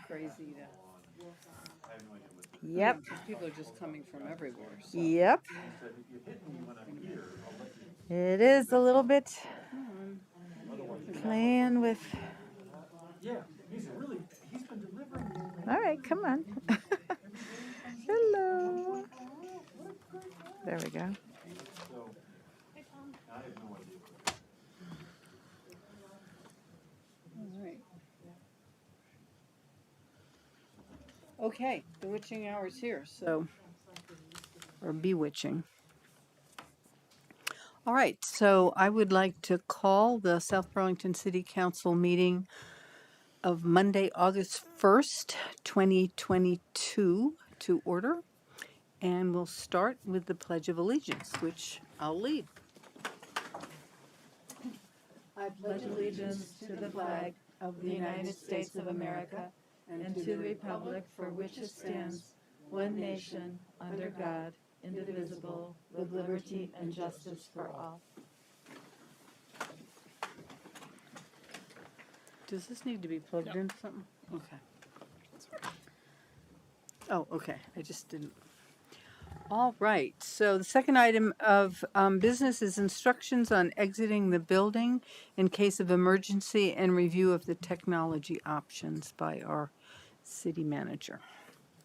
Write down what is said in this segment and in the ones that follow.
crazy that. Yep. Because people are just coming from everywhere. So. Yep. It is a little bit playing with. Yeah, he's been delivering. All right, come on. Hello. There we go. All right. Okay, the witching hour is here, so, or bewitching. All right, so I would like to call the South Burlington City Council meeting of Monday, August 1st, 2022 to order. And we'll start with the Pledge of Allegiance, which I'll lead. I pledge allegiance to the flag of the United States of America and to the republic for which it stands, one nation, under God, indivisible, with liberty and justice for all. Does this need to be plugged into something? Okay. Oh, okay. I just didn't. All right. So the second item of business is instructions on exiting the building in case of emergency and review of the technology options by our city manager.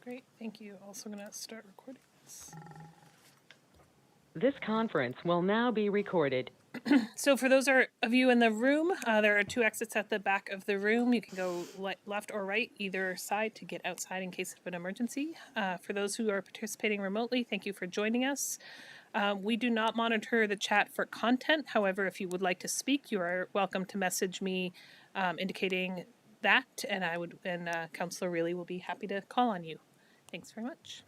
Great, thank you. Also going to start recording this. This conference will now be recorded. So for those of you in the room, there are two exits at the back of the room. You can go left or right, either side, to get outside in case of an emergency. For those who are participating remotely, thank you for joining us. We do not monitor the chat for content. However, if you would like to speak, you are welcome to message me indicating that, and Councilor Reilly will be happy to call on you. Thanks very much.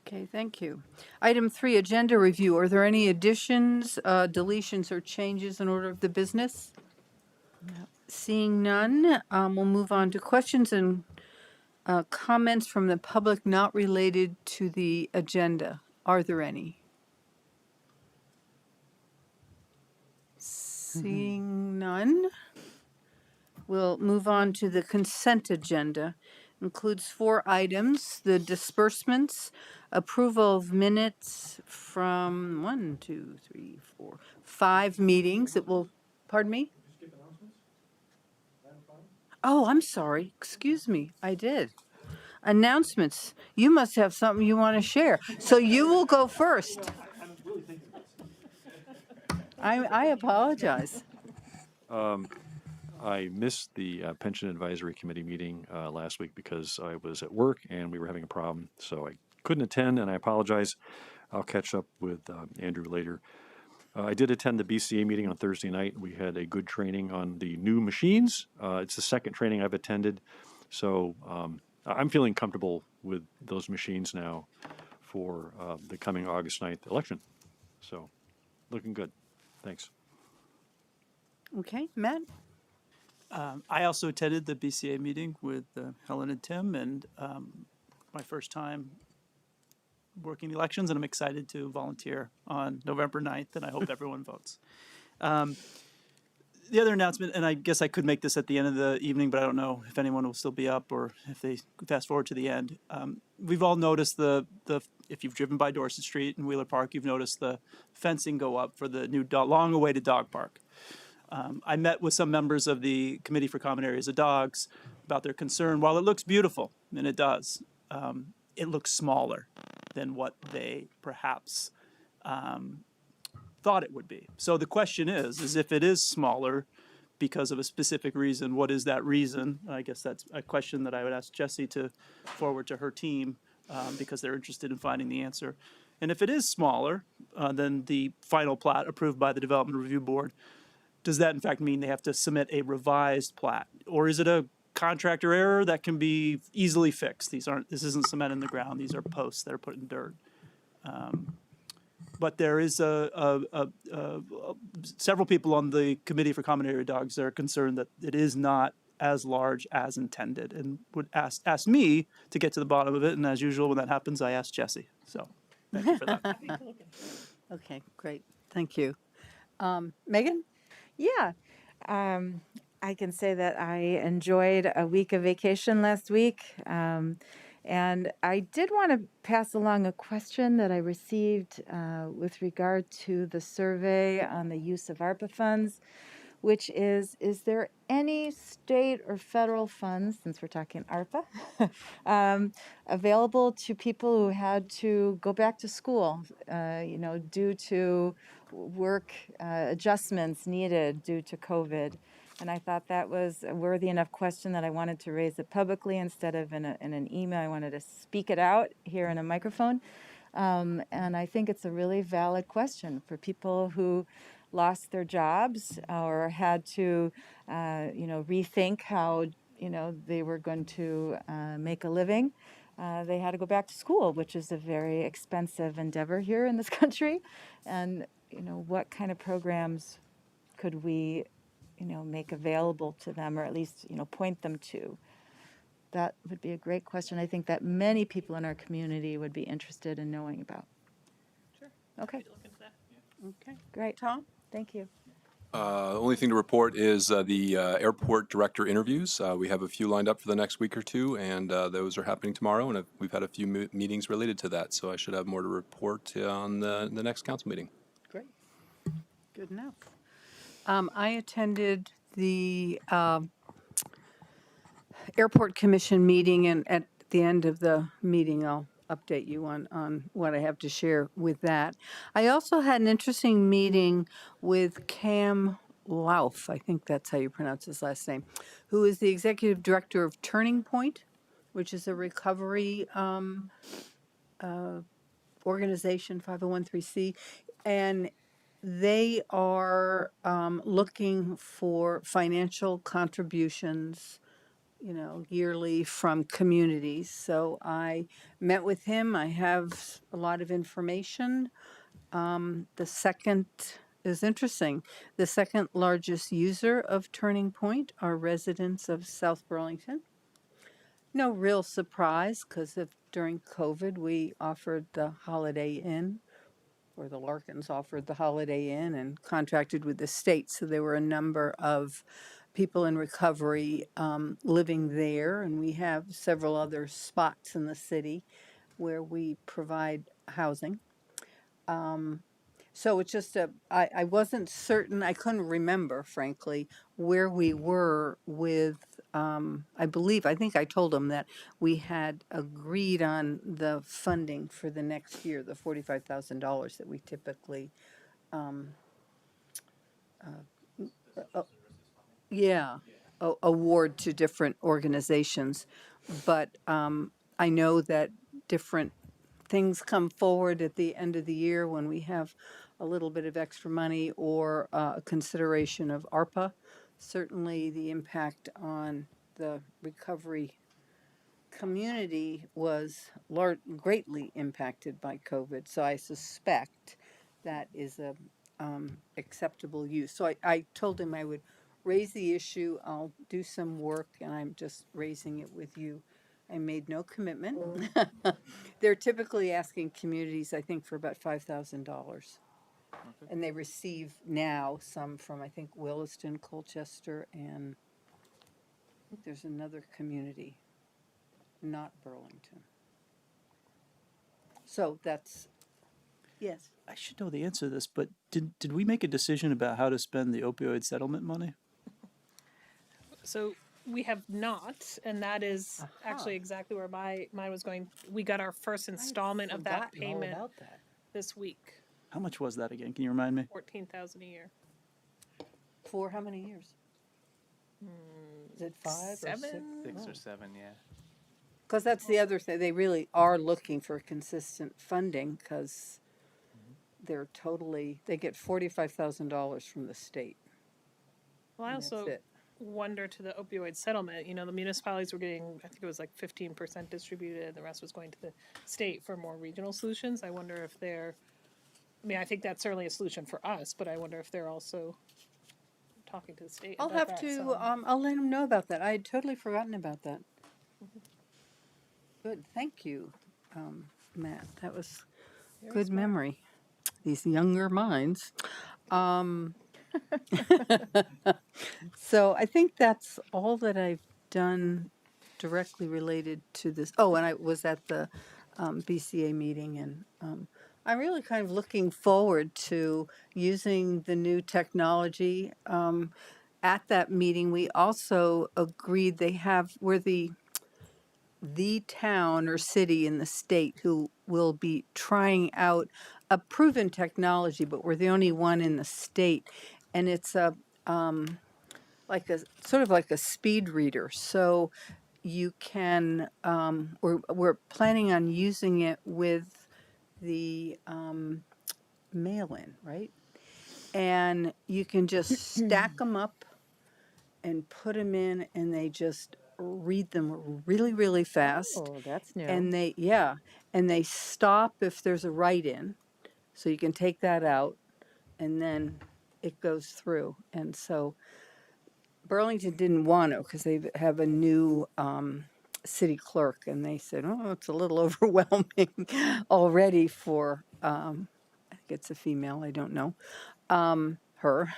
Okay, thank you. Item 3, agenda review. Are there any additions, deletions, or changes in order of the business? No. Seeing none, we'll move on to questions and comments from the public not related to the agenda. Are there any? Seeing none, we'll move on to the consent agenda. Includes 4 items: the disbursements, approval of minutes from 5 meetings. It will, pardon me? Oh, I'm sorry. Excuse me. I did. Announcements. You must have something you want to share. So you will go first. I apologize. I missed the Pension Advisory Committee meeting last week because I was at work and we were having a problem, so I couldn't attend, and I apologize. I'll catch up with Andrew later. I did attend the BCA meeting on Thursday night. We had a good training on the new machines. It's the second training I've attended, so I'm feeling comfortable with those machines now for the coming August 9th election. So, looking good. Thanks. Okay, Matt? I also attended the BCA meeting with Helen and Tim, and my first time working the elections, and I'm excited to volunteer on November 9th, and I hope everyone votes. The other announcement, and I guess I could make this at the end of the evening, but I don't know if anyone will still be up or if they fast forward to the end. We've all noticed if you've driven by Dorset Street in Wheeler Park, you've noticed the fencing go up for the new long-awaited dog park. I met with some members of the Committee for Common Areas of Dogs about their concern. While it looks beautiful, and it does, it looks smaller than what they perhaps thought it would be. So the question is if it is smaller because of a specific reason, what is that reason? I guess that's a question that I would ask Jessie to forward to her team because they're interested in finding the answer. And if it is smaller than the final plat approved by the Development Review Board, does that in fact mean they have to submit a revised plat? Or is it a contractor error that can be easily fixed? This isn't cement in the ground. These are posts that are put in dirt. But there is several people on the Committee for Common Area Dogs that are concerned that it is not as large as intended, and would ask me to get to the bottom of it. And as usual, when that happens, I ask Jessie. So thank you for that. Okay, great. Thank you. Megan? Yeah. I can say that I enjoyed a week of vacation last week. And I did want to pass along a question that I received with regard to the survey on the use of ARPA funds, which is there any state or federal funds, since we're talking ARPA, available to people who had to go back to school, due to work adjustments needed due to COVID? And I thought that was a worthy enough question that I wanted to raise it publicly instead of in an email. I wanted to speak it out here in a microphone. And I think it's a really valid question for people who lost their jobs or had to, rethink how, they were going to make a living. They had to go back to school, which is a very expensive endeavor here in this country. And, what kind of programs could we, make available to them, or at least, point them to? That would be a great question. I think that many people in our community would be interested in knowing about. Sure. Okay, Happy to look into that. Okay. great. Tom? Thank you. Only thing to report is the airport director interviews. We have a few lined up for the next week or two, and those are happening tomorrow. And we've had a few meetings related to that, so I should have more to report on the next council meeting. Great. Good enough. I attended the Airport Commission meeting, and at the end of the meeting, I'll update you on what I have to share with that. I also had an interesting meeting with Cam Lauf, I think that's how you pronounce his last name, who is the executive director of Turning Point, which is a recovery organization, 501(c), and they are looking for financial contributions, yearly from communities. So I met with him. I have a lot of information. The second is interesting. The second largest user of Turning Point are residents of South Burlington. No real surprise, because during COVID we offered the Holiday Inn, or the Larkins offered the Holiday Inn and contracted with the state. So there were a number of people in recovery living there, and we have several other spots in the city where we provide housing. So it's just I wasn't certain, I couldn't remember, frankly, where we were with, I think I told them that we had agreed on the funding for the next year, the $45,000 that we typically, award to different organizations. But I know that different things come forward at the end of the year when we have a little bit of extra money or a consideration of ARPA. Certainly the impact on the recovery community was greatly impacted by COVID. So I suspect that is a acceptable use. So I told him I would raise the issue. I'll do some work, and I'm just raising it with you. I made no commitment. They're typically asking communities, I think, for about $5,000. And they receive now some from, I think, Williston, Colchester, and I think there's another community, not Burlington. So that's, yes. I should know the answer to this, but did we make a decision about how to spend the opioid settlement money? So we have not, and that is actually exactly where mine was going. We got our first installment of that Forgotten all payment about that. this week. How much was that again? Can you remind me? 14,000 a year. For how many years? Is it 5 or 6? 7? 6 or 7, yeah. Because that's the other thing. They really are looking for consistent funding, because they get $45,000 from the state. Well, I and that's also it. wonder to the opioid settlement, the municipalities were getting, I think it was like 15% distributed, and the rest was going to the state for more regional solutions. I wonder if I think that's certainly a solution for us, but I wonder if they're also talking to the state I'll about have that, to, so- I'll let them know about that. I had totally forgotten about that. Good, thank you, Matt. That was good memory. These younger minds. So I think that's all that I've done directly related to this. Oh, and I was at the BCA meeting, and I'm really kind of looking forward to using the new technology. At that meeting, we also agreed we're the town or city in the state who will be trying out a proven technology, but we're the only one in the state, and it's a like a sort of like a speed reader. So you can we're planning on using it with the mail-in, right? And you can just stack them up and put them in, and they just read them really, really fast. Oh, that's new. And they stop if there's a write-in, so you can take that out, and then it goes through. And so Burlington didn't want to because they have a new city clerk, and they said, "Oh, it's a little overwhelming already for." I think it's a female. I don't know her,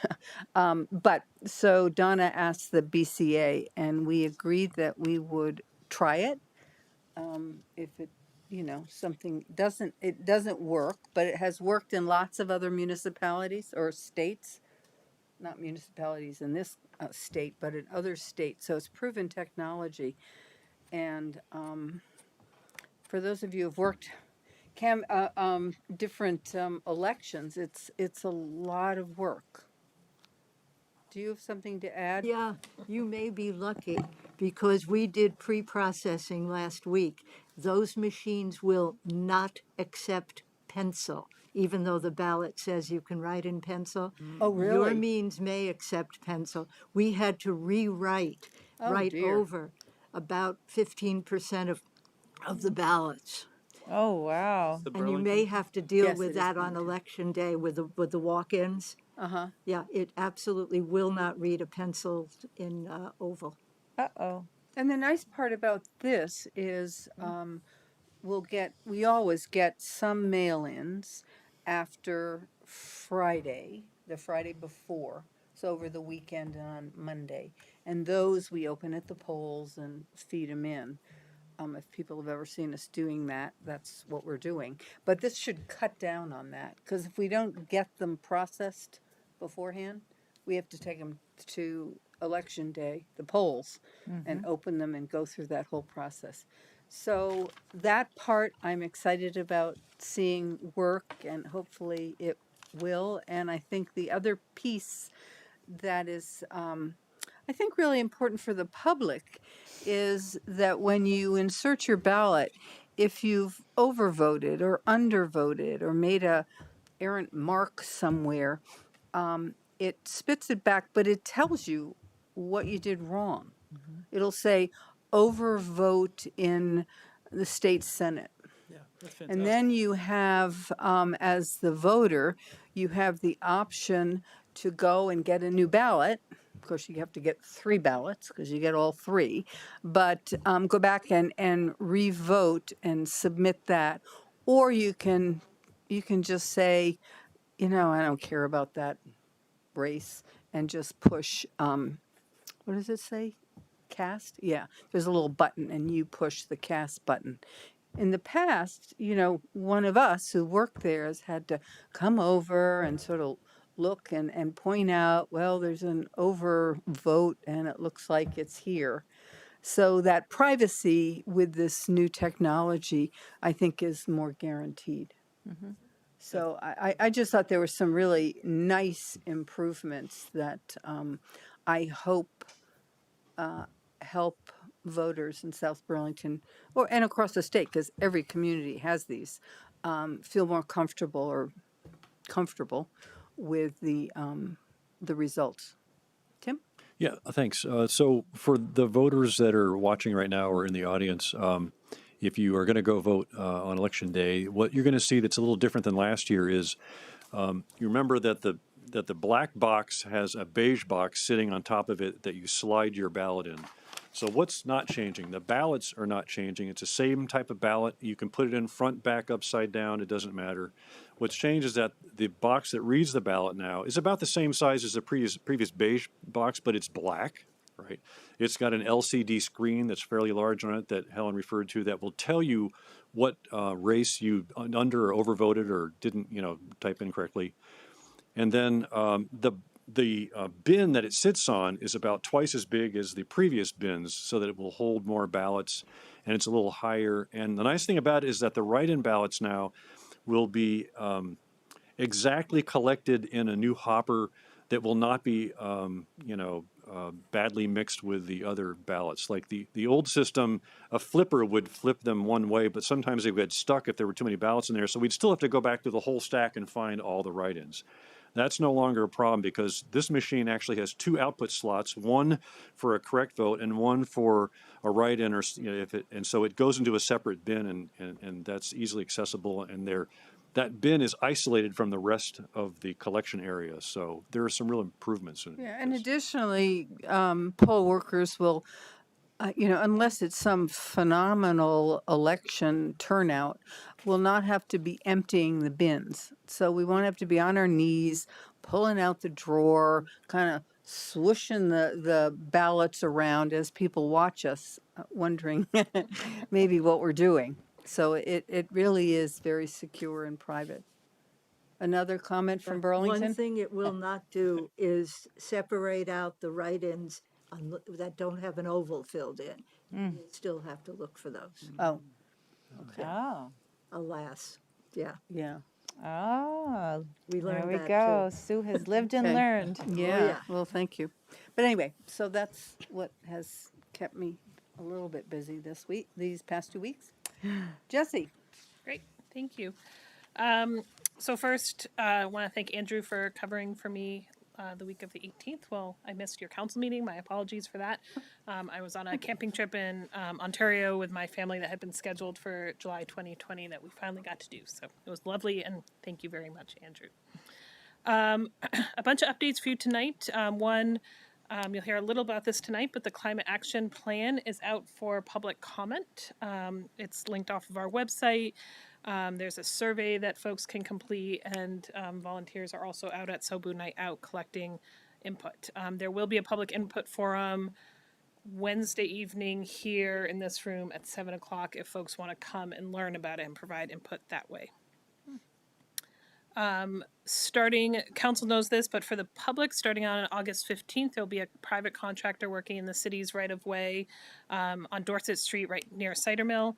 but so Donna asked the BCA, and we agreed that we would try it. If it, something doesn't work, but it has worked in lots of other municipalities or states. Not municipalities in this state, but in other states. So it's proven technology. And for those of you who've worked different elections, it's a lot of work. Do you have something to add? Yeah, you may be lucky because we did pre-processing last week. Those machines will not accept pencil, even though the ballot says you can write in pencil. Oh, really? Your means may accept pencil. We had to rewrite, write dear. over about 15% of the ballots. Oh, wow. The And you Burlington- may have to deal Yes, it with is that on Burlington. election day with the walk-ins. Uh-huh. Yeah, it absolutely will not read a pencil in oval. Uh-oh. And the nice part about this is we always get some mail-ins after Friday, the Friday before, so over the weekend and on Monday. And those we open at the polls and feed them in. If people have ever seen us doing that, that's what we're doing. But this should cut down on that, because if we don't get them processed beforehand, we have to take them to election day, the polls, and open them and go through that whole process. So that part I'm excited about seeing work, and hopefully it will. And I think the other piece that is I think really important for the public is that when you insert your ballot, if you've overvoted or undervoted or made a errant mark somewhere, it spits it back, but it tells you what you did wrong. It'll say overvote in the state senate. Yeah, that's fantastic. And then you have, as the voter, you have the option to go and get a new ballot. Of course, you have to get 3 ballots because you get all 3. But go back and re-vote and submit that. Or you can just say, I don't care about that race, and just push, what does it say? Cast? Yeah, there's a little button, and you push the cast button. In the past, one of us who worked there has had to come over and sort of look and point out, well, there's an overvote and it looks like it's here. So that privacy with this new technology, I think, is more guaranteed. So I just thought there were some really nice improvements that I hope help voters in South Burlington and across the state, because every community has these, feel more comfortable with the results. Tim? Yeah, thanks. So for the voters that are watching right now or in the audience, if you are going to go vote on election day, what you're going to see that's a little different than last year is you remember that the black box has a beige box sitting on top of it that you slide your ballot in. So what's not changing? The ballots are not changing. It's the same type of ballot. You can put it in front, back, upside down. It doesn't matter. What's changed is that the box that reads the ballot now is about the same size as the previous beige box, but it's black, right? It's got an LCD screen that's fairly large on it that Helen referred to that will tell you what race you under or overvoted or didn't, type in correctly. And then the bin that it sits on is about twice as big as the previous bins so that it will hold more ballots, and it's a little higher. And the nice thing about it is that the write-in ballots now will be exactly collected in a new hopper that will not be, badly mixed with the other ballots. Like the old system, a flipper would flip them one way, but sometimes they would get stuck if there were too many ballots in there. So we'd still have to go back to the whole stack and find all the write-ins. That's no longer a problem because this machine actually has two output slots, one for a correct vote and one for a write-in, or and so it goes into a separate bin, and that's easily accessible. And that bin is isolated from the rest of the collection area. So there are some real improvements. Yeah, and additionally, poll workers will, unless it's some phenomenal election turnout, will not have to be emptying the bins. So we won't have to be on our knees, pulling out the drawer, kind of swooshing the ballots around as people watch us, wondering maybe what we're doing. So it really is very secure and private. Another comment from Burlington? One thing it will not do is separate out the write-ins that don't have an oval filled in. You still have to look for those, Oh, Oh, alas. Yeah, yeah. oh, we there learned we that go. too. Sue has lived and Okay. learned. Yeah, yeah. well, thank you. But anyway, so that's what has kept me a little bit busy these past 2 weeks. Jesse? Great, thank you. So first, I want to thank Andrew for covering for me the week of the 18th. Well, I missed your council meeting. My apologies for that. I was on a camping trip in Ontario with my family that had been scheduled for July 2020 that we finally got to do. So it was lovely, and thank you very much, Andrew. A bunch of updates for you tonight. One, you'll hear a little about this tonight, but the Climate Action Plan is out for public comment. It's linked off of our website. There's a survey that folks can complete, and volunteers are also out at Sobu Night Out collecting input. There will be a public input forum Wednesday evening here in this room at 7 o'clock if folks want to come and learn about it and provide input that way. Council knows this, but for the public, starting on August 15th, there'll be a private contractor working in the city's right-of-way on Dorset Street right near Cider Mill.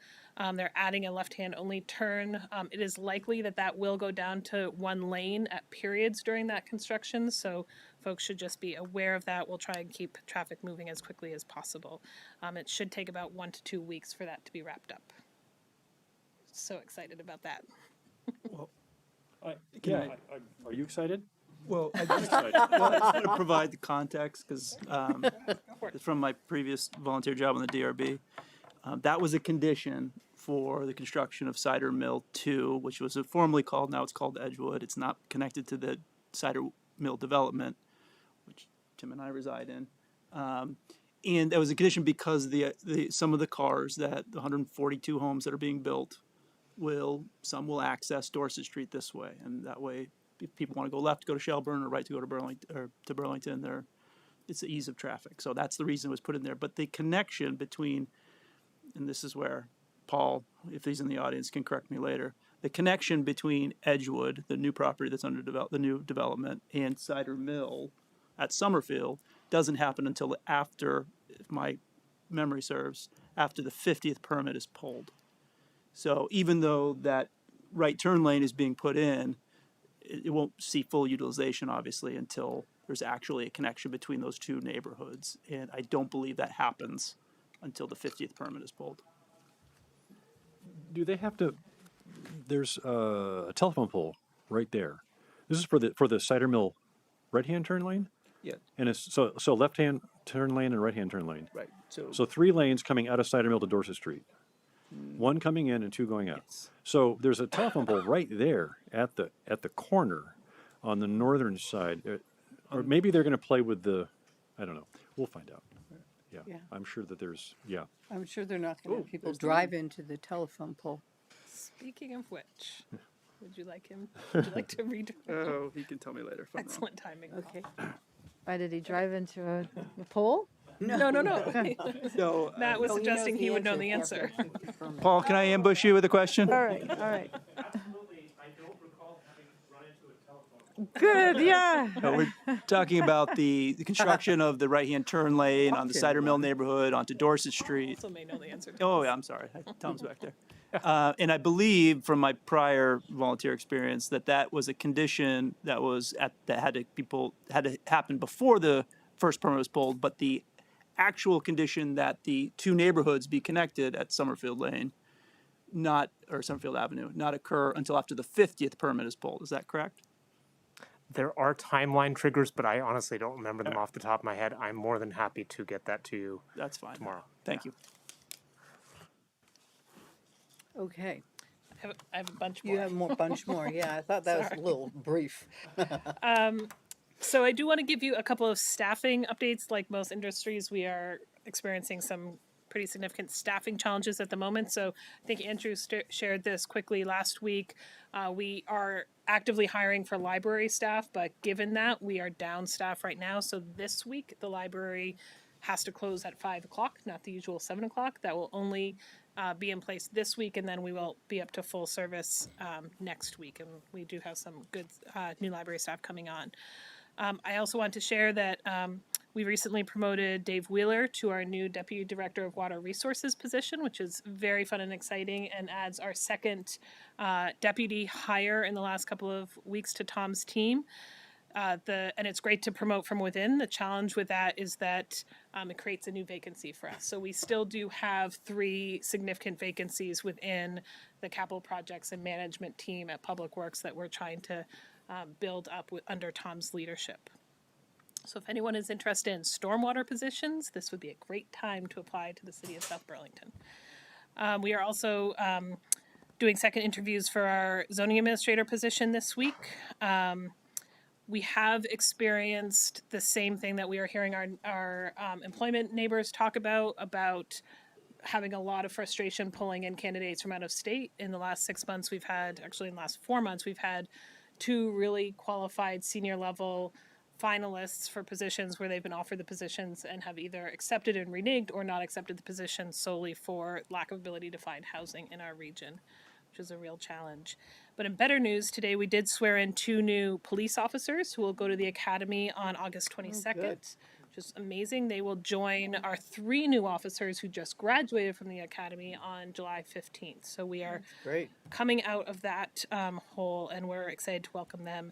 They're adding a left-hand only turn. It is likely that will go down to one lane at periods during that construction, so folks should just be aware of that. We'll try and keep traffic moving as quickly as possible. It should take about 1 to 2 weeks for that to be wrapped up. So excited about that. Are you excited? Well, I just want to provide the context because from my previous volunteer job on the DRB, that was a condition for the construction of Cider Mill 2, which was formerly called, now it's called Edgewood. It's not connected to the Cider Mill development, which Tim and I reside in. And that was a condition because some of the cars, the 142 homes that are being built, some will access Dorset Street this way, and that way, if people want to go left, go to Shelburne, or right to go to Burlington, it's the ease of traffic. So that's the reason it was put in there. But the connection between, and this is where Paul, if he's in the audience, can correct me later. The connection between Edgewood, the new property that's under the new development, and Cider Mill at Summerfield doesn't happen until after, if my memory serves, after the 50th permit is pulled. So even though that right turn lane is being put in, it won't see full utilization, obviously, until there's actually a connection between those two neighborhoods. And I don't believe that happens until the 50th permit is pulled. Do they have to? There's a telephone pole right there. This is for the Cider Mill right-hand turn lane? Yeah. And it's so left-hand turn lane and right-hand turn lane. Right. So 3 lanes coming out of Cider Mill to Dorset Street. 1 coming in and 2 going out. Yes. So there's a telephone pole right there at the corner on the northern side. Or maybe they're going to play with I don't know. We'll find out. Yeah, Yeah. I'm sure that there's, yeah. I'm sure they're not going to Oh, have people there's the drive into the telephone pole. Speaking of which, would you like to read? Oh, he can tell me later if I'm wrong. Excellent timing. Paul. Okay. Why did he drive into a pole? No. So, Matt was Oh, he knows suggesting he would know the Yeah, answer. but I think the permit- Paul, can I ambush you with a question? All right, all right. Absolutely, I don't recall having run into a telephone. Good, yeah. We're talking about the construction of the right-hand turn lane on the Cider Mill neighborhood onto Dorset Street. Also may know the answer. To Oh, this. yeah, I'm sorry. Tom's back there. And I believe from my prior volunteer experience that was a condition that had to happen before the first permit was pulled, but the actual condition that the two neighborhoods be connected at Summerfield Lane, or Summerfield Avenue, not occur until after the 50th permit is pulled. Is that correct? There are timeline triggers, but I honestly don't remember them off the top of my head. I'm more than happy to get that to you That's fine. tomorrow. Thank you. Okay. I have a bunch more. You have a bunch more. Yeah, I thought that was a little brief. So I do want to give you a couple of staffing updates. Like most industries, we are experiencing some pretty significant staffing challenges at the moment. So I think Andrew shared this quickly last week. We are actively hiring for library staff, but given that we are down staff right now, so this week the library has to close at 5 o'clock, not the usual 7 o'clock. That will only be in place this week, and then we will be up to full service next week. And we do have some good new library staff coming on. I also want to share that we recently promoted Dave Wheeler to our new Deputy Director of Water Resources position, which is very fun and exciting and adds our second deputy hire in the last couple of weeks to Tom's team. And it's great to promote from within. The challenge with that is that it creates a new vacancy for us. So we still do have 3 significant vacancies within the capital projects and management team at Public Works that we're trying to build up under Tom's leadership. So if anyone is interested in stormwater positions, this would be a great time to apply to the city of South Burlington. We are also doing second interviews for our zoning administrator position this week. We have experienced the same thing that we are hearing our employment neighbors talk about having a lot of frustration pulling in candidates from out of state. In the last 6 months, in the last 4 months, we've had 2 really qualified senior level finalists for positions where they've been offered the positions and have either accepted and reneged or not accepted the position solely for lack of ability to find housing in our region, which is a real challenge. But in better news, today we did swear in 2 new police officers who will go to the academy on August 22nd, which is amazing. They will join our 3 new officers who just graduated from the academy on July 15th. So we are Great. coming out of that hole, and we're excited to welcome them.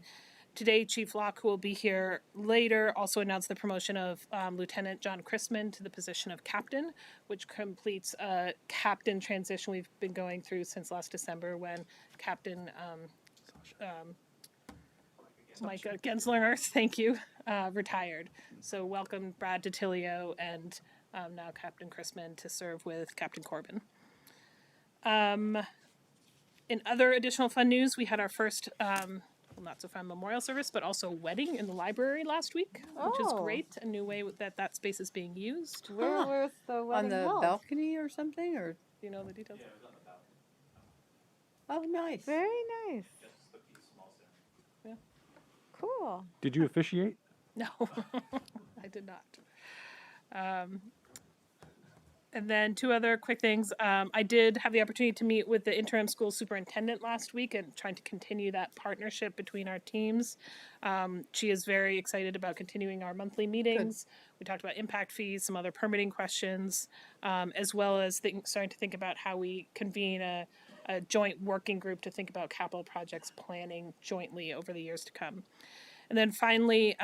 Today, Chief Locke, who will be here later, also announced the promotion of Lieutenant John Chrisman to the position of captain, which completes a captain transition we've been going through since last December when Captain Micah Gensler, thank you, retired. So welcome Brad DiTilio and now Captain Chrisman to serve with Captain Corbin. In other additional fun news, we had our first not so fun memorial service, but also wedding in the library last week, which is Oh. great. A new way that space is being used. Where's the On wedding the held? balcony or something? Or Do you know the details? oh, nice. Very nice. Yeah. Cool. Did you officiate? No, I did not. And then 2 other quick things. I did have the opportunity to meet with the interim school superintendent last week and trying to continue that partnership between our teams. She is very excited about continuing our monthly meetings. We talked about impact fees, some other permitting questions, as well as starting to think about how we convene a joint working group to think about capital projects planning jointly over the years to come. And then finally,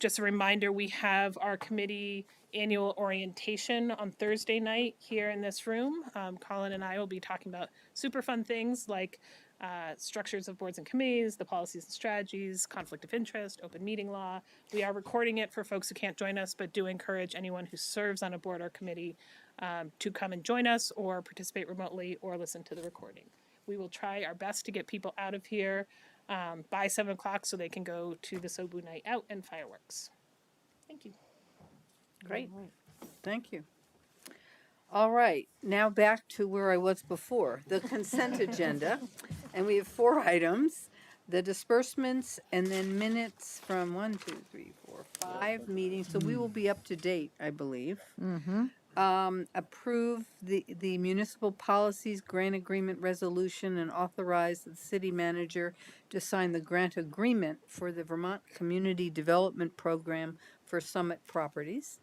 just a reminder, we have our committee annual orientation on Thursday night here in this room. Colin and I will be talking about super fun things like structures of boards and committees, the policies and strategies, conflict of interest, open meeting law. We are recording it for folks who can't join us, but do encourage anyone who serves on a board or committee to come and join us or participate remotely or listen to the recording. We will try our best to get people out of here by 7 o'clock so they can go to the Sobu Night Out and fireworks. Thank you. Great. Thank you. All right, now back to where I was before, the consent agenda. And we have 4 items, the disbursements and then minutes from 5 meetings. So we will be up to date, I believe. Approve the municipal policies grant agreement resolution and authorize the city manager to sign the grant agreement for the Vermont Community Development Program for Summit Properties.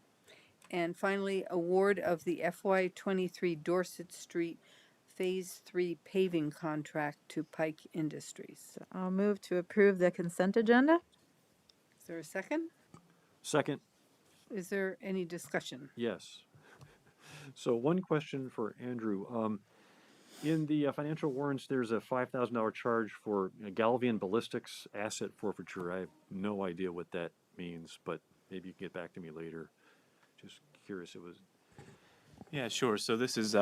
And finally, award of the FY '23 Dorset Street Phase 3 paving contract to Pike Industries. I'll move to approve the consent agenda. Is there a second? Second, Is there any discussion? yes. So one question for Andrew. In the financial warrants, there's a $5,000 charge for Galvian ballistics asset forfeiture. I have no idea what that means, but maybe you can get back to me later. Just curious, it was. Yeah, sure. So this is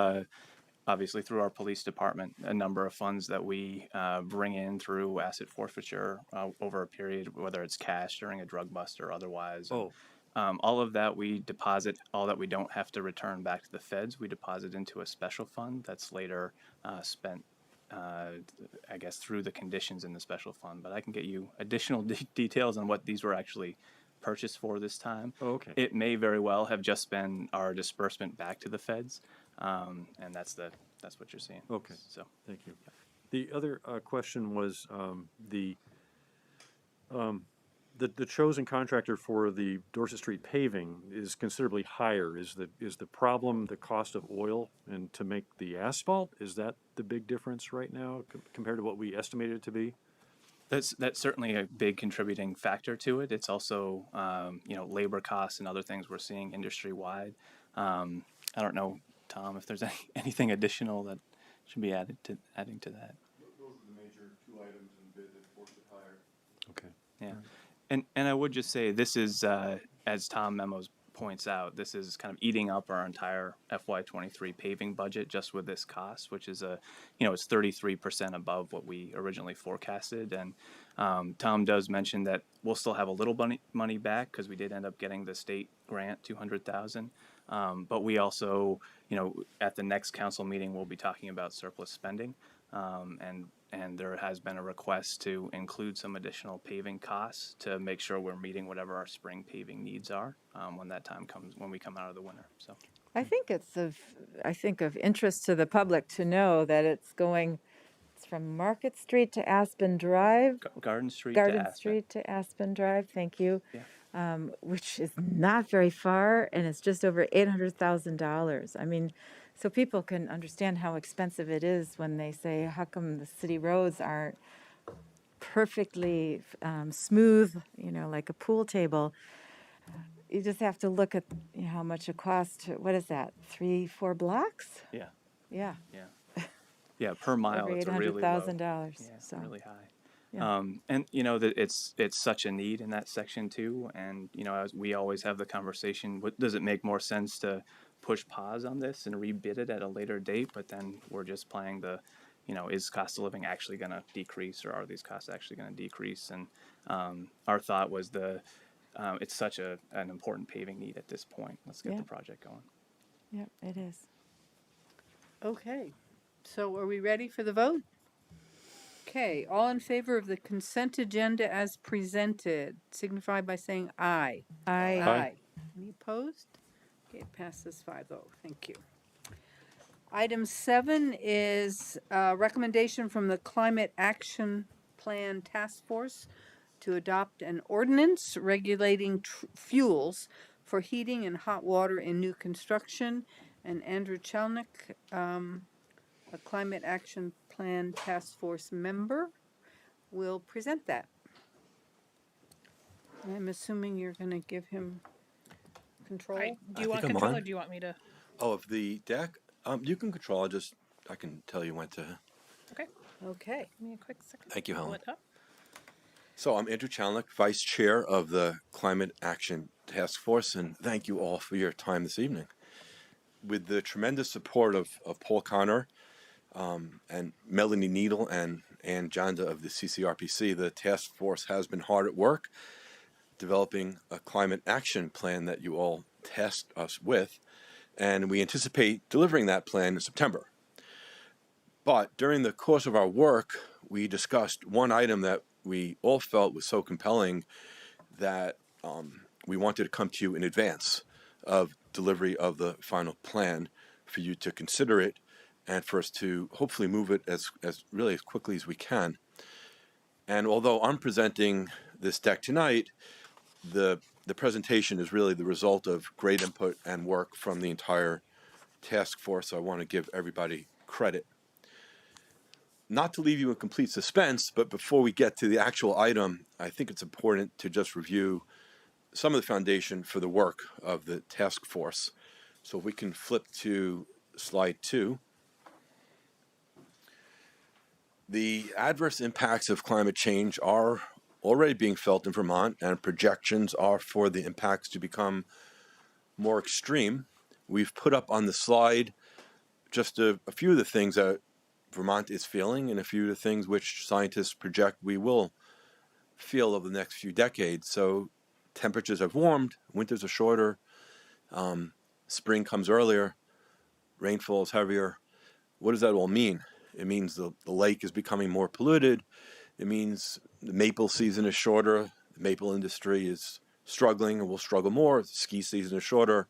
obviously through our police department, a number of funds that we bring in through asset forfeiture over a period, whether it's cash during a drug bust or otherwise. Oh. All of that we deposit, all that we don't have to return back to the feds, we deposit into a special fund that's later spent, I guess, through the conditions in the special fund. But I can get you additional details on what these were actually purchased for this time. Oh, okay. It may very well have just been our disbursement back to the feds, and that's what you're seeing. Okay. So Thank you. The other question was the chosen contractor for the Dorset Street paving is considerably higher. Is the problem the cost of oil and to make the asphalt? Is that the big difference right now compared to what we estimated it to be? that's certainly a big contributing factor to it. It's also labor costs and other things we're seeing industry wide. I don't know, Tom, if there's anything additional that should be adding to that. Those are the major 2 items in bid that forced it higher. Okay. Yeah. And I would just say this is, as Tom Memos points out, this is kind of eating up our entire FY '23 paving budget just with this cost, which is it's 33% above what we originally forecasted. And Tom does mention that we'll still have a little money back because we did end up getting the state grant, $200,000. But we also, at the next council meeting, we'll be talking about surplus spending. And there has been a request to include some additional paving costs to make sure we're meeting whatever our spring paving needs are when that time comes, when we come out of the winter. So I think it's of interest to the public to know that it's from Market Street to Aspen Drive. Garden Street Garden to Aspen. Street to Aspen Drive, thank you. Yeah. Which is not very far, and it's just over $800,000. I mean, so people can understand how expensive it is when they say, how come the city roads aren't perfectly smooth, like a pool table. You just have to look at how much it costs. What is that, 3-4 blocks? Yeah. Yeah. Yeah. Yeah. Per mile, Over it's really low. $800,000. Yeah, it's So. really high. Yeah. And that it's such a need in that section too. And as we always have the conversation, does it make more sense to push pause on this and rebid it at a later date? But then we're just playing is cost of living actually going to decrease, or are these costs actually going to decrease? And our thought was it's such an important paving need at this point. Let's get the project going. Yep, it is. Okay, so are we ready for the vote? Okay, all in favor of the consent agenda as presented, signify by saying aye. Aye. Aye. Any opposed? Okay, it passes 5-0. Thank you. Item 7 is a recommendation from the Climate Action Plan Task Force to adopt an ordinance regulating fuels for heating and hot water in new construction. And Andrew Chelnick, a Climate Action Plan Task Force member, will present that. I'm assuming you're going to give him control. Do you want think I'm control, on. or do you want me to? Oh, of the deck? You can control. I can tell you when to. Okay. Okay. Give me a quick second. Thank you, Pull Helen. it up. So I'm Andrew Chalnick, Vice Chair of the Climate Action Task Force, and thank you all for your time this evening. With the tremendous support of Paul Connor and Melanie Needle and Ann Jonda of the CCRPC, the task force has been hard at work developing a climate action plan that you all tasked us with. and we anticipate delivering that plan in September. But during the course of our work, we discussed one item that we all felt was so compelling that we wanted to come to you in advance of delivery of the final plan for you to consider it and for us to hopefully move it as really as quickly as we can. And although I'm presenting this deck tonight, the presentation is really the result of great input and work from the entire task force. So I want to give everybody credit. Not to leave you in complete suspense, but before we get to the actual item, I think it's important to just review some of the foundation for the work of the task force. So if we can flip to slide 2. The adverse impacts of climate change are already being felt in Vermont, and projections are for the impacts to become more extreme. We've put up on the slide just a few of the things that Vermont is feeling and a few of the things which scientists project we will feel over the next few decades. So temperatures have warmed, winters are shorter, spring comes earlier, rainfall is heavier. What does that all mean? It means the lake is becoming more polluted. It means the maple season is shorter. The maple industry is struggling and will struggle more. The ski season is shorter.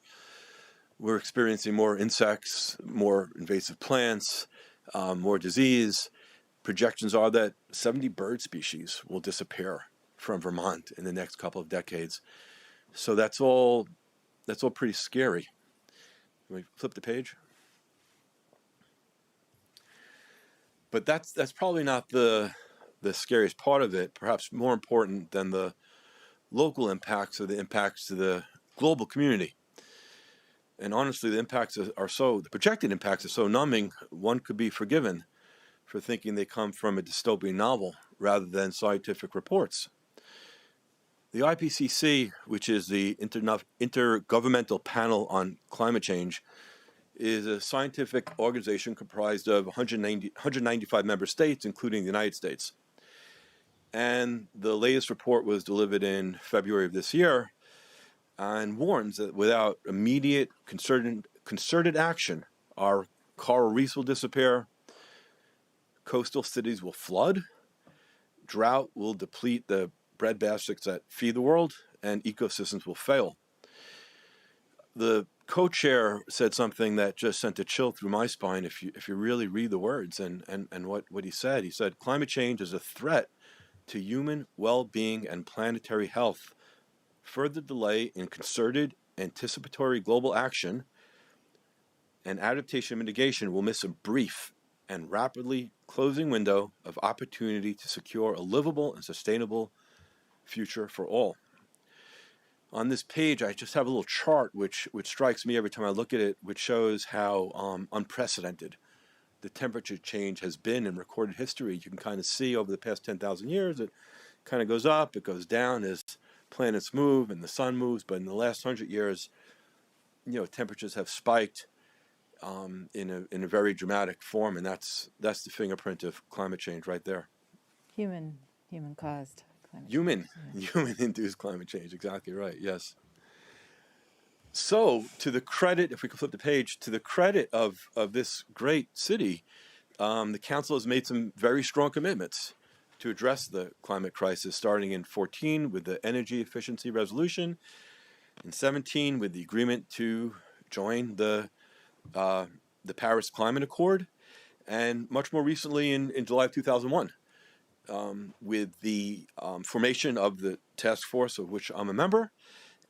We're experiencing more insects, more invasive plants, more disease. Projections are that 70 bird species will disappear from Vermont in the next couple of decades. So that's all pretty scary. Can we flip the page? But that's probably not the scariest part of it. Perhaps more important than the local impacts are the impacts to the global community. And honestly, the projected impacts are so numbing, one could be forgiven for thinking they come from a dystopian novel rather than scientific reports. The IPCC, which is the Intergovernmental Panel on Climate Change, is a scientific organization comprised of 195 member states, including the United States. And the latest report was delivered in February of this year and warns that without immediate concerted action, our coral reefs will disappear, coastal cities will flood, drought will deplete the breadbaskets that feed the world, and ecosystems will fail. The co-chair said something that just sent a chill through my spine if you really read the words and what he said. He said, climate change is a threat to human well-being and planetary health. Further delay in concerted, anticipatory global action and adaptation mitigation will miss a brief and rapidly closing window of opportunity to secure a livable and sustainable future for all. On this page, I just have a little chart which strikes me every time I look at it, which shows how unprecedented the temperature change has been in recorded history. You can kind of see over the past 10,000 years, it kind of goes up, it goes down as planets move and the sun moves. But in the last 100 years, temperatures have spiked in a very dramatic form, and that's the fingerprint of climate change right there. Human caused climate change. Human-induced climate change, exactly right, yes. So, to the credit, if we can flip the page, to the credit of this great city, the council has made some very strong commitments to address the climate crisis, starting in 2014 with the energy efficiency resolution, in 2017 with the agreement to join the Paris Climate Accord, and much more recently in July of 2001 with the formation of the task force of which I'm a member,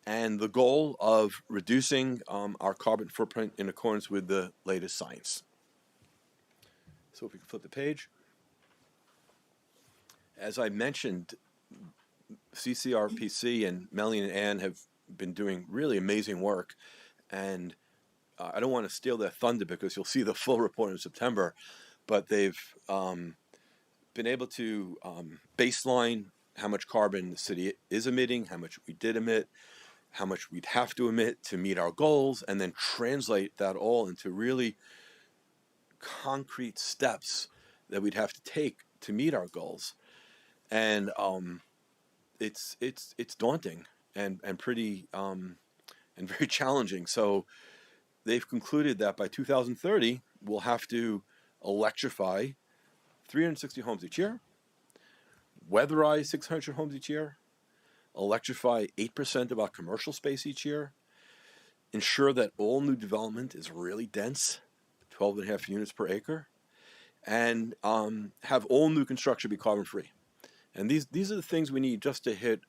and the goal of reducing our carbon footprint in accordance with the latest science. So if we can flip the page. As I mentioned, CCRPC and Melanie and Ann have been doing really amazing work, and I don't want to steal their thunder because you'll see the full report in September, but they've been able to baseline how much carbon the city is emitting, how much we did emit, how much we'd have to emit to meet our goals, and then translate that all into really concrete steps that we'd have to take to meet our goals. And it's daunting and pretty and very challenging. So they've concluded that by 2030, we'll have to electrify 360 homes each year, weatherize 600 homes each year, electrify 8% of our commercial space each year, ensure that all new development is really dense, 12.5 units per acre, and have all new construction be carbon free. And these are the things we need just to hit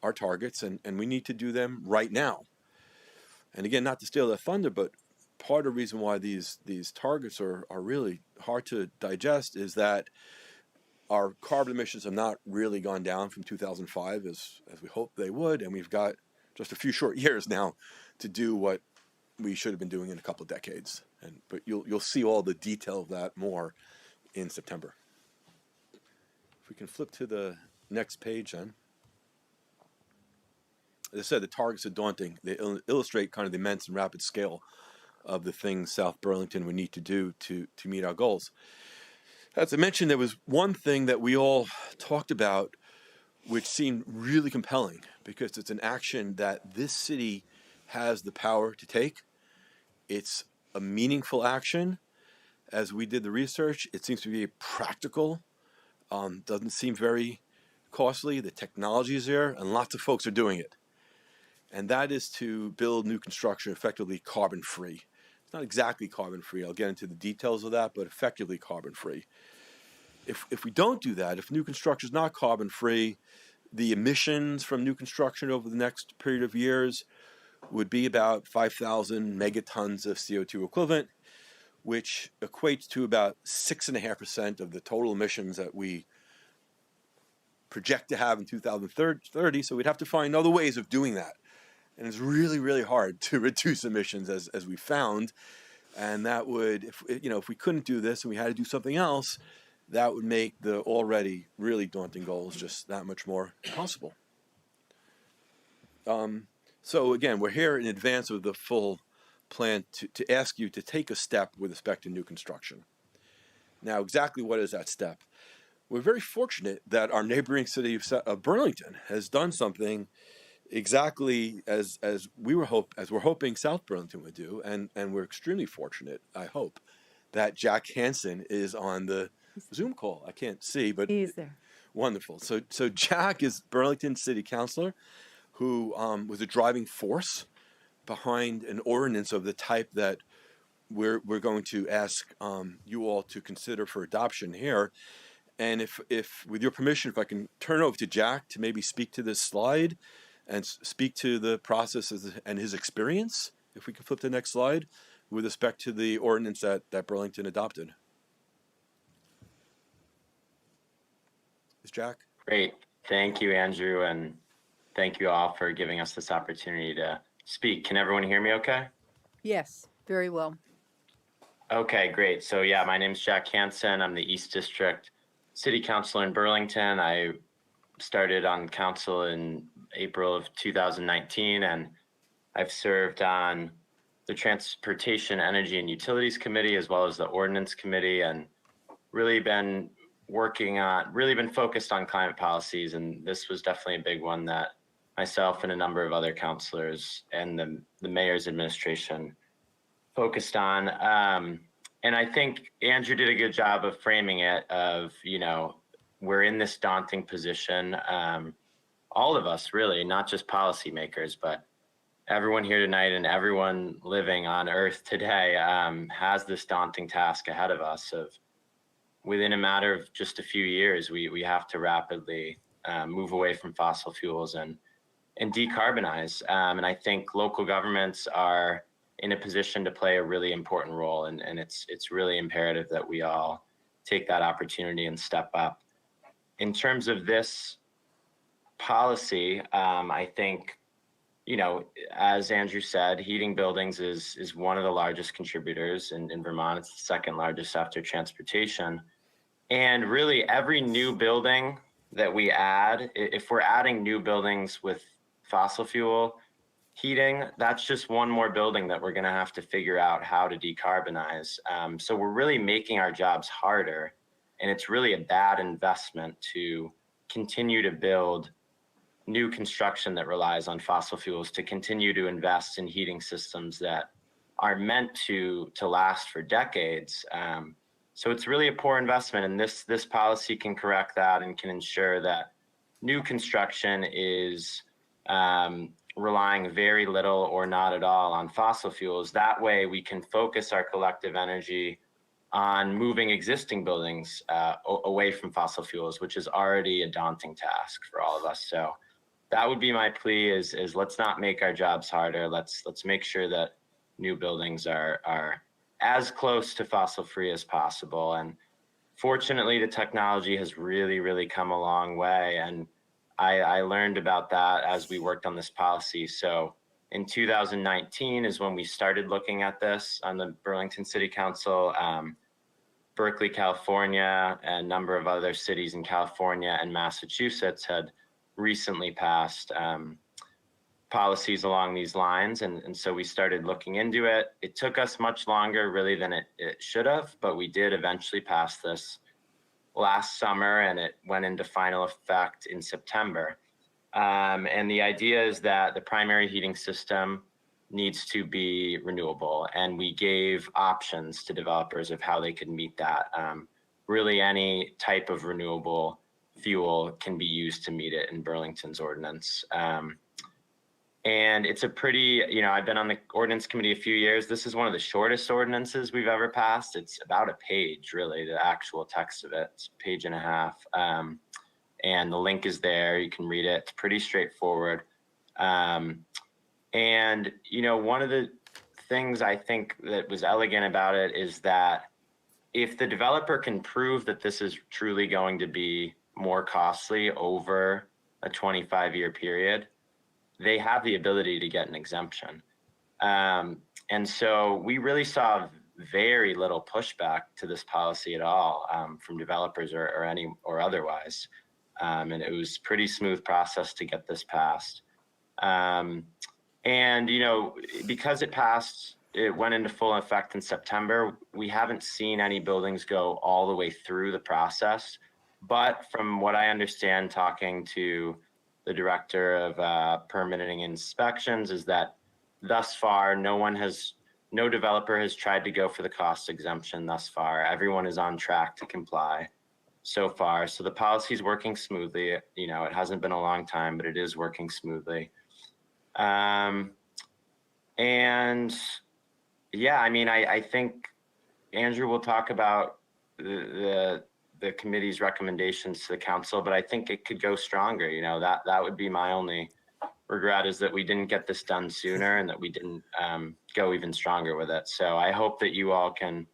our targets, and we need to do them right now. And again, not to steal their thunder, but part of the reason why these targets are really hard to digest is that our carbon emissions have not really gone down from 2005 as we hoped they would, and we've got just a few short years now to do what we should have been doing in a couple of decades. But you'll see all the detail of that more in September. If we can flip to the next page, then. As I said, the targets are daunting. They illustrate kind of the immense and rapid scale of the things South Burlington would need to do to meet our goals. As I mentioned, there was one thing that we all talked about which seemed really compelling because it's an action that this city has the power to take. It's a meaningful action. As we did the research, it seems to be practical, doesn't seem very costly. The technology is there, and lots of folks are doing it. And that is to build new construction effectively carbon-free. It's not exactly carbon-free. I'll get into the details of that, but effectively carbon-free. If we don't do that, if new construction is not carbon-free, the emissions from new construction over the next period of years would be about 5,000 megatons of CO2 equivalent, which equates to about 6.5% of the total emissions that we project to have in 2030. So we'd have to find other ways of doing that. And it's really, really hard to reduce emissions as we found. And that would, if we couldn't do this and we had to do something else, that would make the already really daunting goals just that much more impossible. So again, we're here in advance of the full plan to ask you to take a step with respect to new construction. Now, exactly what is that step? We're very fortunate that our neighboring city of Burlington has done something exactly as we're hoping South Burlington would do, and we're extremely fortunate, I hope, that Jack Hansen is on the Zoom call. I can't see, but He's there. Wonderful. So Jack is Burlington City Councilor, who was a driving force behind an ordinance of the type that we're going to ask you all to consider for adoption here. And if with your permission, if I can turn over to Jack to maybe speak to this slide and speak to the process and his experience, if we can flip to the next slide, with respect to the ordinance that Burlington adopted. Is Jack? Great. Thank you, Andrew, and thank you all for giving us this opportunity to speak. Can everyone hear me okay? Yes, very well. Okay, great. So yeah, my name's Jack Hansen. I'm the East District City Councilor in Burlington. I started on council in April of 2019, and I've served on the Transportation, Energy, and Utilities Committee, as well as the Ordinance Committee, and really been focused on climate policies. And this was definitely a big one that myself and a number of other councilors and the mayor's administration focused on. And I think Andrew did a good job of framing it of, we're in this daunting position. All of us really, not just policymakers, but everyone here tonight and everyone living on Earth today has this daunting task ahead of us of within a matter of just a few years, we have to rapidly move away from fossil fuels and decarbonize. And I think local governments are in a position to play a really important role. And it's really imperative that we all take that opportunity and step up. In terms of this policy, I think, as Andrew said, heating buildings is one of the largest contributors in Vermont. It's the second largest after transportation. And really every new building that we add, if we're adding new buildings with fossil fuel heating, that's just one more building that we're gonna have to figure out how to decarbonize. So we're really making our jobs harder, and it's really a bad investment to continue to build new construction that relies on fossil fuels, to continue to invest in heating systems that are meant to last for decades. So it's really a poor investment, and this policy can correct that and can ensure that new construction is relying very little or not at all on fossil fuels. That way we can focus our collective energy on moving existing buildings away from fossil fuels, which is already a daunting task for all of us. So that would be my plea is let's not make our jobs harder. Let's make sure that new buildings are as close to fossil free as possible. And fortunately, the technology has really come a long way. And I learned about that as we worked on this policy. So in 2019 is when we started looking at this on the Burlington City Council. Berkeley, California, and a number of other cities in California and Massachusetts had recently passed policies along these lines. And so we started looking into it. It took us much longer really than it should have, but we did eventually pass this last summer, and it went into final effect in September. And the idea is that the primary heating system needs to be renewable, and we gave options to developers of how they could meet that. Really any type of renewable fuel can be used to meet it in Burlington's ordinance. And it's a pretty, I've been on the ordinance committee a few years. This is one of the shortest ordinances we've ever passed. It's about a page, really, the actual text of it. It's a page and a half. And the link is there. You can read it. It's pretty straightforward. And, one of the things I think that was elegant about it is that if the developer can prove that this is truly going to be more costly over a 25-year period, they have the ability to get an exemption. And so we really saw very little pushback to this policy at all from developers or otherwise. And it was a pretty smooth process to get this passed. And, because it passed, it went into full effect in September. We haven't seen any buildings go all the way through the process. But from what I understand, talking to the director of permitting inspections, is that thus far, no developer has tried to go for the cost exemption thus far. Everyone is on track to comply so far. So the policy is working smoothly. It hasn't been a long time, but it is working smoothly. And yeah, I think Andrew will talk about the committee's recommendations to the council, but I think it could go stronger. That would be my only regret, is that we didn't get this done sooner and that we didn't go even stronger with it. So I hope that you all can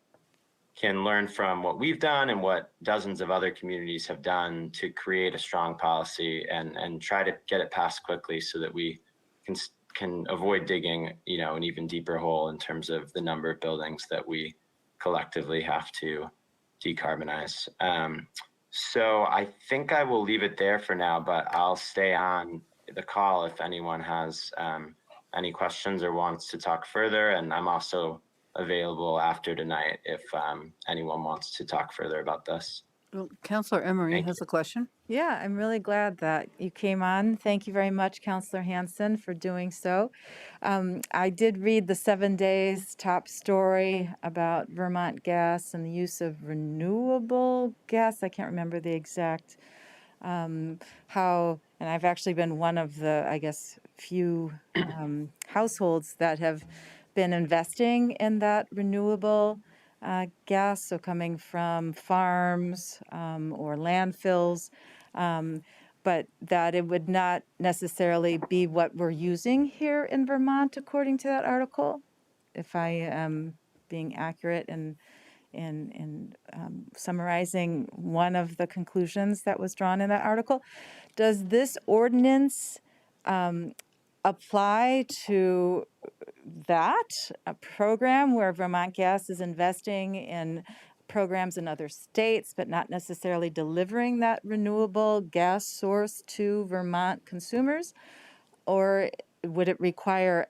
learn from what we've done and what dozens of other communities have done to create a strong policy and try to get it passed quickly so that we can avoid digging, an even deeper hole in terms of the number of buildings that we collectively have to decarbonize. So I think I will leave it there for now, but I'll stay on the call if anyone has any questions or wants to talk further. And I'm also available after tonight if anyone wants to talk further about this. Well, Councilor Emery Thank has a question. Yeah, I'm really glad that you came on. Thank you very much, Councilor Hanson, for doing so. I did read the 7 days top story about Vermont gas and the use of renewable gas. I can't remember the exact and I've actually been one of the, few households that have been investing in that renewable gas, so coming from farms or landfills, but that it would not necessarily be what we're using here in Vermont, according to that article, if I am being accurate in summarizing one of the conclusions that was drawn in that article. Does this ordinance apply to that, a program where Vermont Gas is investing in programs in other states, but not necessarily delivering that renewable gas source to Vermont consumers? Or would it require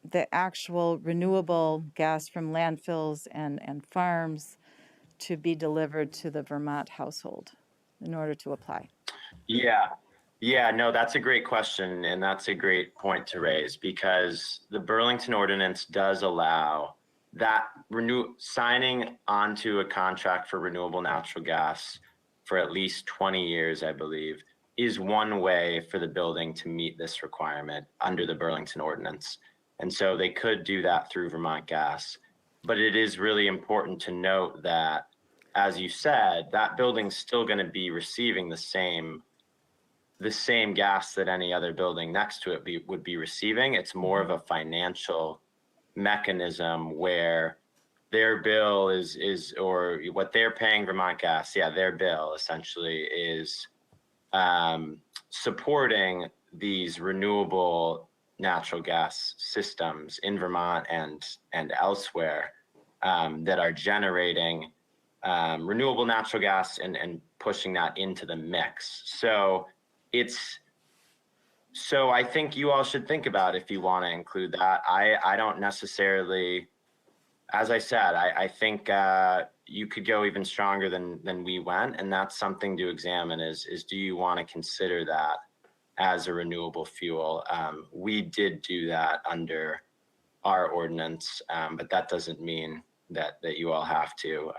the actual renewable gas from landfills and farms to be delivered to the Vermont household in order to apply? Yeah, no, that's a great question. And that's a great point to raise, because the Burlington ordinance does allow that signing onto a contract for renewable natural gas for at least 20 years, I believe, is one way for the building to meet this requirement under the Burlington ordinance. And so they could do that through Vermont Gas. But it is really important to note that, as you said, that building's still going to be receiving the same gas that any other building next to it would be receiving. It's more of a financial mechanism where their bill is or what they're paying Vermont Gas, their bill essentially is supporting these renewable natural gas systems in Vermont and elsewhere that are generating renewable natural gas and pushing that into the mix. So I think you all should think about if you want to include that. I don't necessarily, as I said, I think you could go even stronger than we went, and that's something to examine is do you want to consider that as a renewable fuel? We did do that under our ordinance, but that doesn't mean that you all have to.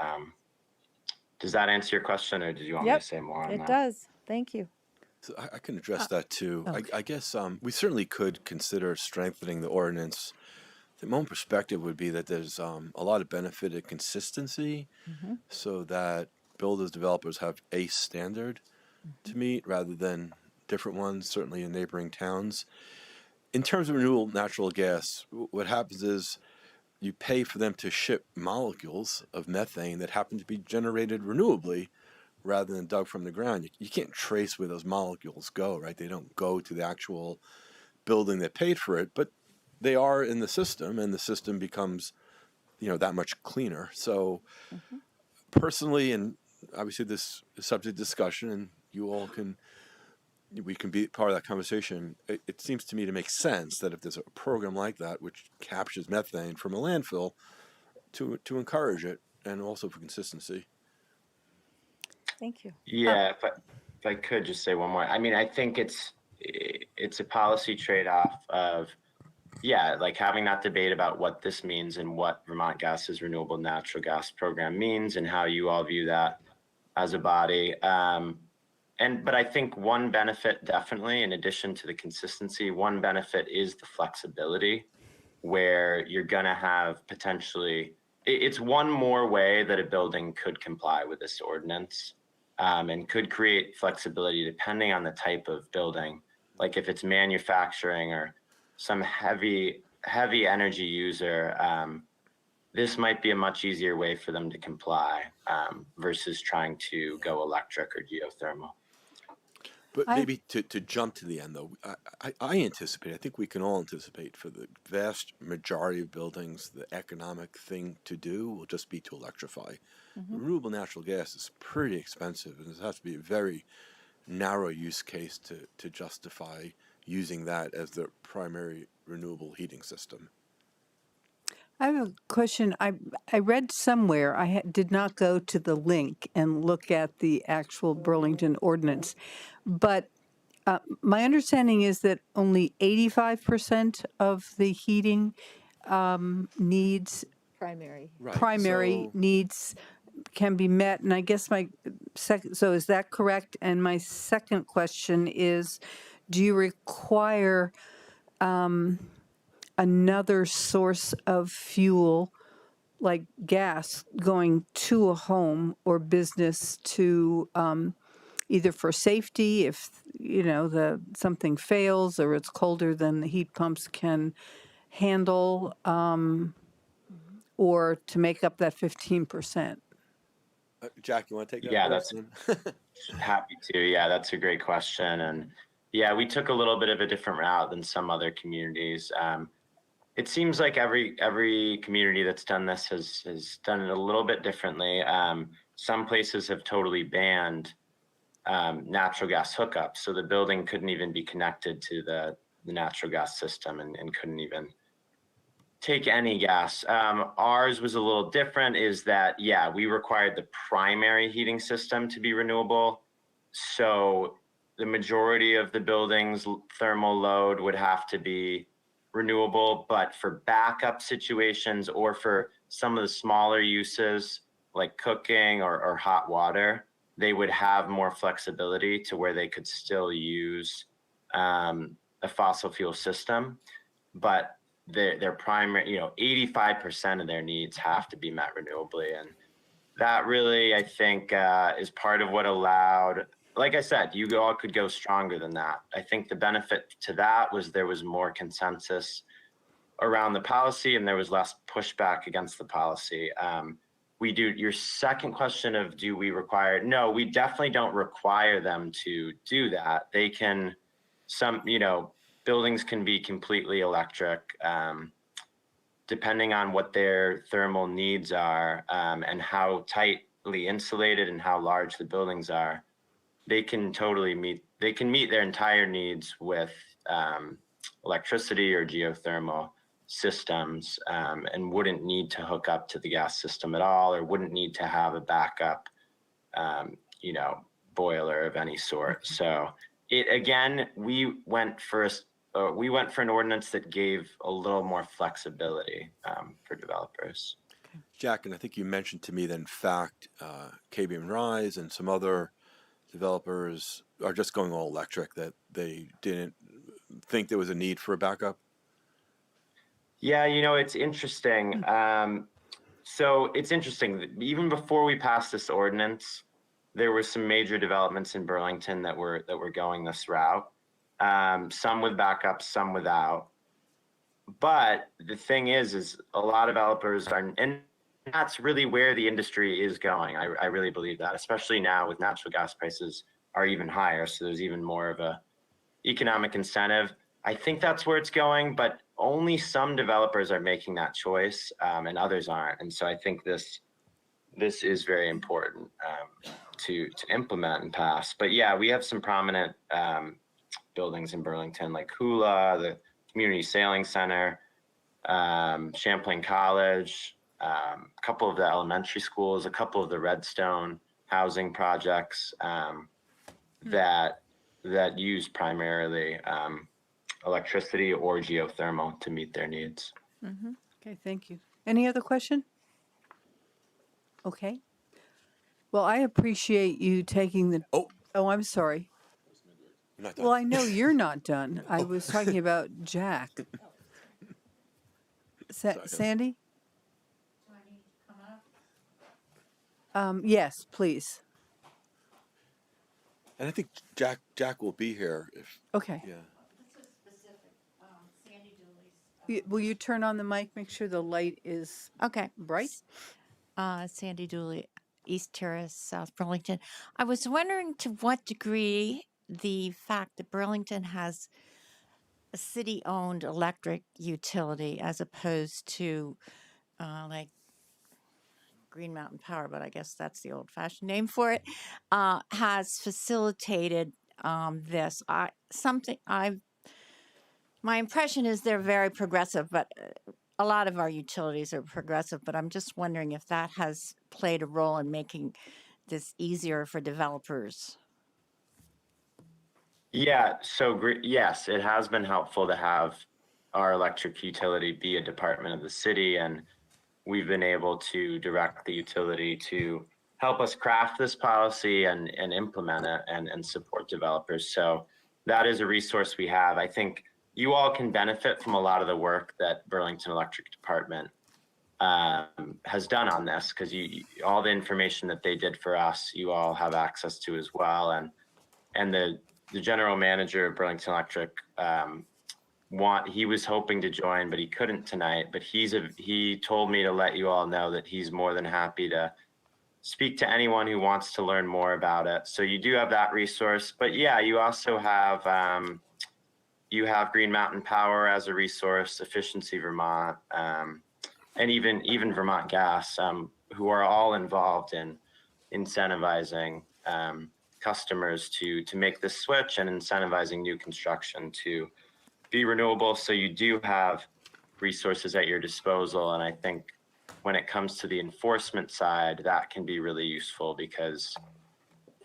Does that answer your question, or did you want me to say more on that? It does. Thank you. So I can address that too. Okay. I guess we certainly could consider strengthening the ordinance. The my own perspective would be that there's a lot of benefit of consistency, so that builders, developers have a standard to meet rather than different ones, certainly in neighboring towns. In terms of renewable natural gas, what happens is you pay for them to ship molecules of methane that happen to be generated renewably rather than dug from the ground. You can't trace where those molecules go, right? They don't go to the actual building that paid for it, but they are in the system, and the system becomes, that much cleaner. So personally, and obviously this is subject to discussion, and we can be part of that conversation. It seems to me to make sense that if there's a program like that, which captures methane from a landfill, to encourage it, and also for consistency. Thank you. Yeah, if I could just say one more. I mean, I think it's a policy trade-off of, like having that debate about what this means and what Vermont Gas's renewable natural gas program means and how you all view that as a body. But I think one benefit, definitely, in addition to the consistency, one benefit is the flexibility, where you're going to have potentially, it's one more way that a building could comply with this ordinance, and could create flexibility depending on the type of building. Like if it's manufacturing or some heavy energy user, this might be a much easier way for them to comply versus trying to go electric or geothermal. But maybe to jump to the end, though, I anticipate, I think we can all anticipate, for the vast majority of buildings, the economic thing to do will just be to electrify. Renewable natural gas is pretty expensive, and it has to be a very narrow use case to justify using that as the primary renewable heating system. I have a question. I read somewhere, I did not go to the link and look at the actual Burlington ordinance, but my understanding is that only 85% of the heating needs, Primary. primary needs can be met. And I guess so is that correct? And my second question is, do you require another source of fuel, like gas, going to a home or business to either for safety, if something fails or it's colder than the heat pumps can handle, or to make up that 15%? Jack, you want to take that? Yeah, that's happy to. Yeah, that's a great question. And yeah, we took a little bit of a different route than some other communities. It seems like every community that's done this has done it a little bit differently. Some places have totally banned natural gas hookups, so the building couldn't even be connected to the natural gas system and couldn't even take any gas. Ours was a little different, is that, we required the primary heating system to be renewable. So the majority of the building's thermal load would have to be renewable, but for backup situations or for some of the smaller uses like cooking or hot water, they would have more flexibility to where they could still use a fossil fuel system, but their primary, 85% of their needs have to be met renewably. And that really, I think, is part of what allowed, like I said, you all could go stronger than that. I think the benefit to that was there was more consensus around the policy and there was less pushback against the policy. Your second question of do we require, no, we definitely don't require them to do that. They can, buildings can be completely electric, depending on what their thermal needs are, and how tightly insulated and how large the buildings are. They can meet their entire needs with electricity or geothermal systems, and wouldn't need to hook up to the gas system at all, or wouldn't need to have a backup, boiler of any sort. So we went for an ordinance that gave a little more flexibility for developers. Jack, and I think you mentioned to me that in fact, KB and Rise and some other developers are just going all electric, that they didn't think there was a need for a backup. Yeah, it's interesting. So it's interesting. Even before we passed this ordinance, there were some major developments in Burlington that were going this route. Some with backups, some without. But the thing is a lot of developers are, and that's really where the industry is going. I really believe that, especially now with natural gas prices are even higher. So there's even more of a economic incentive. I think that's where it's going, but only some developers are making that choice, and others aren't. And so I think this is very important to implement and pass. But yeah, we have some prominent buildings in Burlington, like Hula, the Community Sailing Center, Champlain College, a couple of the elementary schools, a couple of the Redstone housing projects that use primarily electricity or geothermal to meet their needs. Mm-hmm. Okay, thank you. Any other question? Okay. Well, I appreciate you taking the. Oh, I'm sorry. You're not done. Well, I know you're not done. I was talking about Jack. Sandy? Yes, please. And I think Jack will be here if. Okay. Yeah. Will you turn on the mic? Make sure the light is Okay. bright. Sandy Dooley, East Terrace, South Burlington. I was wondering to what degree the fact that Burlington has a city-owned electric utility as opposed to like Green Mountain Power, but I guess that's the old-fashioned name for it, has facilitated this. My impression is they're very progressive, but a lot of our utilities are progressive, but I'm just wondering if that has played a role in making this easier for developers. Yeah, yes, it has been helpful to have our electric utility be a department of the city, and we've been able to direct the utility to help us craft this policy and implement it and support developers. So that is a resource we have. I think you all can benefit from a lot of the work that Burlington Electric Department has done on this, because all the information that they did for us, you all have access to as well. And the general manager of Burlington Electric, he was hoping to join, but he couldn't tonight. But he told me to let you all know that he's more than happy to speak to anyone who wants to learn more about it. So you do have that resource. But yeah, you also have Green Mountain Power as a resource, Efficiency Vermont, and even Vermont Gas, who are all involved in incentivizing customers to make this switch and incentivizing new construction to be renewable. So you do have resources at your disposal. And I think when it comes to the enforcement side, that can be really useful, because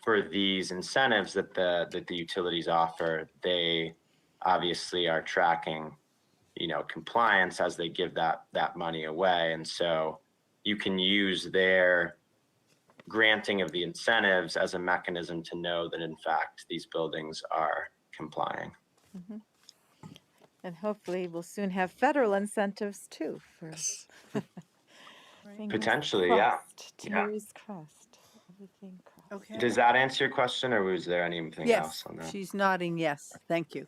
for these incentives that the utilities offer, they obviously are tracking, compliance as they give that money away. And so you can use their granting of the incentives as a mechanism to know that in fact these buildings are complying. And hopefully we'll soon have federal incentives too for fingers Potentially, yeah. crossed, Yeah. toes crossed, everything crossed. Okay. Does that answer your question, or was there anything Yes, else on that? she's nodding yes. Thank you.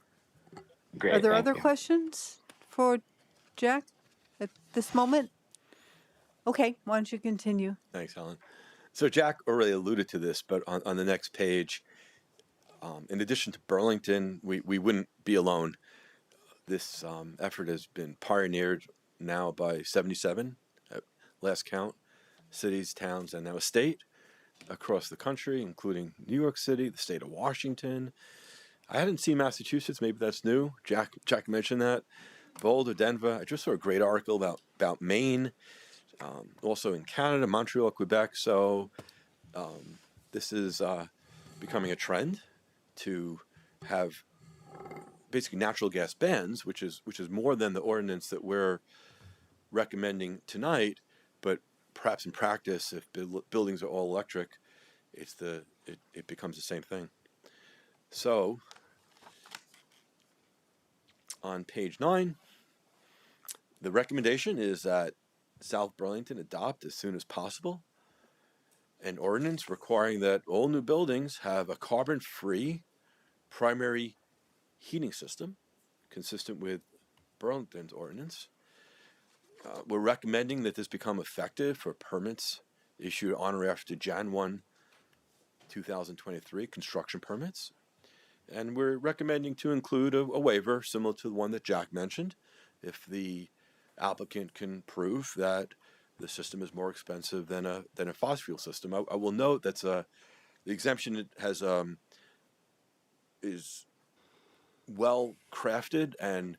Great. Are there thank other you. questions for Jack at this moment? Okay, why don't you continue? Thanks, Helen. So Jack already alluded to this, but on the next page, in addition to Burlington, we wouldn't be alone. This effort has been pioneered now by 77, at last count, cities, towns, and now a state across the country, including New York City, the state of Washington. I hadn't seen Massachusetts. Maybe that's new. Jack mentioned that. Boulder, Denver. I just saw a great article about Maine. Also in Canada, Montreal, Quebec. So this is becoming a trend to have basically natural gas bans, which is more than the ordinance that we're recommending tonight. But perhaps in practice, if buildings are all electric, it becomes the same thing. So on page 9, the recommendation is that South Burlington adopt as soon as possible an ordinance requiring that all new buildings have a carbon-free primary heating system consistent with Burlington's ordinance. We're recommending that this become effective for permits issued on or after Jan 1, 2023, construction permits. And we're recommending to include a waiver similar to the one that Jack mentioned, if the applicant can prove that the system is more expensive than a fossil fuel system. I will note that's the exemption has is well crafted and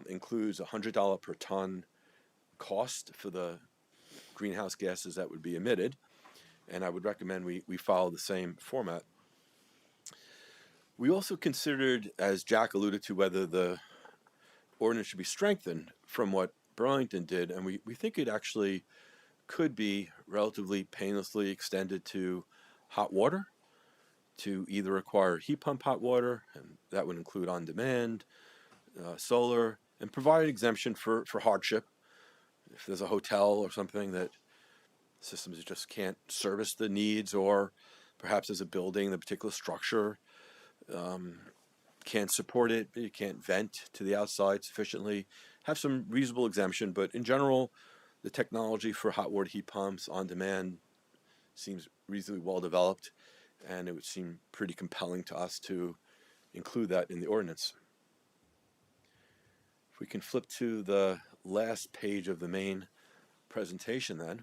includes $100 per ton cost for the greenhouse gases that would be emitted, and I would recommend we follow the same format. We also considered, as Jack alluded to, whether the ordinance should be strengthened from what Burlington did, and we think it actually could be relatively painlessly extended to hot water, to either require heat pump hot water, and that would include on demand, solar, and provide an exemption for hardship. If there's a hotel or something that systems just can't service the needs, or perhaps as a building, the particular structure can't support it, you can't vent to the outside sufficiently, have some reasonable exemption. But in general, the technology for hot water heat pumps on demand seems reasonably well developed, and it would seem pretty compelling to us to include that in the ordinance. If we can flip to the last page of the main presentation, then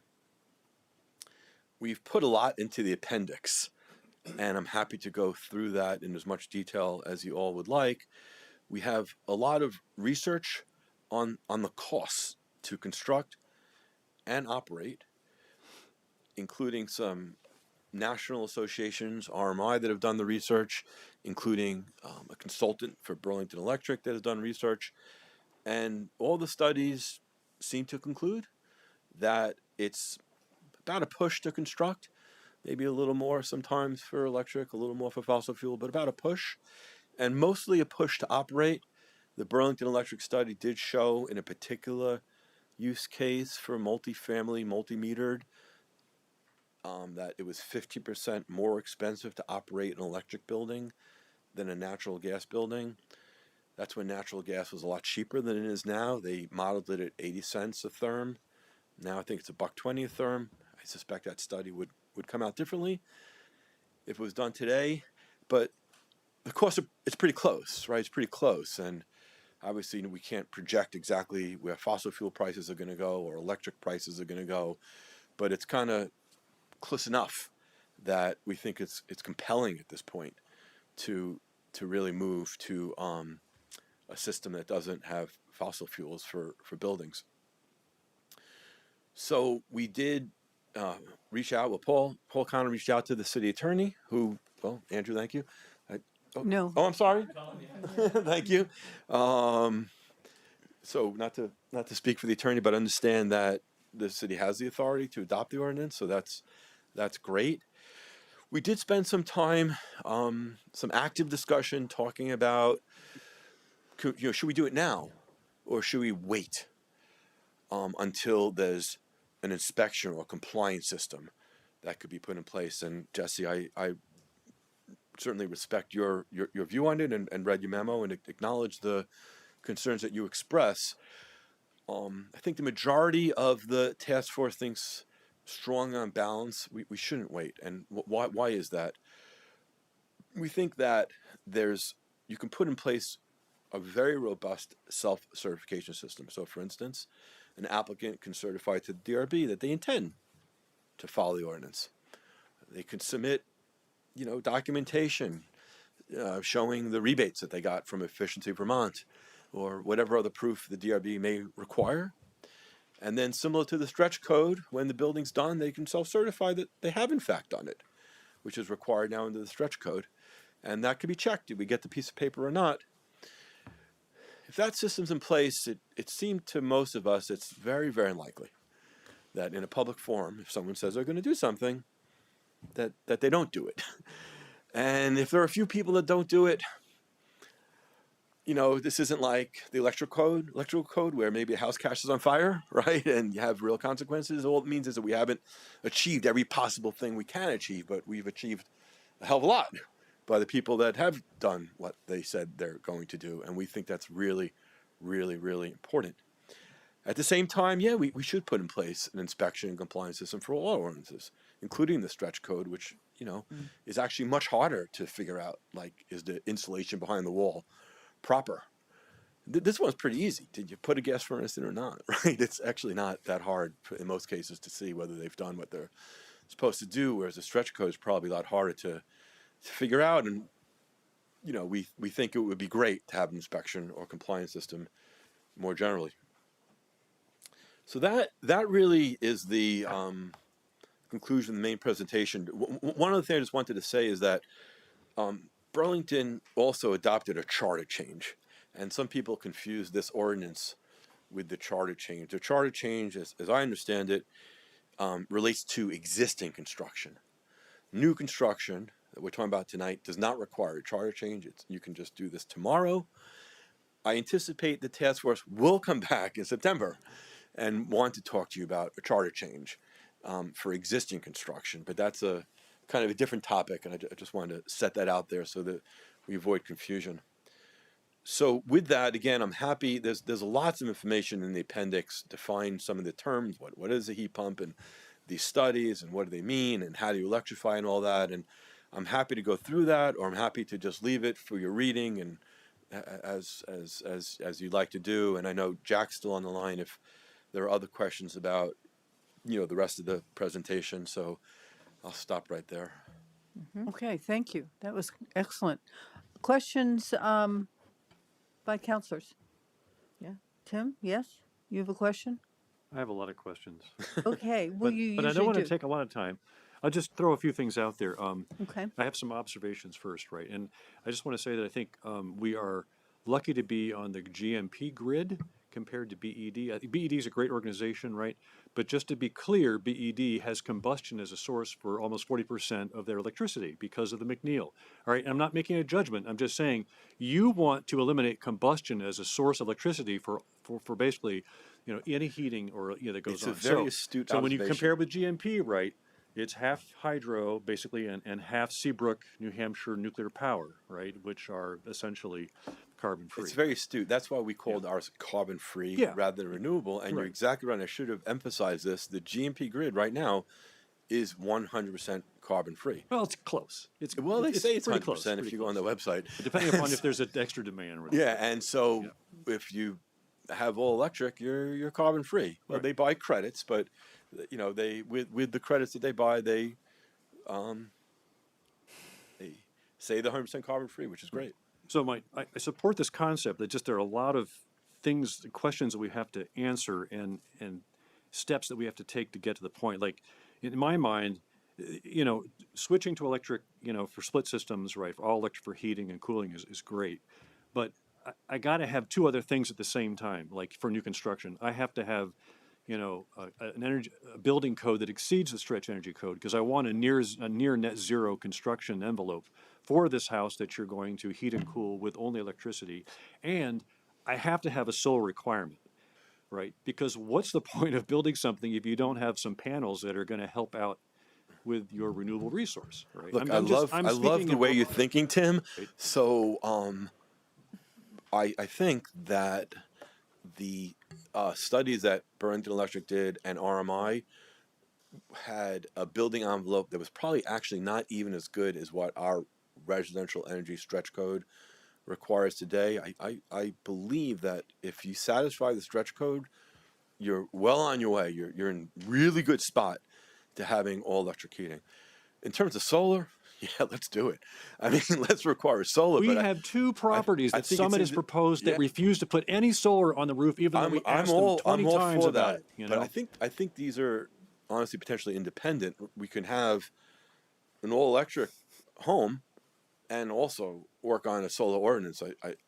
we've put a lot into the appendix, and I'm happy to go through that in as much detail as you all would like. We have a lot of research on the costs to construct and operate, including some national associations, RMI, that have done the research, including a consultant for Burlington Electric that has done research. And all the studies seem to conclude that it's about a push to construct, maybe a little more sometimes for electric, a little more for fossil fuel, but about a push, and mostly a push to operate. The Burlington Electric study did show in a particular use case for multifamily, multi-metered, that it was 50% more expensive to operate an electric building than a natural gas building. That's when natural gas was a lot cheaper than it is now. They modeled it at 80 cents a therm. Now I think it's $1.20 a therm. I suspect that study would come out differently if it was done today. But of course, it's pretty close, right? It's pretty close. And obviously, we can't project exactly where fossil fuel prices are going to go or electric prices are going to go. But it's kind of close enough that we think it's compelling at this point to really move to a system that doesn't have fossil fuels for buildings. So we did reach out. Well, Paul Connor reached out to the city attorney, who, well, Andrew, thank you. No. Oh, I'm sorry. Thank you. So not to speak for the attorney, but understand that the city has the authority to adopt the ordinance, so that's great. We did spend some time, some active discussion talking about, should we do it now, or should we wait until there's an inspection or compliance system that could be put in place? And Jesse, I certainly respect your view on it, and read your memo and acknowledge the concerns that you express. I think the majority of the task force thinks strong on balance. We shouldn't wait. And why is that? We think that you can put in place a very robust self-certification system. So for instance, an applicant can certify to the DRB that they intend to follow the ordinance. They can submit, documentation showing the rebates that they got from Efficiency Vermont, or whatever other proof the DRB may require. And then, similar to the stretch code, when the building's done, they can self-certify that they have in fact done it, which is required now under the stretch code. And that can be checked. Did we get the piece of paper or not? If that system's in place, it seemed to most of us it's very, very unlikely that in a public forum, if someone says they're going to do something, that they don't do it. And if there are a few people that don't do it, this isn't like the electrical code where maybe a house catches on fire, right? And you have real consequences. All it means is that we haven't achieved every possible thing we can achieve, but we've achieved a hell of a lot by the people that have done what they said they're going to do. And we think that's really, really, really important. At the same time, yeah, we should put in place an inspection and compliance system for all ordinances, including the stretch code, which, is actually much harder to figure out, like, is the insulation behind the wall proper? This one's pretty easy. Did you put a gas furnace in or not, right? It's actually not that hard in most cases to see whether they've done what they're supposed to do, whereas the stretch code is probably a lot harder to figure out. And, we think it would be great to have an inspection or compliance system more generally. So that really is the conclusion of the main presentation. One other thing I just wanted to say is that Burlington also adopted a charter change, and some people confuse this ordinance with the charter change. The charter change, as I understand it, relates to existing construction. New construction that we're talking about tonight does not require a charter change. You can just do this tomorrow. I anticipate the task force will come back in September and want to talk to you about a charter change for existing construction, but that's a kind of a different topic, and I just wanted to set that out there so that we avoid confusion. So with that, again, I'm happy. There's lots of information in the appendix to find some of the terms. What is a heat pump, and these studies, and what do they mean, and how do you electrify, and all that. And I'm happy to go through that, or I'm happy to just leave it for your reading, and as you'd like to do. And I know Jack's still on the line if there are other questions about the rest of the presentation. So I'll stop right there. Okay, thank you. That was excellent. Questions by councilors? Yeah. Tim, yes? You have a question? I have a lot of questions. Okay, well, But you I usually don't want to do. take a lot of time. I'll just throw a few things out there. Okay. I have some observations first, right? And I just want to say that I think we are lucky to be on the GMP grid compared to BED. I think BED is a great organization, right? But just to be clear, BED has combustion as a source for almost 40% of their electricity because of the McNeil. All right, I'm not making a judgment. I'm just saying you want to eliminate combustion as a source of electricity for basically, any heating or that goes on. It's a very astute so when you observation. compare with GMP, right? It's half hydro, basically, and half Seabrook, New Hampshire nuclear power, right, which are essentially carbon-free. It's very astute. That's why we called ours carbon-free rather than renewable. And you're exactly right. I should have emphasized this. The GMP grid right now is 100% carbon-free. Well, it's close. They say it's 100% pretty close, if you go on the website. Depending upon if there's an extra demand. Really. Yeah, and so if you have all electric, you're carbon-free. Well, they buy credits, but they with the credits that they buy, they say they're 100% carbon-free, which is great. So I support this concept that just there are a lot of things, questions that we have to answer and steps that we have to take to get to the point. Like in my mind, switching to electric, for split systems, right, for all electric for heating and cooling is great. But I got to have two other things at the same time. Like for new construction, I have to have, a building code that exceeds the stretch energy code, because I want a near net zero construction envelope for this house that you're going to heat and cool with only electricity, and I have to have a solar requirement, right? Because what's the point of building something if you don't have some panels that are going to help out with your renewable resource, right? Look, I love the way you're thinking, Tim. Right. So I think that the studies that Burlington Electric did and RMI had a building envelope that was probably actually not even as good as what our residential energy stretch code requires today. I believe that if you satisfy the stretch code, you're well on your way. You're in really good spot to having all electric heating. In terms of solar, yeah, let's do it. I mean, let's require solar. We but have two properties I that think Summit it's has proposed that refuse to put any solar on the roof, even though we asked them 20 times for about that. it. You But know? I think these are honestly potentially independent. We can have an all electric home and also work on a solar ordinance.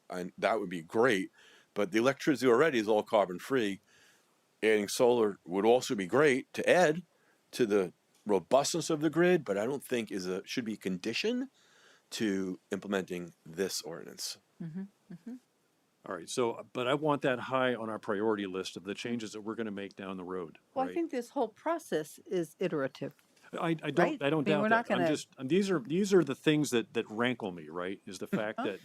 I that would be great. But the electricity already is all carbon free. Adding solar would also be great to add to the robustness of the grid, but I don't think should be a condition to implementing this ordinance. All right, so, but I want that high on our priority list of the changes that we're going to make down the road. Well, I right? think this whole process is iterative. I don't right? I don't I mean, doubt we're that. not gonna- I'm just these are the things that rankle me, right? Is the fact that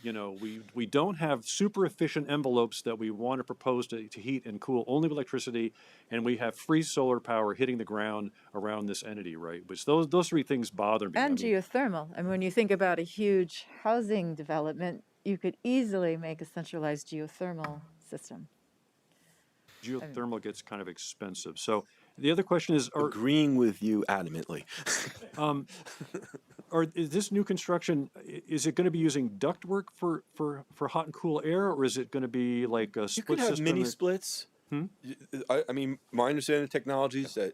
we don't have super efficient envelopes that we want to propose to heat and cool only with electricity, and we have free solar power hitting the ground around this entity, right? Which those three things bother me. And geothermal. I mean, when you think about a huge housing development, you could easily make a centralized geothermal system. Geothermal gets kind of expensive. So the other question is, agreeing with you adamantly. Is this new construction? Is it going to be using ductwork for hot and cool air, or is it going to be like a You split could have system? mini splits. I mean, my understanding of technology is that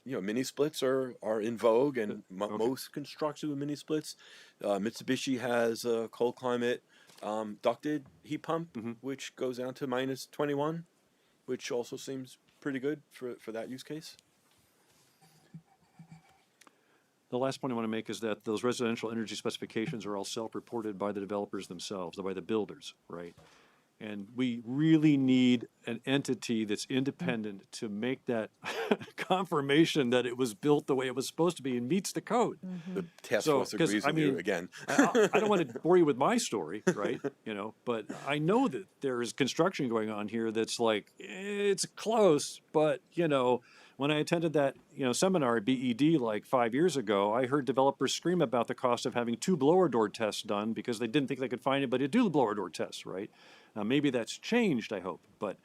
mini splits are in vogue, and most construction with mini splits. Mitsubishi has a cold climate ducted heat pump, which goes down to minus 21, which also seems pretty good for that use case. The last point I want to make is that those residential energy specifications are all self-reported by the developers themselves, by the builders, right? And we really need an entity that's independent to make that confirmation that it was built the way it was supposed to be and meets the code. The task force agrees with you again. I don't want to bore you with my story, right? But I know that there is construction going on here that's like, it's close, but, when I attended that, seminar at BED like 5 years ago, I heard developers scream about the cost of having 2 blower door tests done because they didn't think they could find anybody to do the blower door tests, right? Now, maybe that's changed, I hope, but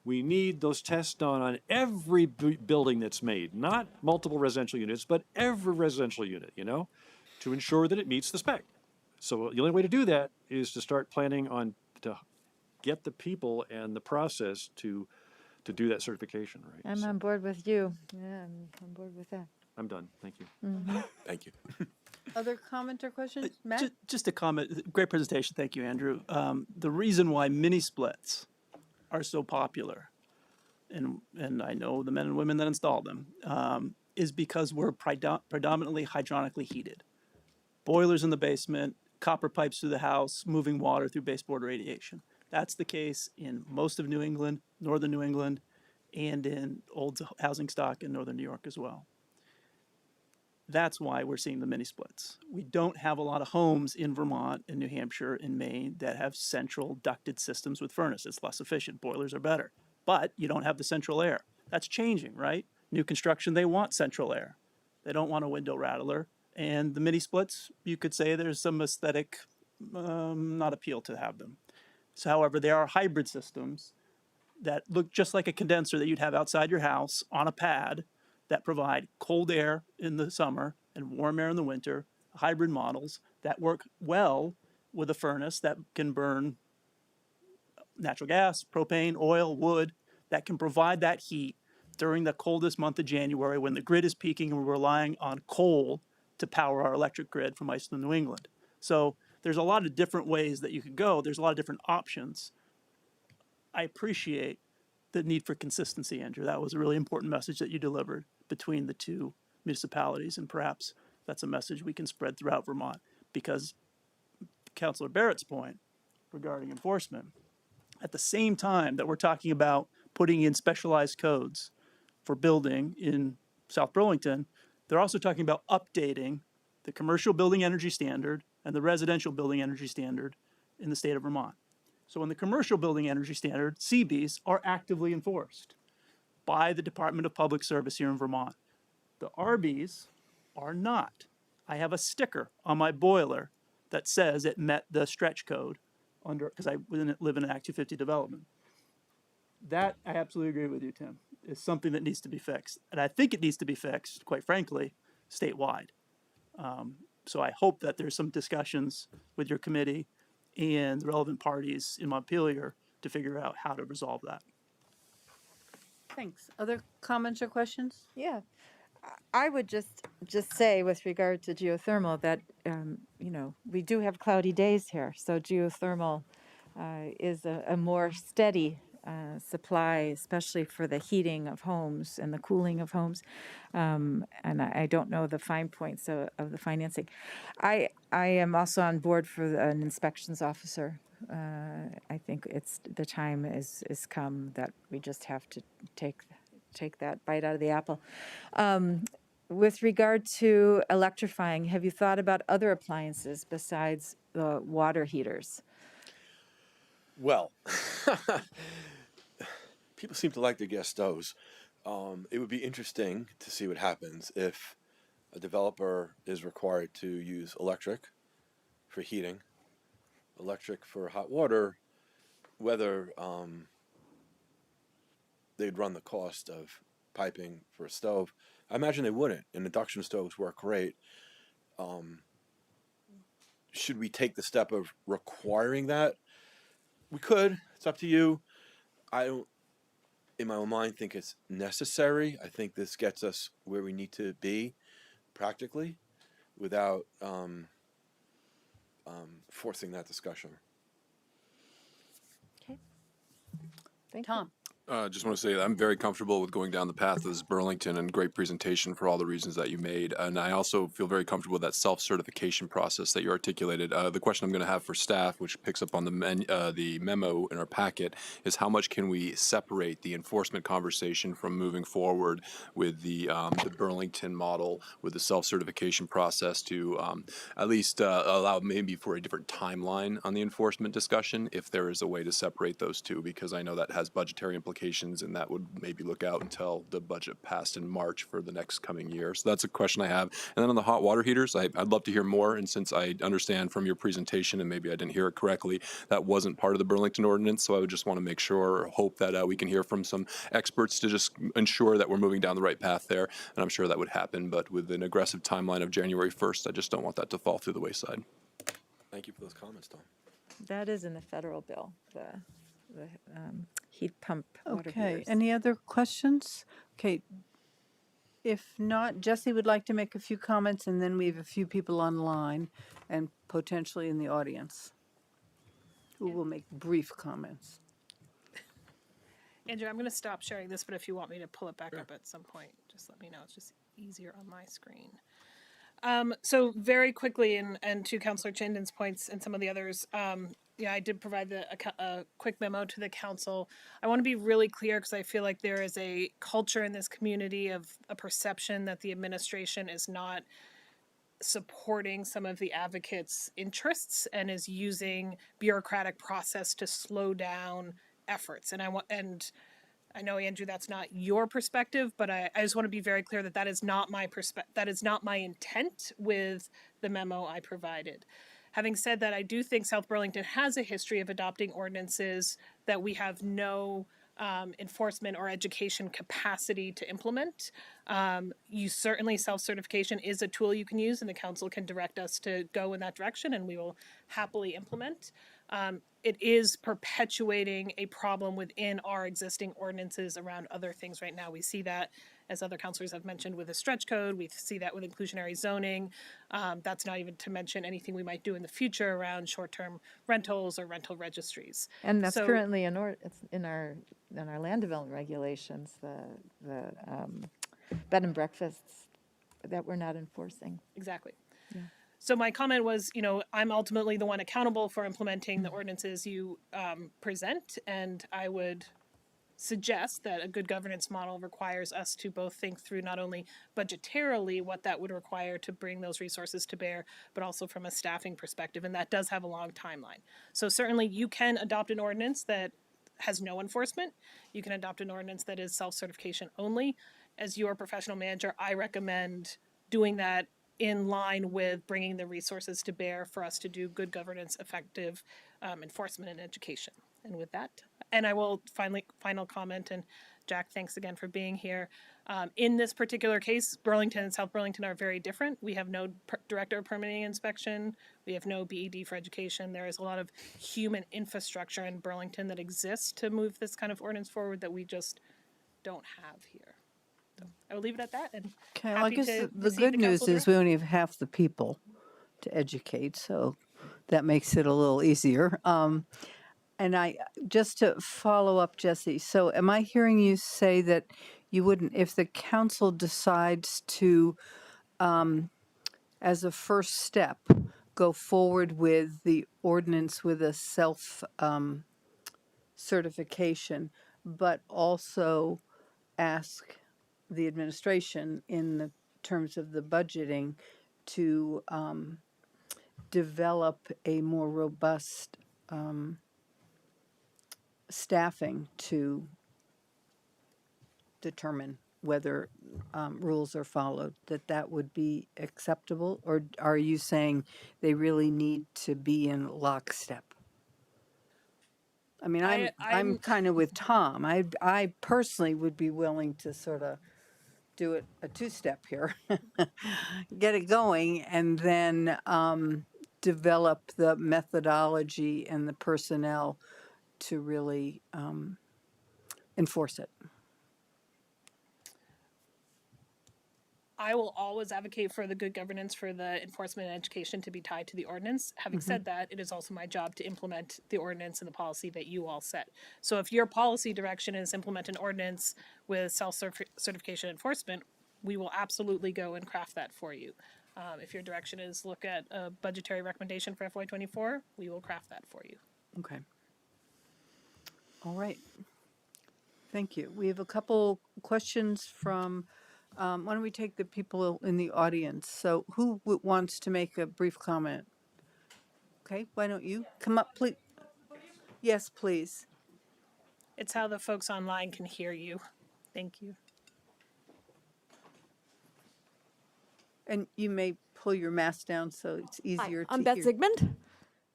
we need those tests done on every building that's made, not multiple residential units, but every residential unit, to ensure that it meets the spec. So the only way to do that is to start planning to get the people and the process to do that certification, right? I'm on board with you. Yeah, I'm on board with that. I'm done. Thank you. Thank you. Other comment or questions? Matt? Just a comment. Great presentation. Thank you, Andrew. The reason why mini splits are so popular, and I know the men and women that install them, is because we're predominantly hydronically heated. Boilers in the basement, copper pipes through the house, moving water through baseboard radiation. That's the case in most of New England, northern New England, and in old housing stock in northern New York as well. That's why we're seeing the mini splits. We don't have a lot of homes in Vermont, in New Hampshire, in Maine that have central ducted systems with furnace. It's less efficient. Boilers are better. But you don't have the central air. That's changing, right? New construction, they want central air. They don't want a window rattler. And the mini splits, you could say there's some aesthetic not appeal to have them. So, however, there are hybrid systems that look just like a condenser that you'd have outside your house on a pad that provide cold air in the summer and warm air in the winter, hybrid models that work well with a furnace that can burn natural gas, propane, oil, wood, that can provide that heat during the coldest month of January when the grid is peaking and we're relying on coal to power our electric grid from Iceland, New England. So there's a lot of different ways that you could go. There's a lot of different options. I appreciate the need for consistency, Andrew. That was a really important message that you delivered between the two municipalities, and perhaps that's a message we can spread throughout Vermont, because Councilor Barrett's point regarding enforcement, at the same time that we're talking about putting in specialized codes for building in South Burlington, they're also talking about updating the commercial building energy standard and the residential building energy standard in the state of Vermont. So in the commercial building energy standard, CBs are actively enforced by the Department of Public Service here in Vermont. The RBs are not. I have a sticker on my boiler that says it met the stretch code under, because I live in an Act 250 development. That, I absolutely agree with you, Tim, is something that needs to be fixed. And I think it needs to be fixed, quite frankly, statewide. So I hope that there's some discussions with your committee and the relevant parties in Montpelier to figure out how to resolve that. Thanks. Other comments or questions? Yeah. I would just say with regard to geothermal that, you know, we do have cloudy days here. So geothermal is a more steady supply, especially for the heating of homes and the cooling of homes. And I don't know the fine points of the financing. I am also on board for an inspections officer. I think the time is come that we just have to take that bite out of the apple. With regard to electrifying, have you thought about other appliances besides the water heaters? Well, people seem to like their gas stoves. It would be interesting to see what happens if a developer is required to use electric for heating, electric for hot water, whether they'd run the cost of piping for a stove. I imagine they wouldn't, and induction stoves work great. Should we take the step of requiring that? We could. It's up to you. I don't, in my own mind, think it's necessary. I think this gets us where we need to be practically without forcing that discussion. Okay. Thank Tom. Just want to say that I'm very comfortable with going down the path of Burlington, and great presentation for all the reasons that you made. And I also feel very comfortable with that self-certification process that you articulated. The question I'm going to have for staff, which picks up on the memo in our packet, is how much can we separate the enforcement conversation from moving forward with the Burlington model, with the self-certification process to at least allow maybe for a different timeline on the enforcement discussion, if there is a way to separate those two, because I know that has budgetary implications, and that would maybe look out until the budget passed in March for the next coming year. So that's a question I have. And then on the hot water heaters, I'd love to hear more. And since I understand from your presentation, and maybe I didn't hear it correctly, that wasn't part of the Burlington ordinance. So I would just want to make sure, or hope that we can hear from some experts to just ensure that we're moving down the right path there. And I'm sure that would happen. But with an aggressive timeline of January 1st, I just don't want that to fall through the wayside. Thank you for those comments, Tom. That is in the federal bill, the heat pump water Okay, heaters. any other questions? Okay, if not, Jesse would like to make a few comments, and then we have a few people online and potentially in the audience who will make brief comments. Andrew, I'm going to stop sharing this, but if you want me to pull it back up at some point, just let me know. It's just easier on my screen. So very quickly, and to Councilor Chittenden's points and some of the others, I did provide a quick memo to the council. I want to be really clear because I feel like there is a culture in this community of a perception that the administration is not supporting some of the advocates' interests and is using bureaucratic process to slow down efforts. And I know, Andrew, that's not your perspective, but I just want to be very clear that that is not my that is not my intent with the memo I provided. Having said that, I do think South Burlington has a history of adopting ordinances that we have no enforcement or education capacity to implement. You certainly, self-certification is a tool you can use, and the council can direct us to go in that direction, and we will happily implement. it is perpetuating a problem within our existing ordinances around other things right now. We see that, as other counselors have mentioned, with the stretch code. We see that with inclusionary zoning. That's not even to mention anything we might do in the future around short-term rentals or rental registries. And that's So- currently it's in our land development regulations, the bed and breakfasts that we're not enforcing. Exactly. So my comment was, I'm ultimately the one accountable for implementing the ordinances you present, and I would suggest that a good governance model requires us to both think through not only budgetarily what that would require to bring those resources to bear, but also from a staffing perspective, and that does have a long timeline. So certainly you can adopt an ordinance that has no enforcement. You can adopt an ordinance that is self-certification only. As your professional manager, I recommend doing that in line with bringing the resources to bear for us to do good governance, effective enforcement, and education. And with that, and I will final comment, and Jack, thanks again for being here. In this particular case, Burlington and South Burlington are very different. We have no director of permitting inspection. We have no BED for education. There is a lot of human infrastructure in Burlington that exists to move this kind of ordinance forward that we just don't have here. So I will leave it at that. And Okay, well, I happy guess to the receive good news council is we only have half the people to educate, so that makes it a little easier. And just to follow up, Jesse, so am I hearing you say that you wouldn't, if the council decides to, as a first step, go forward with the ordinance with a certification, but also ask the administration in the terms of the budgeting to develop a more robust staffing to determine whether rules are followed, that would be acceptable? Or are you saying they really need to be in lockstep? I mean, I'm kind of with Tom. I personally would be willing to sort of do it a two-step here, get it going, and then develop the methodology and the personnel to really enforce it. I will always advocate for the good governance for the enforcement and education to be tied to the ordinance. Having said that, it is also my job to implement the ordinance and the policy that you all set. So if your policy direction is implement an ordinance with self-certification enforcement, we will absolutely go and craft that for you. If your direction is look at a budgetary recommendation for FY24, we will craft that for you. Okay. All right. Thank you. We have a couple questions from, why don't we take the people in the audience? So who wants to make a brief comment? Okay, why don't you come up, please? Yes, please. It's how the folks online can hear you. Thank you. And you may pull your mask down so it's easier to I'm Beth hear. Zygmunt,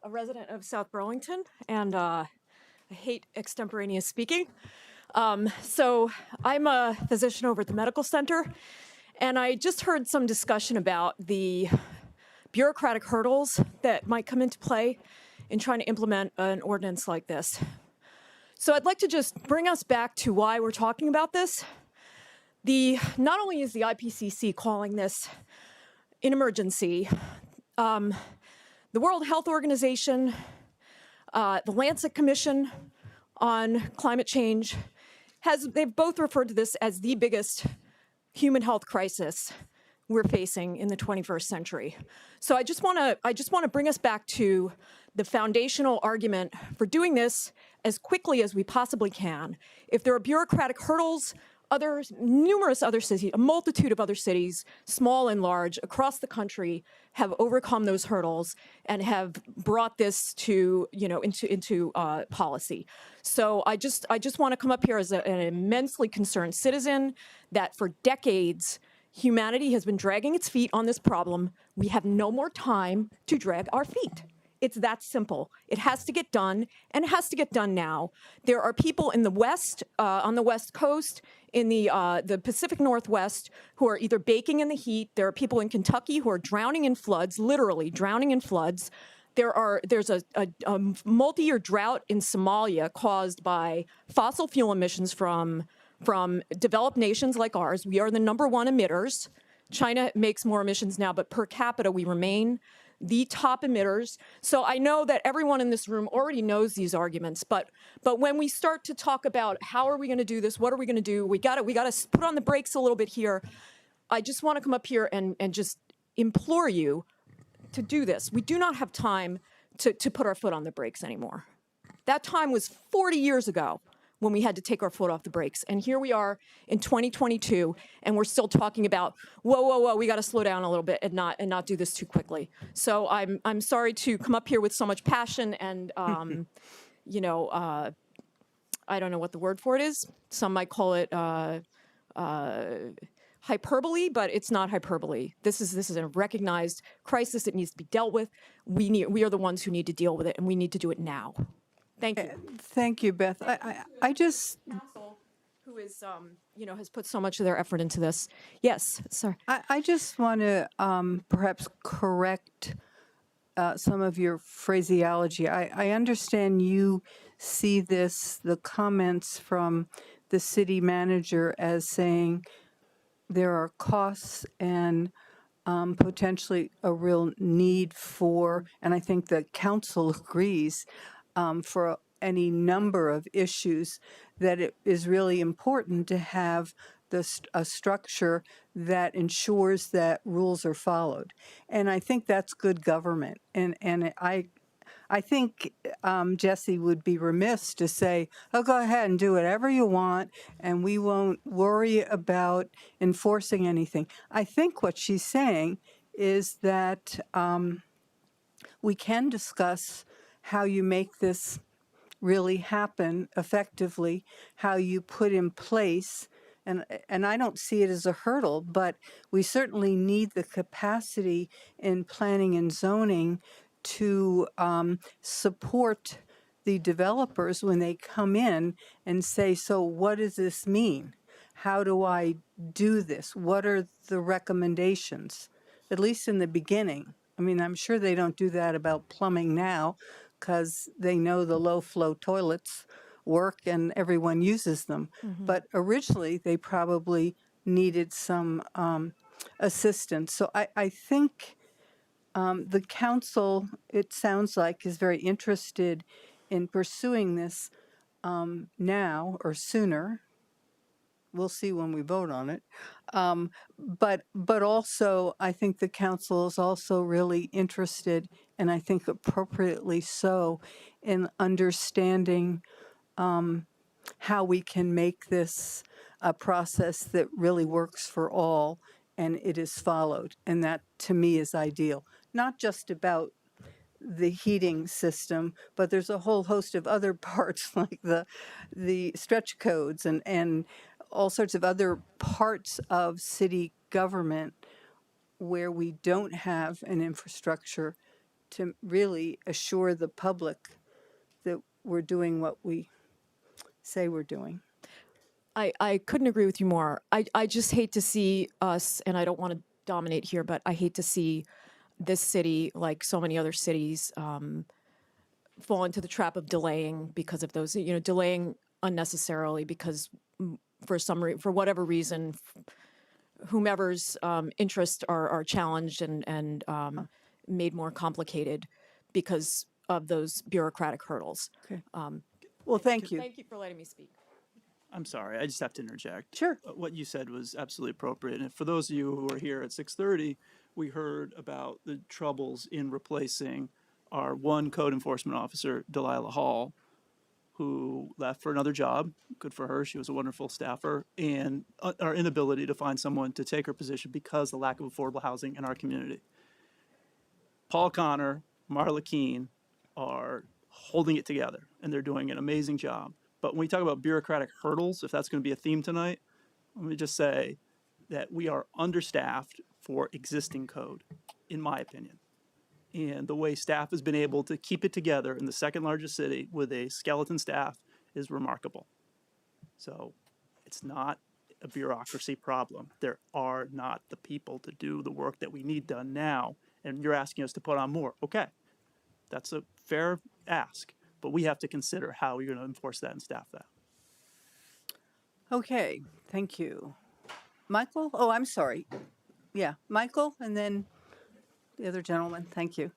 a resident of South Burlington, and I hate extemporaneous speaking. So I'm a physician over at the medical center, and I just heard some discussion about the bureaucratic hurdles that might come into play in trying to implement an ordinance like this. So I'd like to just bring us back to why we're talking about this. Not only is the IPCC calling this an emergency, the World Health Organization, the Lancet Commission on Climate Change, they've both referred to this as the biggest human health crisis we're facing in the 21st century. So I just want to bring us back to the foundational argument for doing this as quickly as we possibly can. If there are bureaucratic hurdles, numerous other cities, a multitude of other cities, small and large, across the country, have overcome those hurdles and have brought this to, into policy. So I just want to come up here as an immensely concerned citizen that for decades humanity has been dragging its feet on this problem. We have no more time to drag our feet. It's that simple. It has to get done, and it has to get done now. There are people in the West, on the West Coast, in the Pacific Northwest, who are either baking in the heat. There are people in Kentucky who are drowning in floods, literally drowning in floods. there's a multi-year drought in Somalia caused by fossil fuel emissions from developed nations like ours. We are the #1 emitters. China makes more emissions now, but per capita we remain the top emitters. So I know that everyone in this room already knows these arguments, but when we start to talk about how are we going to do this, what are we going to do, we got to put on the brakes a little bit here. I just want to come up here and just implore you to do this. We do not have time to put our foot on the brakes anymore. That time was 40 years ago when we had to take our foot off the brakes. And here we are in 2022, and we're still talking about, whoa, we got to slow down a little bit and not do this too quickly. So I'm sorry to come up here with so much passion and, you know, I don't know what the word for it is. Some might call it hyperbole, but it's not hyperbole. This is a recognized crisis that needs to be dealt with. We are the ones who need to deal with it, and we need to do it now. Thank you. Thank you, Beth. I just, Council, who is, you know, has put so much of their effort into this. Yes, sorry. I just want to perhaps correct some of your phraseology. I understand you see the comments from the city manager as saying there are costs and potentially a real need for, and I think the council agrees, for any number of issues, that it is really important to have a structure that ensures that rules are followed. And I think that's good government. And I think Jesse would be remiss to say, oh, go ahead and do whatever you want, and we won't worry about enforcing anything. I think what she's saying is that we can discuss how you make this really happen effectively, how you put in place, and I don't see it as a hurdle, but we certainly need the capacity in planning and zoning to support the developers when they come in and say, so what does this mean? How do I do this? What are the recommendations? At least in the beginning. I mean, I'm sure they don't do that about plumbing now because they know the low flow toilets work and everyone uses them. But originally they probably needed some assistance. So I think the council, it sounds like, is very interested in pursuing this now or sooner. We'll see when we vote on it. But also, I think the council is also really interested, and I think appropriately so, in understanding how we can make this a process that really works for all and it is followed. And that, to me, is ideal. Not just about the heating system, but there's a whole host of other parts like the stretch codes and all sorts of other parts of city government where we don't have an infrastructure to really assure the public that we're doing what we say we're doing. I couldn't agree with you more. I just hate to see us, and I don't want to dominate here, but I hate to see this city, like so many other cities, fall into the trap of delaying because of those, you know, delaying unnecessarily because for whatever reason, whomever's interests are challenged and made more complicated because of those bureaucratic hurdles. Okay. Well, thank you. Thank you for letting me speak. I'm sorry, I just have to interject. Sure. What you said was absolutely appropriate. And for those of you who are here at 6:30, we heard about the troubles in replacing our one code enforcement officer, Delilah Hall, who left for another job. Good for her. She was a wonderful staffer. And our inability to find someone to take her position because of the lack of affordable housing in our community. Paul Connor, Marla Keene are holding it together, and they're doing an amazing job. But when we talk about bureaucratic hurdles, if that's going to be a theme tonight, let me just say that we are understaffed for existing code, in my opinion. And the way staff has been able to keep it together in the second largest city with a skeleton staff is remarkable. So it's not a bureaucracy problem. There are not the people to do the work that we need done now. And you're asking us to put on more. Okay. That's a fair ask, but we have to consider how you're going to enforce that and staff that. Okay, thank you. Michael? Oh, I'm sorry. Yeah, Michael, and then the other gentleman. Thank you.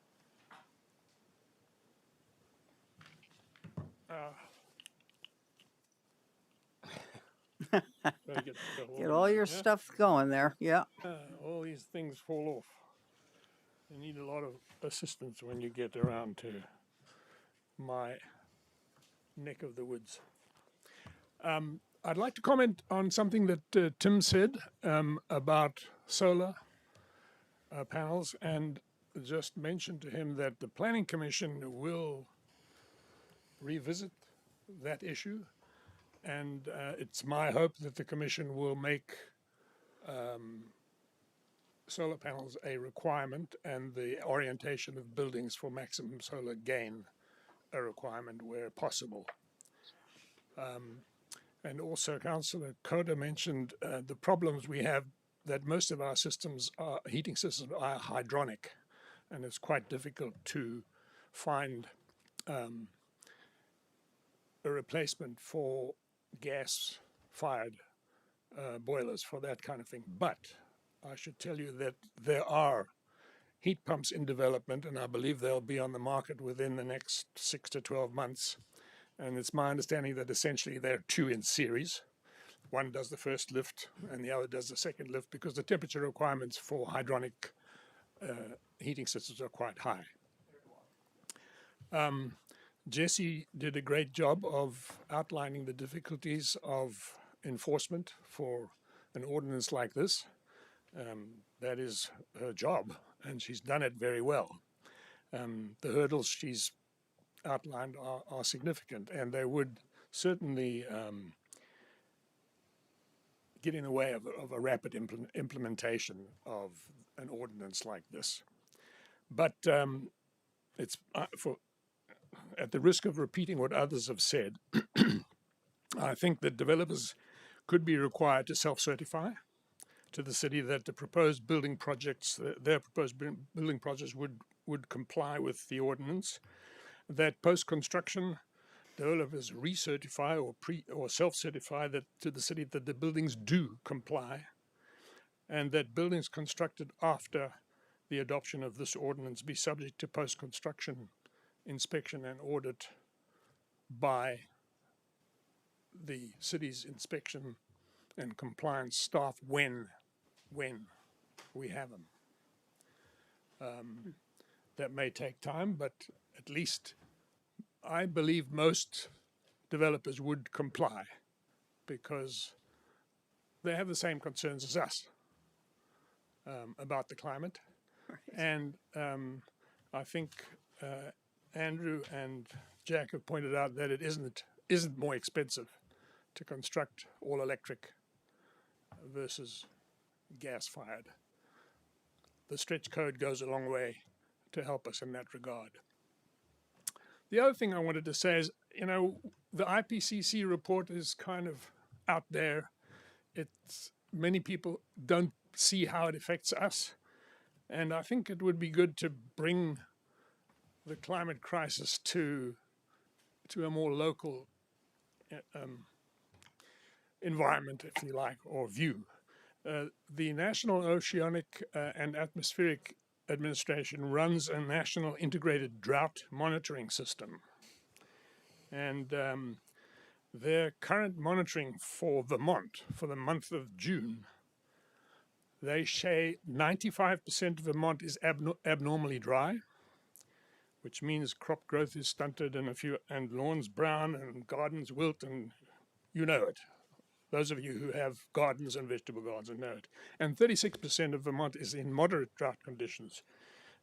Gotta get the whole Get all your yeah? stuff going there. Yeah. All these things fall off. You need a lot of assistance when you get around to my neck of the woods. I'd like to comment on something that Tim said about solar panels, and just mention to him that the Planning Commission will revisit that issue, and it's my hope that the Commission will make solar panels a requirement and the orientation of buildings for maximum solar gain a requirement where possible. And also, Councillor Coda mentioned the problems we have, that most of our systems are, heating systems are hydronic, and it's quite difficult to find a replacement for gas-fired boilers for that kind of thing. But I should tell you that there are heat pumps in development, and I believe they'll be on the market within the next 6 to 12 months. And it's my understanding that essentially there are two in series. One does the first lift and the other does the second lift, because the temperature requirements for hydronic heating systems are quite high. Jesse did a great job of outlining the difficulties of enforcement for an ordinance like this. That is her job, and she's done it very well. The hurdles she's outlined are significant, and they would certainly get in the way of a rapid implementation of an ordinance like this. But it's at the risk of repeating what others have said, I think that developers could be required to self-certify to the city that the proposed building projects, their proposed building projects would comply with the ordinance, that post-construction developers recertify or self-certify that to the city that the buildings do comply, and that buildings constructed after the adoption of this ordinance be subject to post-construction inspection and audit by the city's inspection and compliance staff when we have them. That may take time, but at least I believe most developers would comply, because they have the same concerns as us about the climate. Right. And I think Andrew and Jack have pointed out that it isn't more expensive to construct all electric versus gas-fired. The stretch code goes a long way to help us in that regard. The other thing I wanted to say is, you know, the IPCC report is kind of out there. Many people don't see how it affects us. And I think it would be good to bring the climate crisis to a more local environment, if you like, or view. The National Oceanic and Atmospheric Administration runs a national integrated drought monitoring system. And their current monitoring for Vermont for the month of June, they say 95% of Vermont is abnormally dry, which means crop growth is stunted and lawns brown and gardens wilt, and you know it. Those of you who have gardens and vegetable gardens know it. And 36% of Vermont is in moderate drought conditions,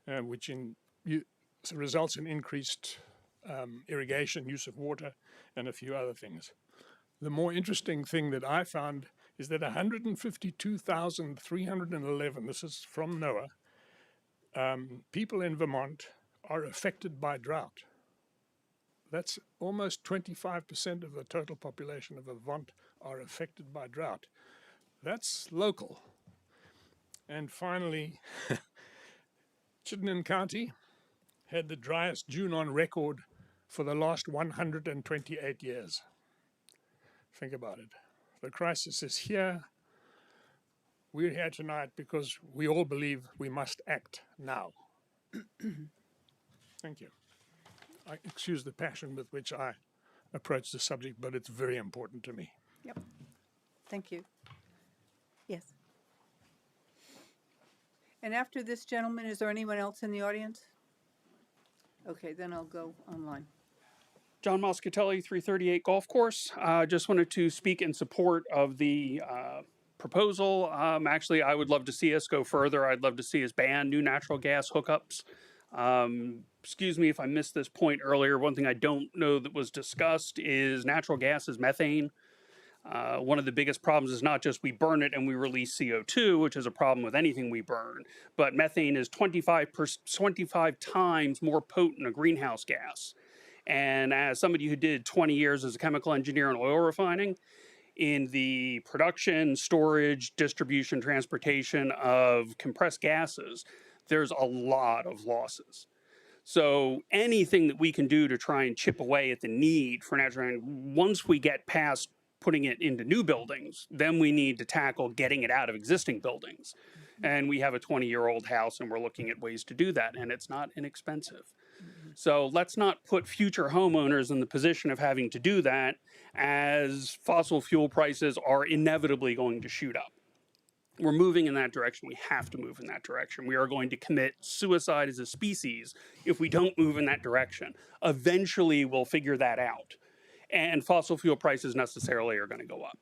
which results in increased irrigation, use of water, and a few other things. The more interesting thing that I found is that 152,311, this is from NOAA, people in Vermont are affected by drought. That's almost 25% of the total population of Vermont are affected by drought. That's local. And finally, Chittenden County had the driest June on record for the last 128 years. Think about it. The crisis is here. We're here tonight because we all believe we must act now. Thank you. I excuse the passion with which I approach the subject, but it's very important to me. Yep. Thank you. Yes. And after this gentleman, is there anyone else in the audience? Okay, then I'll go online. John Moscatelli, 338 Golf Course. Just wanted to speak in support of the proposal. Actually, I would love to see us go further. I'd love to see us ban new natural gas hookups. Excuse me if I missed this point earlier. One thing I don't know that was discussed is natural gas is methane. One of the biggest problems is not just we burn it and we release CO2, which is a problem with anything we burn, but methane is 25 times more potent a greenhouse gas. And as somebody who did 20 years as a chemical engineer in oil refining, in the production, storage, distribution, transportation of compressed gases, there's a lot of losses. So anything that we can do to try and chip away at the need for natural gas, once we get past putting it into new buildings, then we need to tackle getting it out of existing buildings. And we have a 20-year-old house and we're looking at ways to do that, and it's not inexpensive. So let's not put future homeowners in the position of having to do that, as fossil fuel prices are inevitably going to shoot up. We're moving in that direction. We have to move in that direction. We are going to commit suicide as a species if we don't move in that direction. Eventually, we'll figure that out. And fossil fuel prices necessarily are going to go up.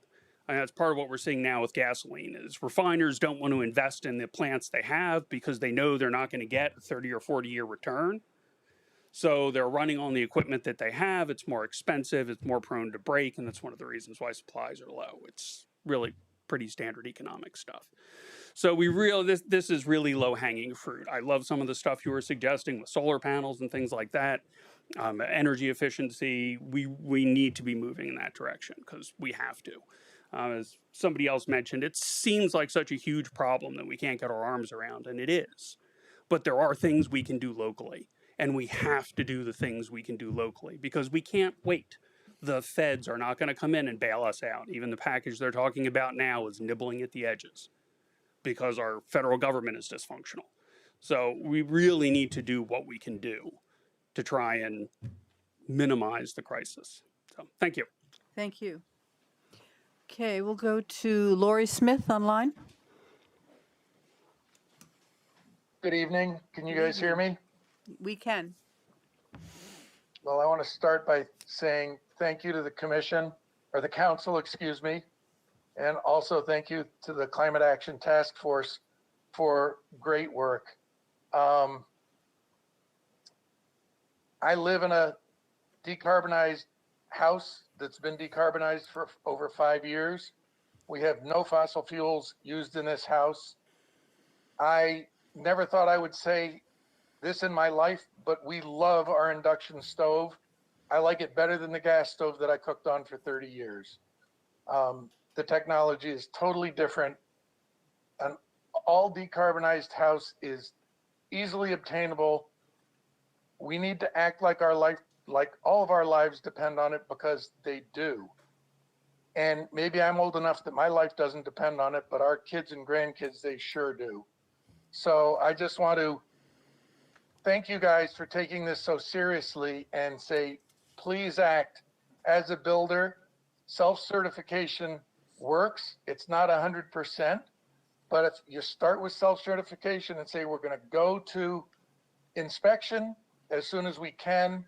And that's part of what we're seeing now with gasoline is refiners don't want to invest in the plants they have because they know they're not going to get a 30 or 40-year return. So they're running on the equipment that they have. It's more expensive. It's more prone to break. And that's one of the reasons why supplies are low. It's really pretty standard economic stuff. So this is really low-hanging fruit. I love some of the stuff you were suggesting with solar panels and things like that. Energy efficiency, we need to be moving in that direction because we have to. As somebody else mentioned, it seems like such a huge problem that we can't get our arms around, and it is. But there are things we can do locally, and we have to do the things we can do locally because we can't wait. The feds are not going to come in and bail us out. Even the package they're talking about now is nibbling at the edges because our federal government is dysfunctional. So we really need to do what we can do to try and minimize the crisis. So thank you. Thank you. Okay, we'll go to Lori Smith online. Good evening. Can you guys hear me? We can. Well, I want to start by saying thank you to the commission, or the council, excuse me, and also thank you to the Climate Action Task Force for great work. I live in a decarbonized house that's been decarbonized for over 5 years. We have no fossil fuels used in this house. I never thought I would say this in my life, but we love our induction stove. I like it better than the gas stove that I cooked on for 30 years. The technology is totally different. An all decarbonized house is easily obtainable. We need to act like all of our lives depend on it, because they do. And maybe I'm old enough that my life doesn't depend on it, but our kids and grandkids, they sure do. So I just want to thank you guys for taking this so seriously and say, please act. As a builder, self-certification works. It's not 100%, but if you start with self-certification and say, we're going to go to inspection as soon as we can,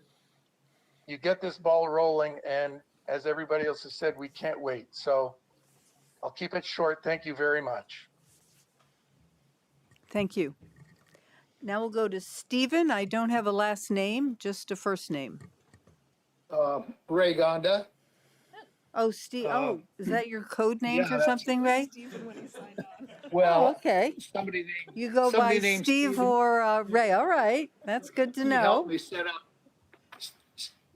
you get this ball rolling. And as everybody else has said, we can't wait. So I'll keep it short. Thank you very much. Thank you. Now we'll go to Stephen. I don't have a last name, just a first name. Ray Gonda. Oh, Steve. Oh, is that your code name yeah, or something, Ray? Well, Oh, okay. Somebody named You go by somebody named Steve Steven. or Ray. All right. That's good to Steve know. helped me set up.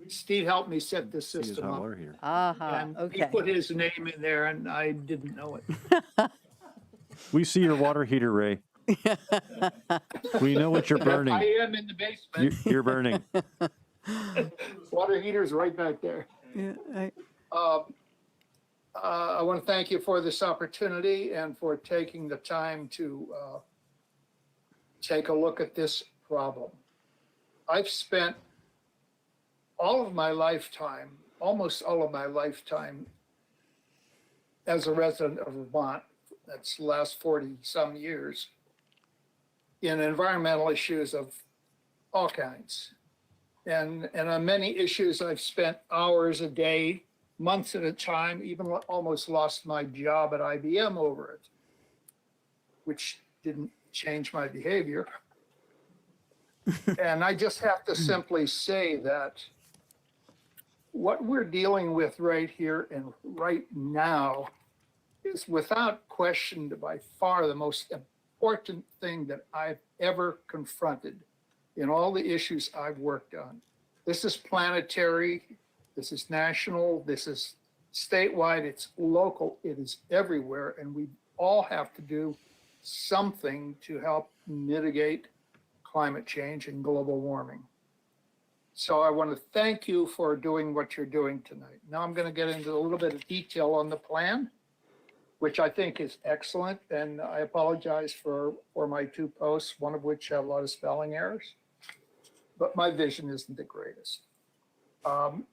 Steve helped me set this See, system hot up. water here. And he Okay. put his name in there, and I didn't know it. We see your water heater, Ray. We know what you're burning. I am in the basement. You're burning. Water heater's right back there. Yeah, I want to thank you for this opportunity and for taking the time to take a look at this problem. I've spent all of my lifetime, almost all of my lifetime, as a resident of Vermont, that's the last 40 some years, in environmental issues of all kinds. And on many issues, I've spent hours a day, months at a time, even almost lost my job at IBM over it, which didn't change my behavior. And I just have to simply say that what we're dealing with right here and right now is without question by far the most important thing that I've ever confronted in all the issues I've worked on. This is planetary, this is national, this is statewide, it's local, it is everywhere, and we all have to do something to help mitigate climate change and global warming. So I want to thank you for doing what you're doing tonight. Now I'm going to get into a little bit of detail on the plan, which I think is excellent. And I apologize for my two posts, one of which have a lot of spelling errors, but my vision isn't the greatest. I'm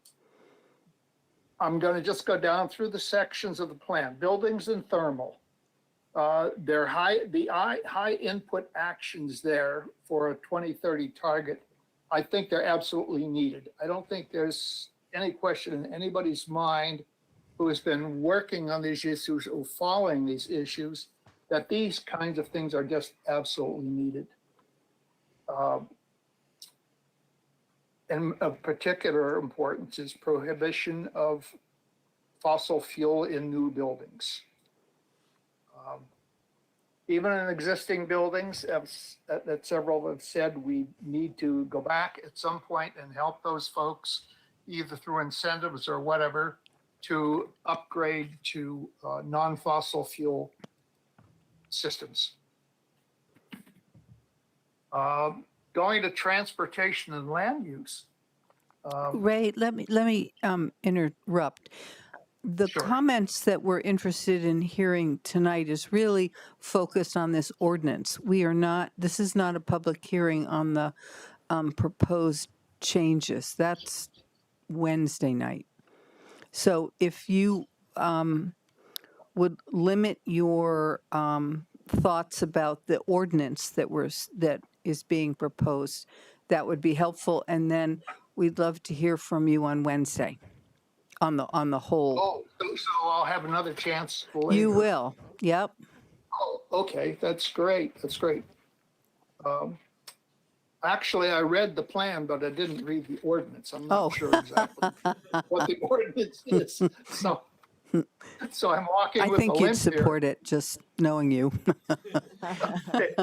going to just go down through the sections of the plan. Buildings and thermal. They're high input actions there for a 2030 target. I think they're absolutely needed. I don't think there's any question in anybody's mind who has been working on these issues or following these issues that these kinds of things are just absolutely needed. And of particular importance is prohibition of fossil fuel in new buildings. Even in existing buildings, that several have said, we need to go back at some point and help those folks, either through incentives or whatever, to upgrade to non-fossil fuel systems. Going to transportation and land use. Ray, let me interrupt. The comments that we're interested in hearing tonight is really focused on this ordinance. This is not a public hearing on the proposed changes. That's Wednesday night. So if you would limit your thoughts about the ordinance that is being proposed, that would be helpful. And then we'd love to hear from you on Wednesday. On the whole. Oh, so I'll have another chance later. You will. Yep. Oh, okay. That's great. That's great. Actually, I read the plan, but I didn't read the ordinance. I'm not sure exactly what the ordinance is. So I'm walking with a limp here. I think you'd support it, just knowing you. Okay.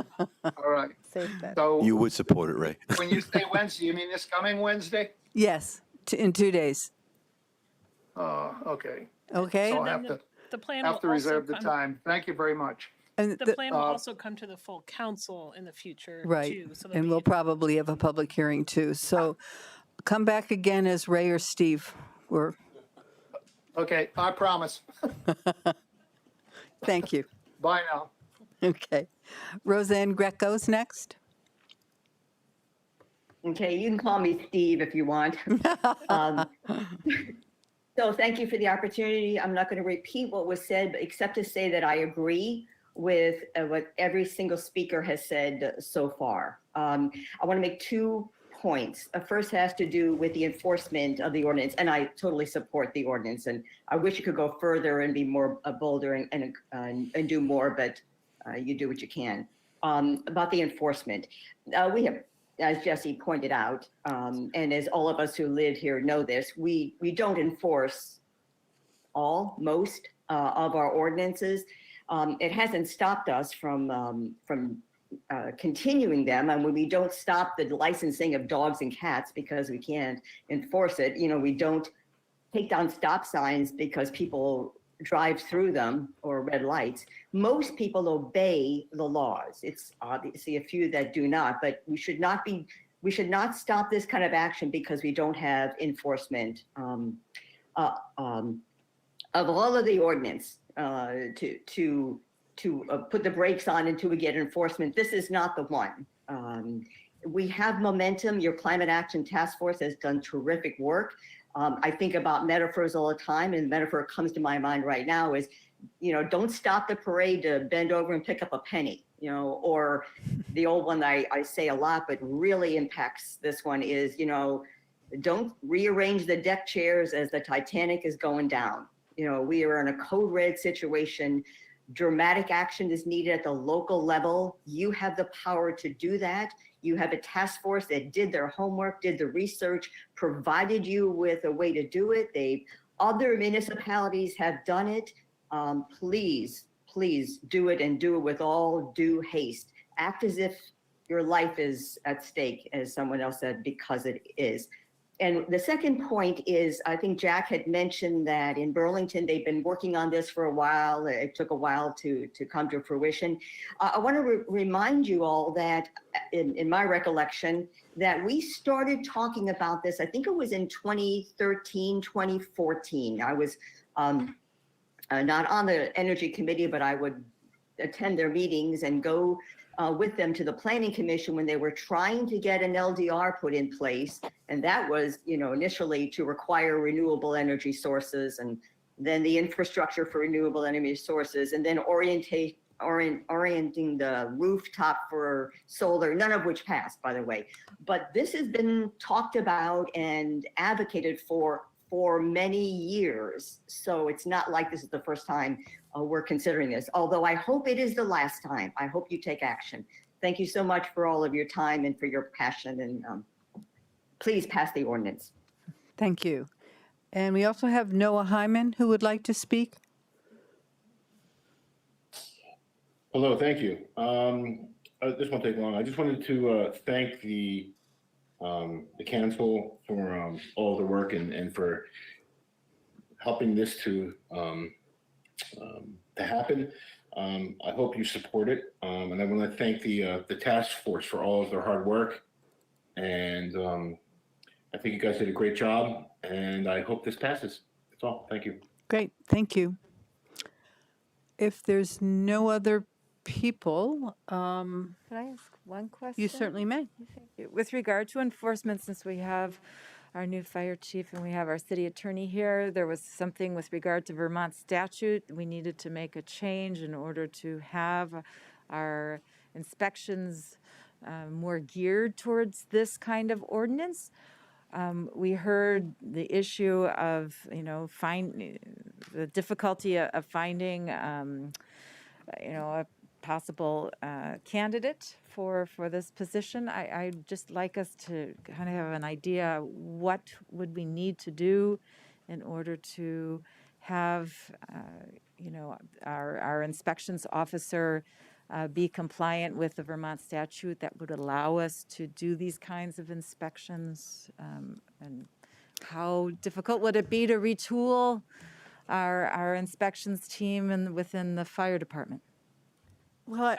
All right. So you would support it, Ray. When you say Wednesday, you mean this coming Wednesday? Yes, in 2 days. Okay. Okay. So I'll have The plan to will reserve also the time. Thank you very much. And the plan will also come to the full council in the future, right. too. So And we'll probably have a public hearing too. So come back again as Ray or Steve. Okay, I promise. Thank you. Bye now. Okay. Roseanne Greco's next. Okay, you can call me Steve if you want. So thank you for the opportunity. I'm not going to repeat what was said, but except to say that I agree with what every single speaker has said so far. I want to make 2 points. First has to do with the enforcement of the ordinance, and I totally support the ordinance, and I wish you could go further and be more bolder and do more, but you do what you can. About the enforcement, we have, as Jesse pointed out, and as all of us who live here know this, we don't enforce most of our ordinances. It hasn't stopped us from continuing them. And when we don't stop the licensing of dogs and cats because we can't enforce it, we don't take down stop signs because people drive through them or red lights. Most people obey the laws. It's obviously a few that do not, but we should not stop this kind of action because we don't have enforcement of all of the ordinance to put the brakes on until we get enforcement. This is not the one. We have momentum. Your Climate Action Task Force has done terrific work. I think about metaphors all the time, and the metaphor comes to my mind right now is, don't stop the parade to bend over and pick up a penny, or the old one I say a lot, but really impacts this one is, don't rearrange the deck chairs as the Titanic is going down. We are in a code red situation. Dramatic action is needed at the local level. You have the power to do that. You have a task force that did their homework, did the research, provided you with a way to do it. Other municipalities have done it. Please do it, and do it with all due haste. Act as if your life is at stake, as someone else said, because it is. And the second point is, I think Jack had mentioned that in Burlington, they've been working on this for a while. It took a while to come to fruition. I want to remind you all that, in my recollection, that we started talking about this, I think it was in 2013, 2014. I was not on the Energy Committee, but I would attend their meetings and go with them to the Planning Commission when they were trying to get an LDR put in place. And that was, initially to require renewable energy sources, and then the infrastructure for renewable energy sources, and then orienting the rooftop for solar, none of which passed, by the way. But this has been talked about and advocated for many years. So it's not like this is the first time we're considering this, although I hope it is the last time. I hope you take action. Thank you so much for all of your time and for your passion, and please pass the ordinance. Thank you. And we also have Noah Hyman who would like to speak. Hello, thank you. This won't take long. I just wanted to thank the council for all the work and for helping this to happen. I hope you support it, and I want to thank the task force for all of their hard work. And I think you guys did a great job, and I hope this passes. That's all. Thank you. Great, thank you. If there's no other people, Can I ask one question? you certainly may. Thank you. With regard to enforcement, since we have our new fire chief and we have our city attorney here, there was something with regard to Vermont statute. We needed to make a change in order to have our inspections more geared towards this kind of ordinance. We heard the issue of, the difficulty of finding, a possible candidate for this position. I'd just like us to kind of have an idea, what would we need to do in order to have, our inspections officer be compliant with the Vermont statute that would allow us to do these kinds of inspections, and how difficult would it be to retool our inspections team within the fire department? Well,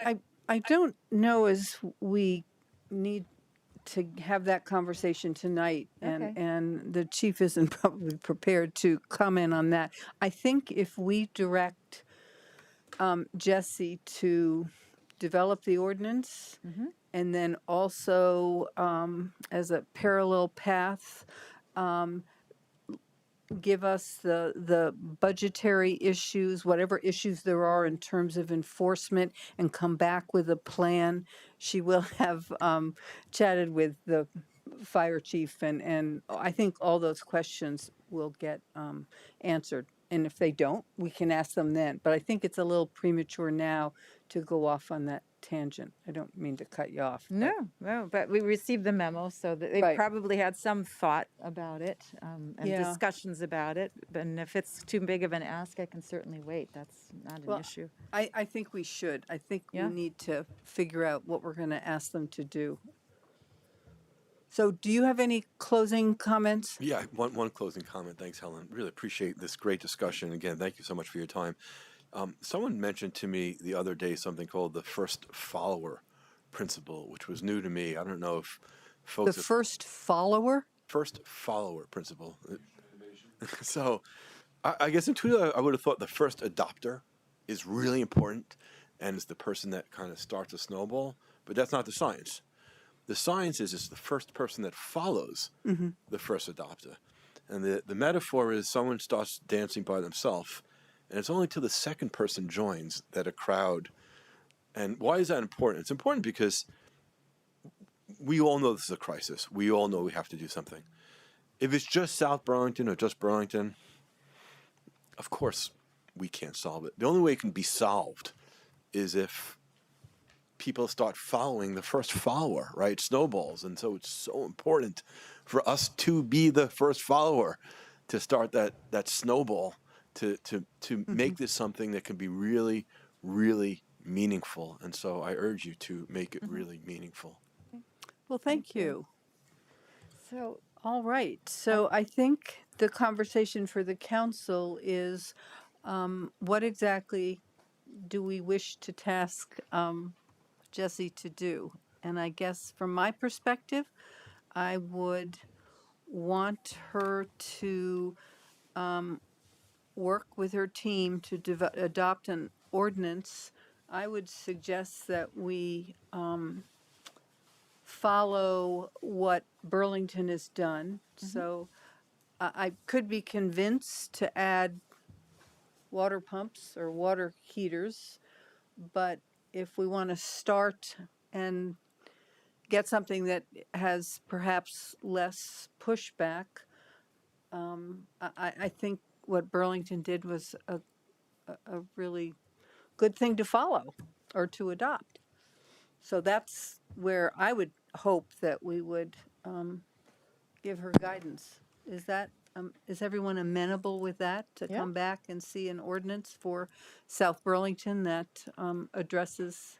I don't know as we need to have that conversation tonight, and the chief isn't probably prepared to comment on that. I think if we direct Jesse to develop the ordinance, and then also as a parallel path, give us the budgetary issues, whatever issues there are in terms of enforcement, and come back with a plan. She will have chatted with the fire chief, and I think all those questions will get answered. And if they don't, we can ask them then. But I think it's a little premature now to go off on that tangent. I don't mean to cut you off. No, but we received the memo, so that they probably had some thought about it, and discussions about it. And if it's too big of an ask, I can certainly wait. That's not an issue. I think we should. I think we need to figure out what we're going to ask them to do. So do you have any closing comments? Yeah, one closing comment. Thanks, Helen. Really appreciate this great discussion. Again, thank you so much for your time. Someone mentioned to me the other day something called the first follower principle, which was new to me. I don't know if folks The first follower? First follower principle. So I guess intuitively I would have thought the first adopter is really important and is the person that kind of starts a snowball, but that's not the science. The science is it's the first person that follows the first adopter. And the metaphor is someone starts dancing by themselves, and it's only till the second person joins that a crowd. And why is that important? It's important because we all know this is a crisis. We all know we have to do something. If it's just South Burlington or just Burlington, of course we can't solve it. The only way it can be solved is if people start following the first follower, right? Snowballs. And so it's so important for us to be the first follower, to start that snowball, to make this something that can be really, really meaningful. And so I urge you to make it really meaningful. Well, thank you. So, all right. So I think the conversation for the council is what exactly do we wish to task Jessie to do? And I guess from my perspective, I would want her to work with her team to adopt an ordinance. I would suggest that we follow what Burlington has done. So I could be convinced to add water pumps or water heaters, but if we want to start and get something that has perhaps less pushback, I think what Burlington did was a really good thing to follow or to adopt. So that's where I would hope that we would give her guidance. Is everyone amenable with that, to Yeah. come back and see an ordinance for South Burlington that addresses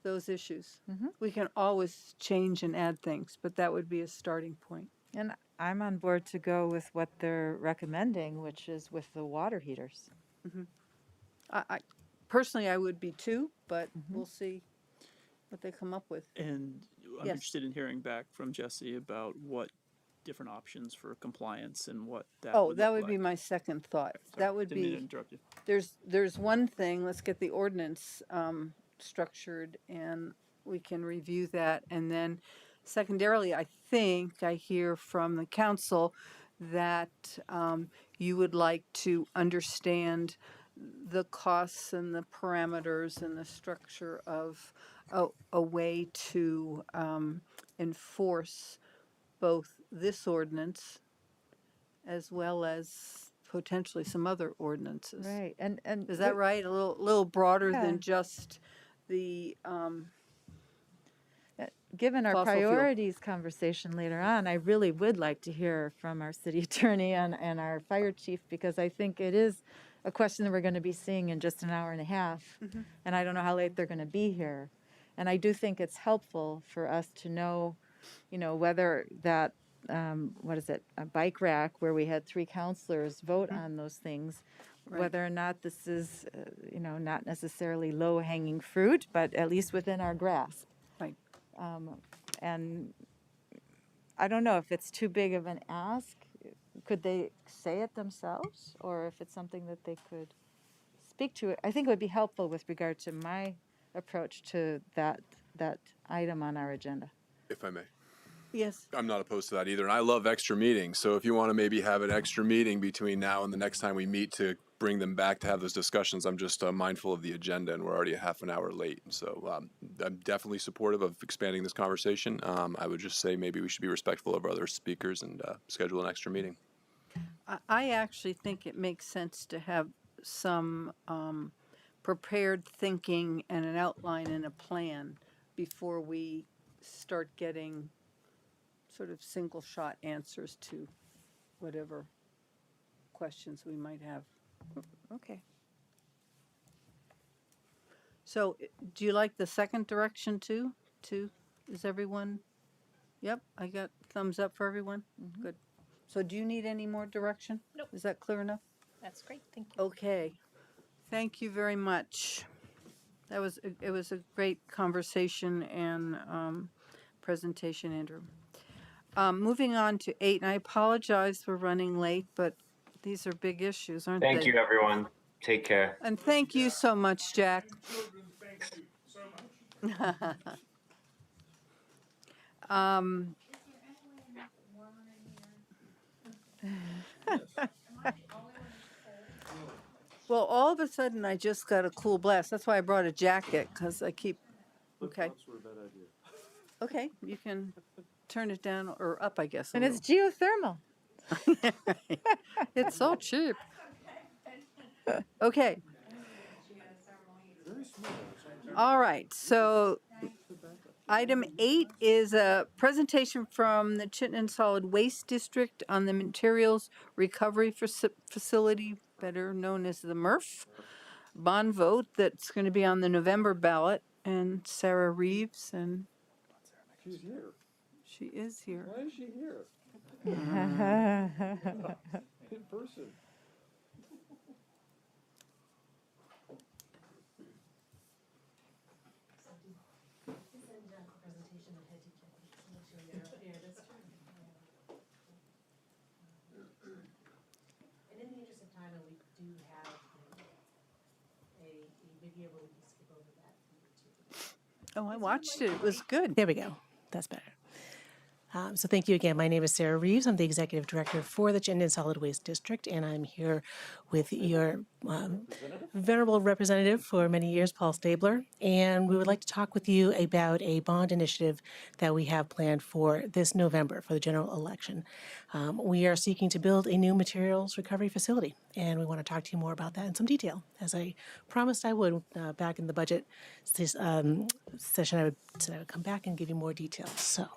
those issues? We can always change and add things, but that would be a starting point. and I'm on board to go with what they're recommending, which is with the water heaters. I personally, I would be too, but we'll see what they come up with. And I'm Yes. interested in hearing back from Jesse about what different options for compliance and what that Oh, would that look would be like. my second thought. Sorry, That would didn't mean to be, interrupt you. there's one thing, let's get the ordinance structured and we can review that. And then secondarily, I think I hear from the council that you would like to understand the costs and the parameters and the structure of a way to enforce both this ordinance as well as potentially some other ordinances. Right, and Is that right? A little broader Yeah. than just the given our fossil fuel. priorities conversation later on, I really would like to hear from our city attorney and our fire chief, because I think it is a question that we're going to be seeing in just an hour and a half. And I don't know how late they're going to be here. And I do think it's helpful for us to know, whether that, what is it, a bike rack where we had 3 counselors vote on those things, Right. whether or not this is, not necessarily low-hanging fruit, but at least within our grasp. Right. And I don't know if it's too big of an ask. Could they say it themselves, or if it's something that they could speak to? I think it would be helpful with regard to my approach to that item on our agenda. If I may. Yes. I'm not opposed to that either. And I love extra meetings. So if you want to maybe have an extra meeting between now and the next time we meet to bring them back to have those discussions, I'm just mindful of the agenda and we're already a half an hour late. So I'm definitely supportive of expanding this conversation. I would just say maybe we should be respectful of other speakers and schedule an extra meeting. I actually think it makes sense to have some prepared thinking and an outline and a plan before we start getting sort of single shot answers to whatever questions we might have. Okay. So do you like the second direction too? Is everyone Yep, I got thumbs up for everyone. Good. So do you need any more direction? Nope. Is that clear enough? That's great. Thank you. Okay. Thank you very much. It was a great conversation and presentation, Andrew. Moving on to 8, and I apologize for running late, but these are big issues, aren't they? Thank you, everyone. Take care. And thank you so much, Jack. um, well, all of a sudden, I just got a cool blast. That's why I brought a jacket, because I keep. Okay. Okay, you can turn it down or up, I guess. And it's geothermal. It's so cheap. Okay. All right, so item 8 is a presentation from the Chittenden Solid Waste District on the Materials Recovery Facility, better known as the MRF, bond vote that's going to be on the November ballot. And Sarah Reeves, and She's here. she is here. Why is she here? In person. And in the interest of time, we do have a video where we can skip over that. Oh, I watched it. It was good. There we go. That's better. So thank you again. My name is Sarah Reeves. I'm the Executive Director for the Chittenden Solid Waste District, and I'm here with your venerable representative for many years, Paul Stabler. And we would like to talk with you about a bond initiative that we have planned for this November for the general election. We are seeking to build a new materials recovery facility, and we want to talk to you more about that in some detail. As I promised I would back in the budget session, I would come back and give you more details. So.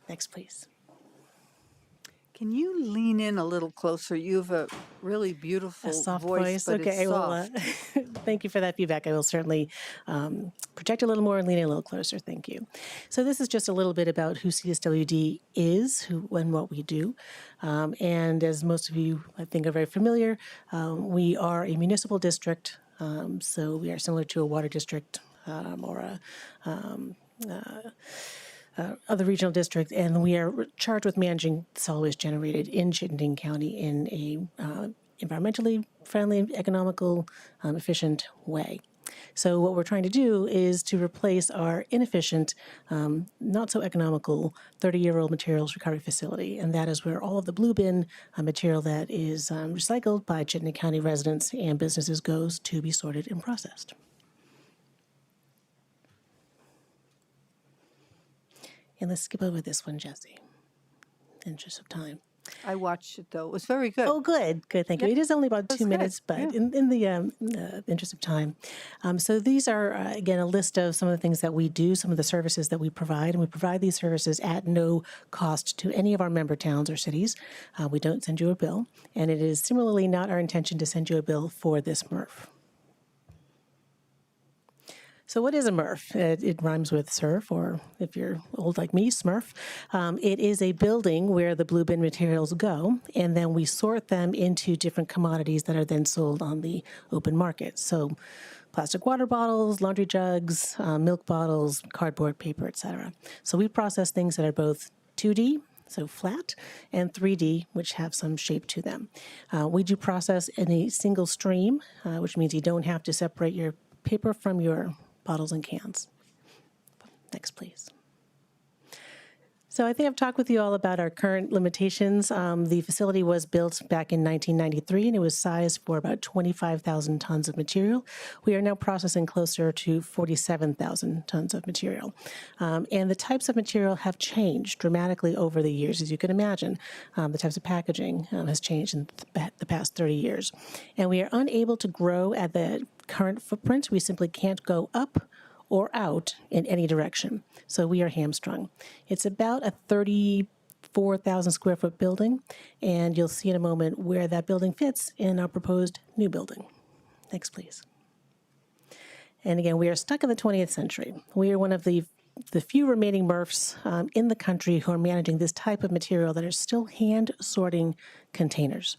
Next, please. Can you lean in a little closer? You have a really beautiful A soft voice, but okay, it's well, soft. thank you for that feedback. I will certainly project a little more and lean in a little closer. Thank you. So this is just a little bit about who CSWD is, who and what we do. And as most of you, I think, are very familiar, we are a municipal district. So we are similar to a water district or of the regional district, and we are charged with managing solid waste generated in Chittenden County in a environmentally friendly, economical, efficient way. So what we're trying to do is to replace our inefficient, not so economical 30-year-old materials recovery facility, and that is where all of the blue bin material that is recycled by Chittenden County residents and businesses goes to be sorted and processed. And let's skip over this one, Jesse, in interest of time. I watched it, though. It was very good. Oh, good. Good, thank you. It is only about 2 minutes, but in the interest of time. So these are, again, a list of some of the things that we do, some of the services that we provide, and we provide these services at no cost to any of our member towns or cities. We don't send you a bill, and it is similarly not our intention to send you a bill for this MRF. So what is a MRF? It rhymes with surf, or if you're old like me, Smurf. It is a building where the blue bin materials go, and then we sort them into different commodities that are then sold on the open market. So plastic water bottles, laundry jugs, milk bottles, cardboard, paper, etc. So we process things that are both 2D, so flat, and 3D, which have some shape to them. We do process in a single stream, which means you don't have to separate your paper from your bottles and cans. Next, please. So I think I've talked with you all about our current limitations. The facility was built back in 1993, and it was sized for about 25,000 tons of material. We are now processing closer to 47,000 tons of material. And the types of material have changed dramatically over the years, as you can imagine. The types of packaging has changed in the past 30 years. And we are unable to grow at the current footprint. We simply can't go up or out in any direction. So we are hamstrung. It's about a 34,000 square foot building, and you'll see in a moment where that building fits in our proposed new building. Next, please. And again, we are stuck in the 20th century. We are one of the the few remaining MRFs in the country who are managing this type of material that are still hand sorting containers.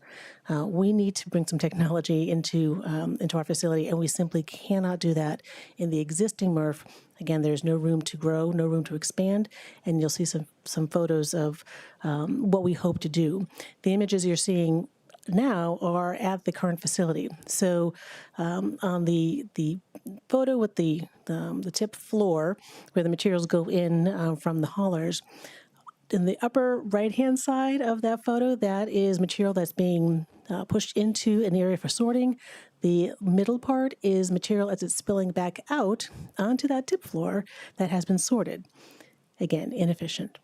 We need to bring some technology into our facility, and we simply cannot do that in the existing MRF. Again, there's no room to grow, no room to expand, and you'll see some photos of what we hope to do. The images you're seeing now are at the current facility. So on the photo with the tip floor where the materials go in from the haulers, in the upper right-hand side of that photo, that is material that's being pushed into an area for sorting. The middle part is material as it's spilling back out onto that tip floor that has been sorted. Again, inefficient.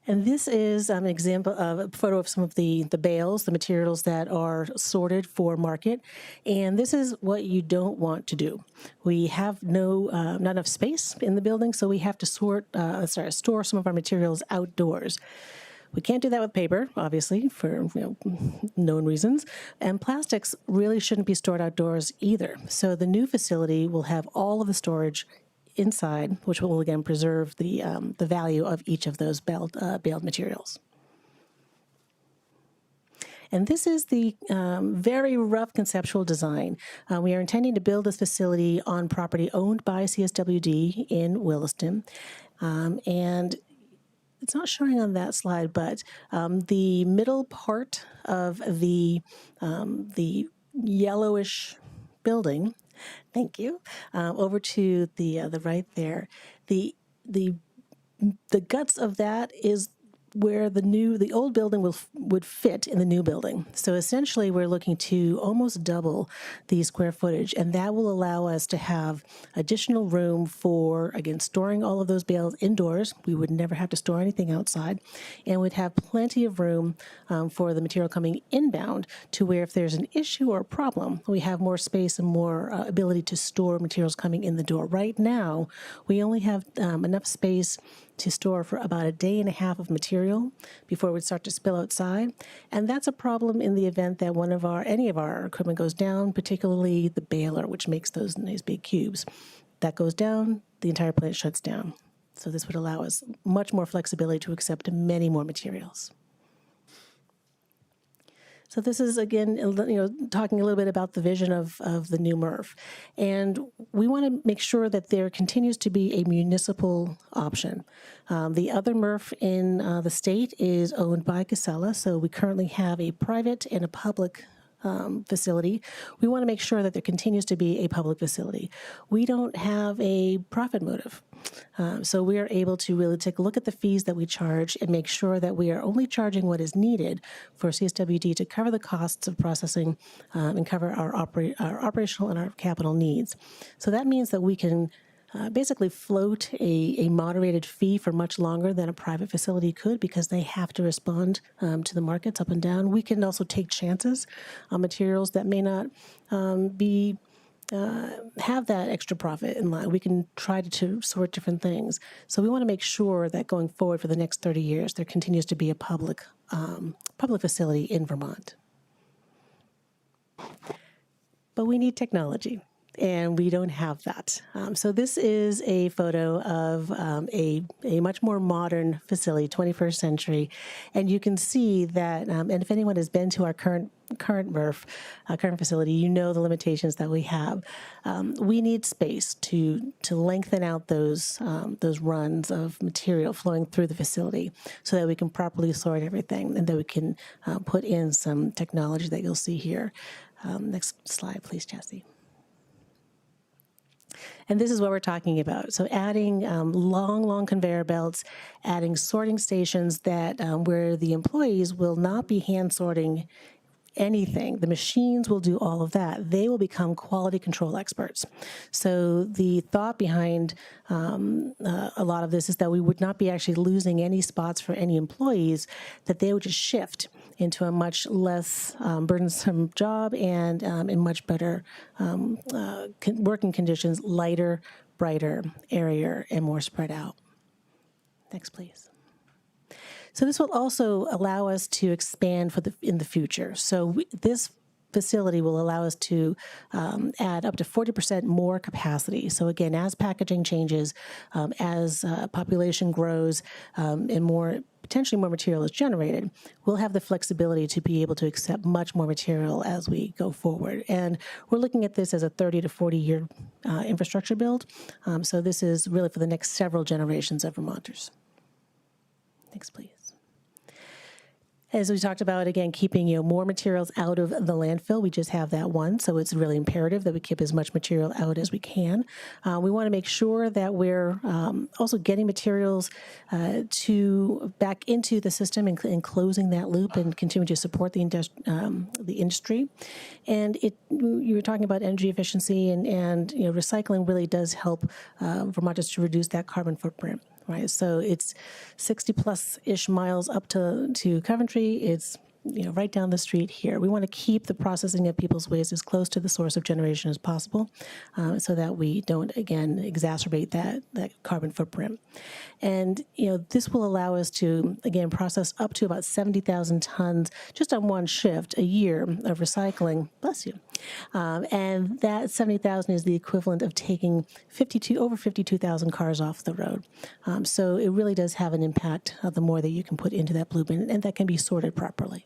And this is an example of a photo of some of the bales, the materials that are sorted for market. And this is what you don't want to do. We have not enough space in the building, so we have to store some of our materials outdoors. We can't do that with paper, obviously, for known reasons. And plastics really shouldn't be stored outdoors either. So the new facility will have all of the storage inside, which will again preserve the value of each of those baled materials. And this is the very rough conceptual design. We are intending to build this facility on property owned by CSWD in Williston. And it's not showing on that slide, but the middle part of the yellowish building, thank you, over to the right there, the guts of that is where the old building would fit in the new building. So essentially we're looking to almost double the square footage, and that will allow us to have additional room for, again, storing all of those bales indoors. We would never have to store anything outside, and we'd have plenty of room for the material coming inbound to where if there's an issue or a problem, we have more space and more ability to store materials coming in the door. Right now, we only have enough space to store for about a day and a half of material before it would start to spill outside. And that's a problem in the event that any of our equipment goes down, particularly the baler, which makes those nice big cubes. That goes down, the entire plant shuts down. So this would allow us much more flexibility to accept many more materials. So this is, again, talking a little bit about the vision of the new MRF. And we want to make sure that there continues to be a municipal option. The other MRF in the state is owned by Casella, so we currently have a private and a public facility. We want to make sure that there continues to be a public facility. We don't have a profit motive. So we are able to really take a look at the fees that we charge and make sure that we are only charging what is needed for CSWD to cover the costs of processing and cover our operational and our capital needs. So that means that we can basically float a moderated fee for much longer than a private facility could because they have to respond to the markets up and down. We can also take chances on materials that may not have that extra profit in line. We can try to sort different things. So we want to make sure that going forward for the next 30 years, there continues to be a public facility in Vermont. But we need technology, and we don't have that. So this is a photo of a much more modern facility, 21st century, and you can see that, and if anyone has been to our current MRF, current facility, you know the limitations that we have. We need space to lengthen out those runs of material flowing through the facility so that we can properly sort everything and that we can put in some technology that you'll see here. Next slide, please, Jesse. And this is what we're talking about. So adding long conveyor belts, adding sorting stations that where the employees will not be hand sorting anything. The machines will do all of that. They will become quality control experts. So the thought behind a lot of this is that we would not be actually losing any spots for any employees, that they would just shift into a much less burdensome job and in much better working conditions, lighter, brighter, airier, and more spread out. Next, please. So this will also allow us to expand in the future. So this facility will allow us to add up to 40% more capacity. So again, as packaging changes, as population grows, and potentially more material is generated, we'll have the flexibility to be able to accept much more material as we go forward. And we're looking at this as a 30 to 40 year infrastructure build. So this is really for the next several generations of Vermonters. Next, please. As we talked about, again, keeping more materials out of the landfill. We just have that one, so it's really imperative that we keep as much material out as we can. We want to make sure that we're also getting materials back into the system and closing that loop and continuing to support the industry. And you were talking about energy efficiency, and recycling really does help Vermonters to reduce that carbon footprint. Right, so it's 60-plus-ish miles up to Coventry. It's right down the street here. We want to keep the processing of people's waste as close to the source of generation as possible, so that we don't again exacerbate that carbon footprint. And this will allow us to again process up to about 70,000 tons just on one shift a year of recycling. Bless you. And that 70,000 is the equivalent of taking over 52,000 cars off the road. So it really does have an impact the more that you can put into that blue bin, and that can be sorted properly.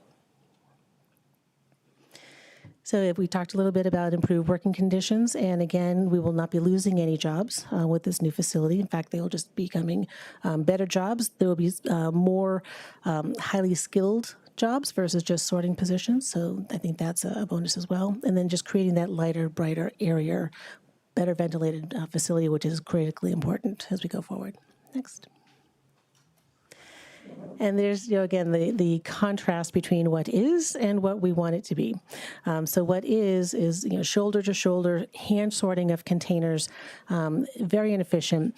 So if we talked a little bit about improved working conditions, and again, we will not be losing any jobs with this new facility. In fact, they will just be becoming better jobs. There will be more highly skilled jobs versus just sorting positions. So I think that's a bonus as well. And then just creating that lighter, brighter, airier, better ventilated facility, which is critically important as we go forward. Next. And there's, again, the contrast between what is and what we want it to be. So what is shoulder to shoulder, hand sorting of containers, very inefficient.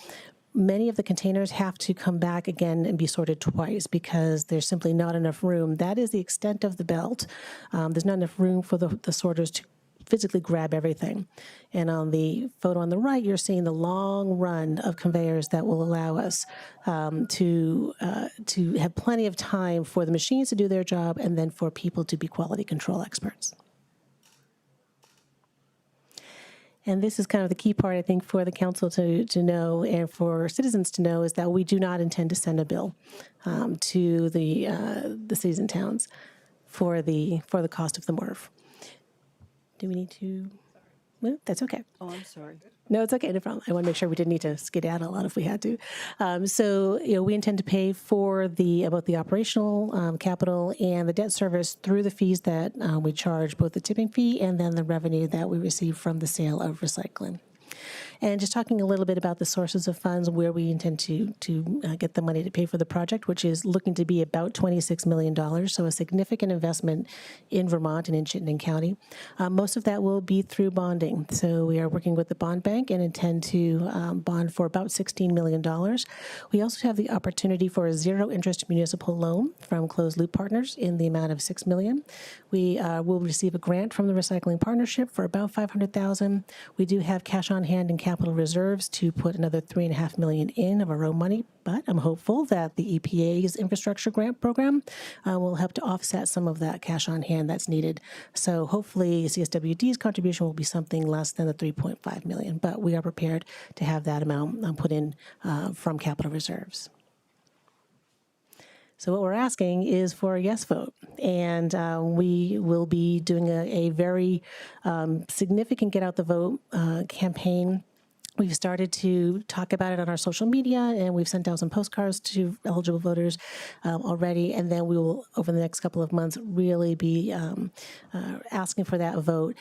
Many of the containers have to come back again and be sorted twice because there's simply not enough room. That is the extent of the belt. There's not enough room for the sorters to physically grab everything. And on the photo on the right, you're seeing the long run of conveyors that will allow us to have plenty of time for the machines to do their job and then for people to be quality control experts. And this is kind of the key part, I think, for the council to know and for citizens to know is that we do not intend to send a bill to the cities and towns for the cost of the MRF. Do we need to move? That's okay. Oh, I'm sorry. No, it's okay. No problem. I want to make sure we didn't need to skedaddle a lot if we had to. So, we intend to pay for both the operational capital and the debt service through the fees that we charge, both the tipping fee and then the revenue that we receive from the sale of recycling. And just talking a little bit about the sources of funds where we intend to get the money to pay for the project, which is looking to be about $26 million, so a significant investment in Vermont and in Chittenden County. Most of that will be through bonding. So we are working with the bond bank and intend to bond for about $16 million. We also have the opportunity for a zero-interest municipal loan from Closed Loop Partners in the amount of $6 million. We will receive a grant from the Recycling Partnership for about $500,000. We do have cash on hand and capital reserves to put another $3.5 million in of our own money, but I'm hopeful that the EPA's infrastructure grant program will help to offset some of that cash on hand that's needed. So hopefully CSWD's contribution will be something less than the $3.5 million, but we are prepared to have that amount put in from capital reserves. So what we're asking is for a yes vote, and we will be doing a very significant Get Out the Vote campaign. We've started to talk about it on our social media, and we've sent out some postcards to eligible voters already, and then we will, over the next couple of months, really be asking for that vote.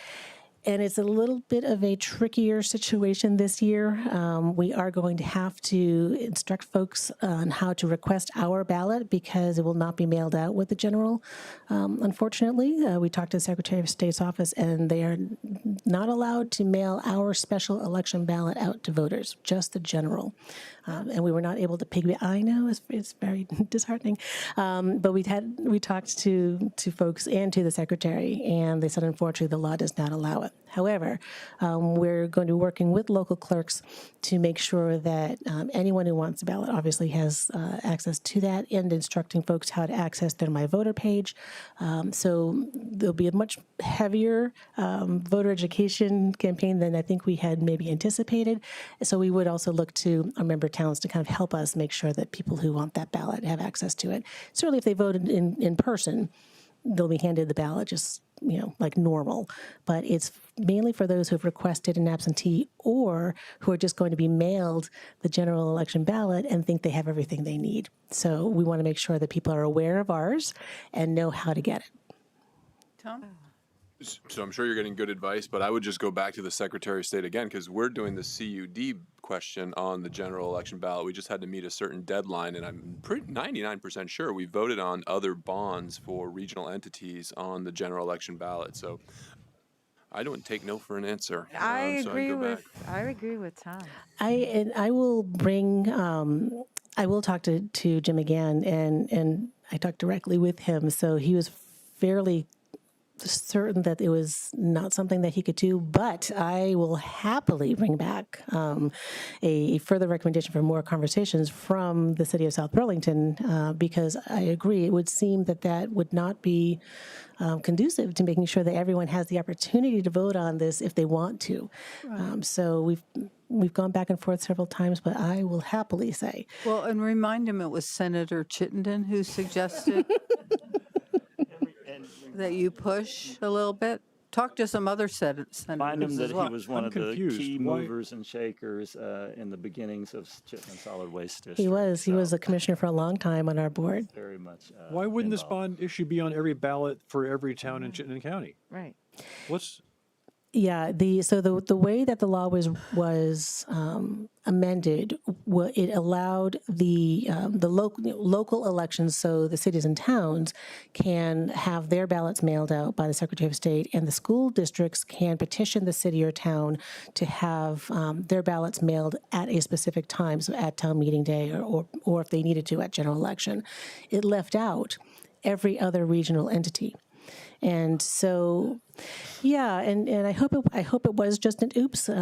And it's a little bit of a trickier situation this year. We are going to have to instruct folks on how to request our ballot because it will not be mailed out with the general. Unfortunately, we talked to the Secretary of State's office, and they are not allowed to mail our special election ballot out to voters, just the general. And we were not able to piggyback. I know it's very disheartening, but we talked to folks and to the secretary, and they said unfortunately the law does not allow it. However, we're going to be working with local clerks to make sure that anyone who wants a ballot obviously has access to that, and instructing folks how to access their My Voter page. So there'll be a much heavier voter education campaign than I think we had maybe anticipated. So we would also look to our member towns to kind of help us make sure that people who want that ballot have access to it. Certainly if they voted in person, they'll be handed the ballot just, like normal. But it's mainly for those who have requested an absentee or who are just going to be mailed the general election ballot and think they have everything they need. So we want to make sure that people are aware of ours and know how to get it. Tom? So I'm sure you're getting good advice, but I would just go back to the Secretary of State again, because we're doing the CUD question on the general election ballot. We just had to meet a certain deadline, and I'm 99% sure we voted on other bonds for regional entities on the general election ballot. So I don't take no for an answer. I so agree go with back. I agree with Tom. I will bring. I will talk to Jim again, and I talked directly with him, so he was fairly certain that it was not something that he could do, but I will happily bring back a further recommendation for more conversations from the city of South Burlington, because I agree, it would seem that would not be conducive to making sure that everyone has the opportunity to vote on this if they want to. Right. So we've gone back and forth several times, but I will happily say. Well, and remind him it was Senator Chittenden who suggested that you push a little bit. Talk to some other senators Remind him that as well. he was one of the key movers and shakers in the beginnings of Chittenden Solid Waste District. He was a commissioner for a long time on our board. Very much. Why wouldn't this bond issue be on every ballot for every town in Chittenden County? Right. Yeah, the way that the law was amended, it allowed the local elections, so the cities and towns can have their ballots mailed out by the Secretary of State, and the school districts can petition the city or town to have their ballots mailed at a specific time, so at town meeting day or if they needed to at general election. It left out every other regional entity. And so, yeah, and I hope it was just an oops. We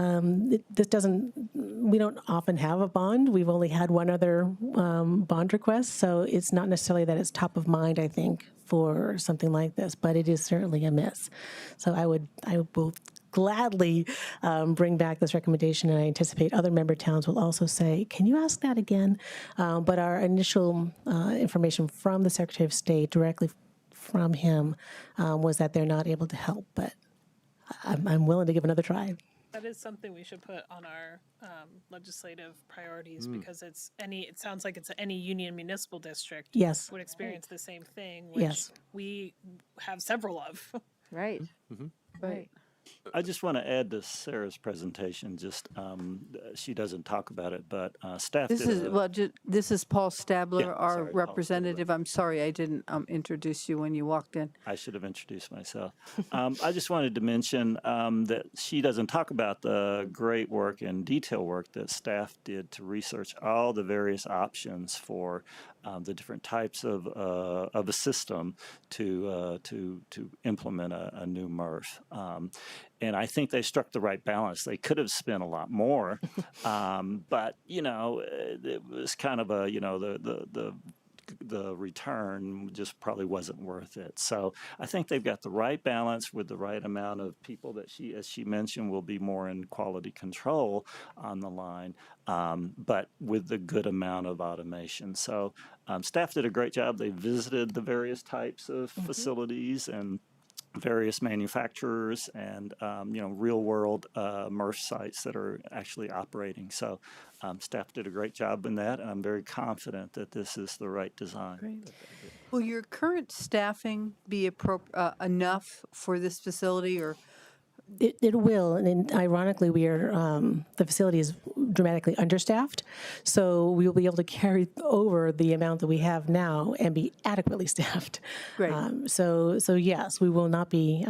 don't often have a bond. We've only had one other bond request, so it's not necessarily that it's top of mind, I think, for something like this, but it is certainly a miss. So I will gladly bring back this recommendation, and I anticipate other member towns will also say, can you ask that again? But our initial information from the Secretary of State directly from him was that they're not able to help, but I'm willing to give another try. That is something we should put on our legislative priorities because it sounds like it's any union municipal district Yes. would experience the same thing, which Yes. we have several of. Right. Mm-hmm. Right. I just want to add to Sarah's presentation. Just she doesn't talk about it, but staff. This is Paul Stabler, Yeah, our sorry, Paul representative. I'm sorry I didn't introduce you when you walked in. I should have introduced myself. I just wanted to mention that she doesn't talk about the great work and detail work that staff did to research all the various options for the different types of a system to implement a new MRF. And I think they struck the right balance. They could have spent a lot more, but it was kind of the return just probably wasn't worth it. So I think they've got the right balance with the right amount of people that as she mentioned, will be more in quality control on the line, but with the good amount of automation. So staff did a great job. They visited the various types of facilities and various manufacturers and real world MRF sites that are actually operating. So staff did a great job in that, and I'm very confident that this is the right design. Great. Will your current staffing be enough for this facility, or? It will, and ironically, we are the facility is dramatically understaffed, so we will be able to carry over the amount that we have now and be adequately staffed. Great. So yes, we will not be.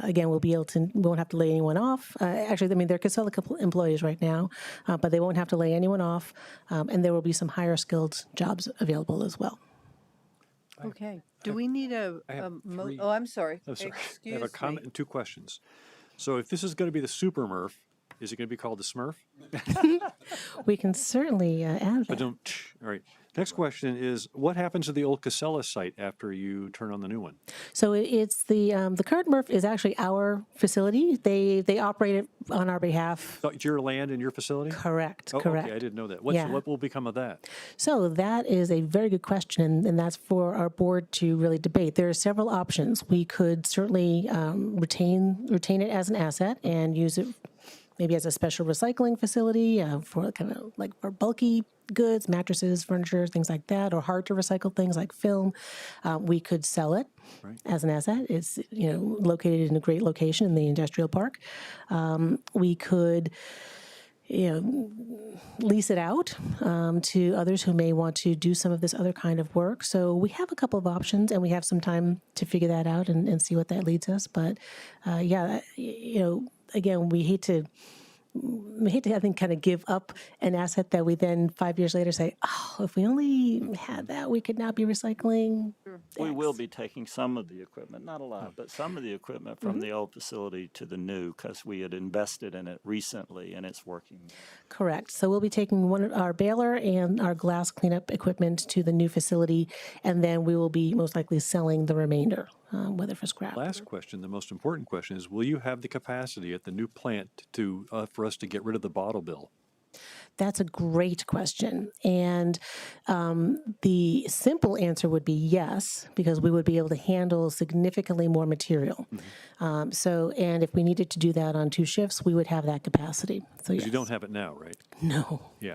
Again, we won't have to lay anyone off. Actually, there are still a couple employees right now, but they won't have to lay anyone off, and there will be some higher skilled jobs available as well. Okay. Do we need I have three- oh, I'm sorry. Oh, sorry. Excuse I have a comment me. and two questions. So if this is going to be the Super Murph, is it going to be called the Smurf? We can certainly add that. All right. Next question is, what happens to the old Casella site after you turn on the new one? So it's the current MRF is actually our facility. They operate it on our behalf. So it's your land and your facility? Correct. Oh, correct. Okay, I didn't know that. Yeah. What will become of that? So that is a very good question, and that's for our board to really debate. There are several options. We could certainly retain it as an asset and use it maybe as a special recycling facility for kind of like for bulky goods, mattresses, furniture, things like that, or hard to recycle things like film. We could sell it as an asset. It's located in a great location in the industrial park. We could lease it out to others who may want to do some of this other kind of work. So we have a couple of options, and we have some time to figure that out and see what that leads us. But again, we hate to, I think, kind of give up an asset that we then 5 years later say, oh, if we only had that, we could now be recycling. We will be taking some of the equipment, not a lot, but some of the equipment from the old facility to the new because we had invested in it recently and it's working. Correct. So we'll be taking one of our baler and our glass cleanup equipment to the new facility, and then we will be most likely selling the remainder, whether for scrap. Last question, the most important question is, will you have the capacity at the new plant to for us to get rid of the bottle bill? That's a great question. And the simple answer would be yes, because we would be able to handle significantly more material. And if we needed to do that on 2 shifts, we would have that capacity. So yes. You don't have it now, right? No. Yeah.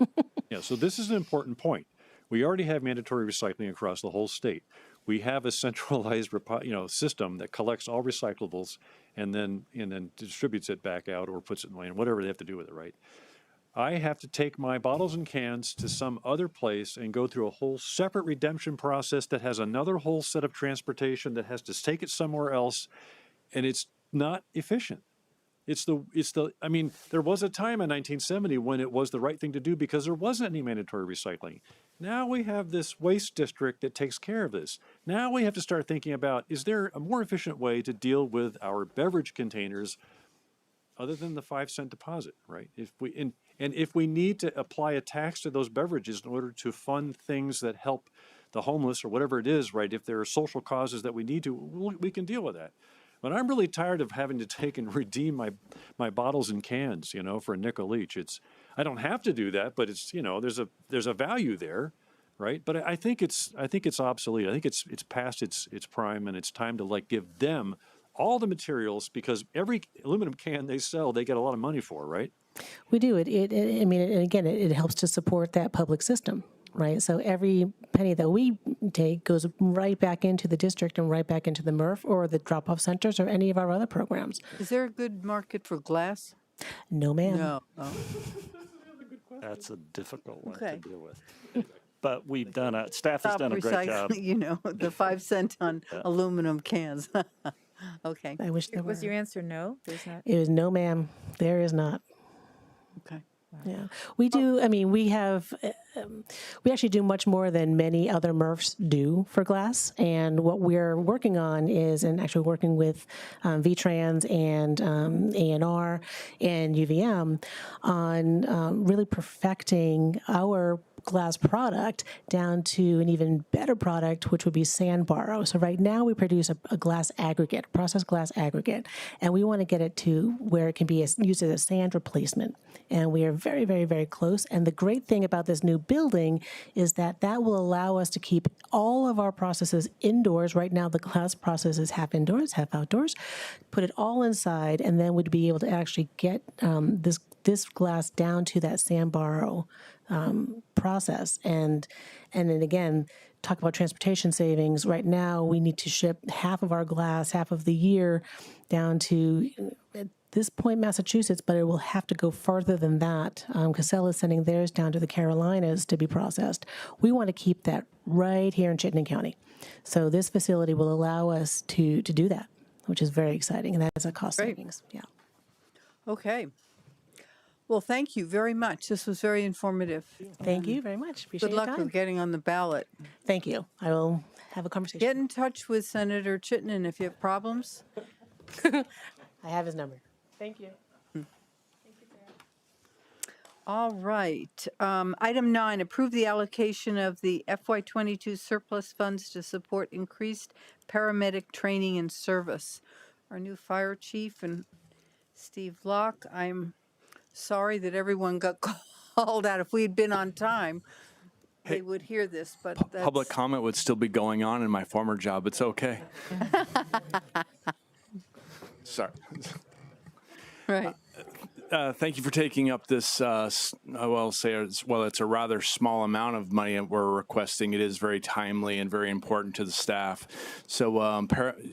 So this is an important point. We already have mandatory recycling across the whole state. We have a centralized system that collects all recyclables and then distributes it back out or puts it in the lane, whatever they have to do with it, right? I have to take my bottles and cans to some other place and go through a whole separate redemption process that has another whole set of transportation that has to take it somewhere else, and it's not efficient. I mean, there was a time in 1970 when it was the right thing to do because there wasn't any mandatory recycling. Now we have this waste district that takes care of this. Now we have to start thinking about, is there a more efficient way to deal with our beverage containers other than the 5-cent deposit, right? If we need to apply a tax to those beverages in order to fund things that help the homeless or whatever it is, right? If there are social causes that we need to, we can deal with that. But I'm really tired of having to take and redeem my bottles and cans, for a nickel each. I don't have to do that, but it's there's a value there, right? But I think it's obsolete. I think it's past its prime, and it's time to give them all the materials, because every aluminum can they sell, they get a lot of money for, right? We do. It helps to support that public system, right? So every penny that we take goes right back into the district and right back into the MRF or the drop-off centers or any of our other programs. Is there a good market for glass? No, ma'am. No. Oh. That's a difficult one Okay. to deal with. But we've done staff has done a great job. The 5 cent on aluminum cans. Okay. I wish there were. Was your answer no? There's not. It was no, ma'am. There is not. Okay. Yeah, we do. We actually do much more than many other MRFs do for glass. And what we're working on is, and actually working with VTrans and ANR and UVM on really perfecting our glass product down to an even better product, which would be sand borrow. So right now we produce a glass aggregate, processed glass aggregate, and we want to get it to where it can be used as a sand replacement. And we are very, very, very close. And the great thing about this new building is that will allow us to keep all of our processes indoors. Right now the glass process is half indoors, half outdoors. Put it all inside, and then we'd be able to actually get this glass down to that sand borrow process. And then again, talk about transportation savings. Right now, we need to ship half of our glass, half of the year, down to, at this point, Massachusetts, but it will have to go farther than that. Casella is sending theirs down to the Carolinas to be processed. We want to keep that right here in Chittenden County. So this facility will allow us to do that, which is very exciting, and that is a cost savings. Yeah. Okay. Well, thank you very much. This was very informative. Thank you very much. Appreciate Good your luck time. with getting on the ballot. Thank you. I will have a conversation. Get in touch with Senator Chittenden if you have problems. I have his number. Thank you. All right. Item 9, approve the allocation of the FY22 surplus funds to support increased paramedic training and service. Our new fire chief and Steve Locke, I'm sorry that everyone got called out. If we had been on time, they would hear this, but that's... Public comment would still be going on in my former job. It's okay. Sorry. Right. Thank you for taking up this, it's a rather small amount of money that we're requesting. It is very timely and very important to the staff. So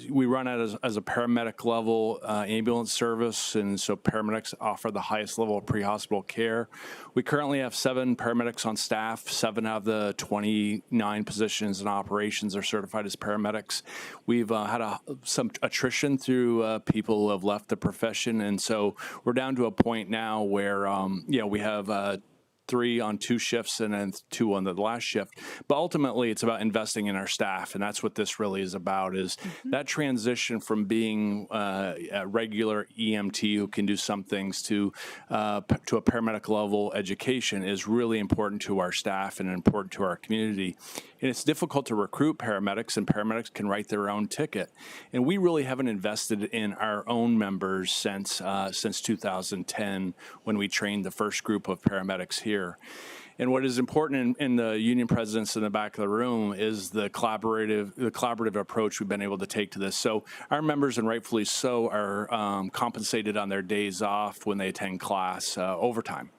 we run it as a paramedic level ambulance service, and so paramedics offer the highest level of pre-hospital care. We currently have 7 paramedics on staff. 7 of the 29 positions in operations are certified as paramedics. We've had some attrition through people who have left the profession, and so we're down to a point now where we have 3 on 2 shifts and then 2 on the last shift. But ultimately, it's about investing in our staff, and that's what this really is about, is that transition from being a regular EMT who can do some things to a paramedic level education is really important to our staff and important to our community. And it's difficult to recruit paramedics, and paramedics can write their own ticket. And we really haven't invested in our own members since 2010, when we trained the first group of paramedics here. And what is important in the union presidents in the back of the room is the collaborative approach we've been able to take to this. So our members, and rightfully so, are compensated on their days off when they attend class overtime.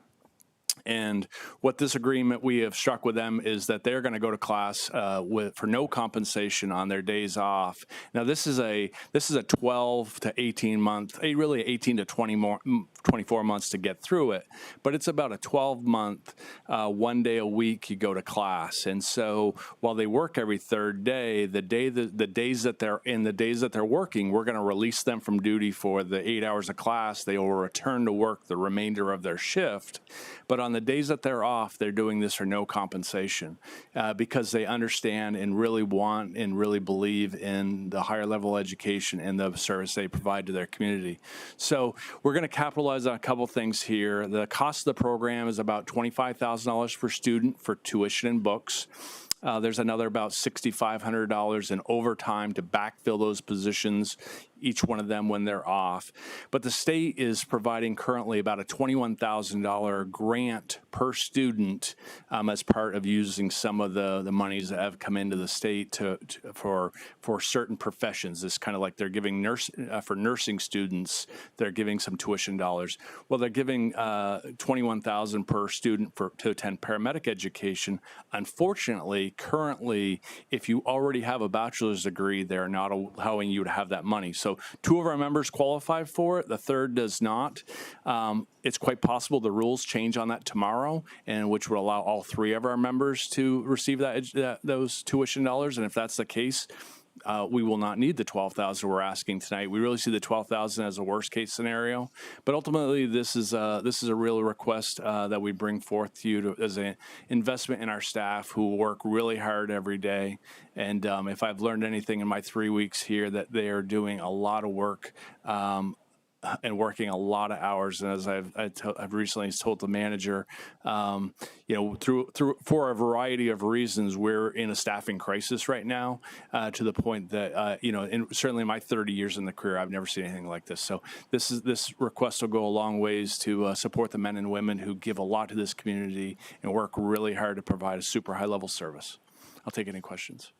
And what this agreement we have struck with them is that they're going to go to class for no compensation on their days off. Now, this is a 12 to 18 month, really 18 to 24 months to get through it, but it's about a 12-month, 1 day a week you go to class. And so while they work every third day, the days that they're working, we're going to release them from duty for the 8 hours of class. They will return to work the remainder of their shift. But on the days that they're off, they're doing this for no compensation because they understand and really want and really believe in the higher level education and the service they provide to their community. So we're going to capitalize on a couple things here. The cost of the program is about $25,000 per student for tuition and books. There's another about $6,500 in overtime to backfill those positions, each one of them when they're off. But the state is providing currently about a $21,000 grant per student as part of using some of the monies that have come into the state for certain professions. It's kind of like they're giving for nursing students, they're giving some tuition dollars. Well, they're giving $21,000 per student to attend paramedic education. Unfortunately, currently, if you already have a bachelor's degree, they're not allowing you to have that money. So 2 of our members qualify for it. The 3rd does not. It's quite possible the rules change on that tomorrow, and which would allow all 3 of our members to receive those tuition dollars. And if that's the case, we will not need the $12,000 we're asking tonight. We really see the $12,000 as a worst case scenario, but ultimately this is a real request that we bring forth to you as an investment in our staff who work really hard every day. And if I've learned anything in my 3 weeks here, that they are doing a lot of work and working a lot of hours. And as I've recently told the manager, for a variety of reasons, we're in a staffing crisis right now, to the point that, certainly in my 30 years in the career, I've never seen anything like this. So this request will go a long ways to support the men and women who give a lot to this community and work really hard to provide a super high level service. I'll take any questions.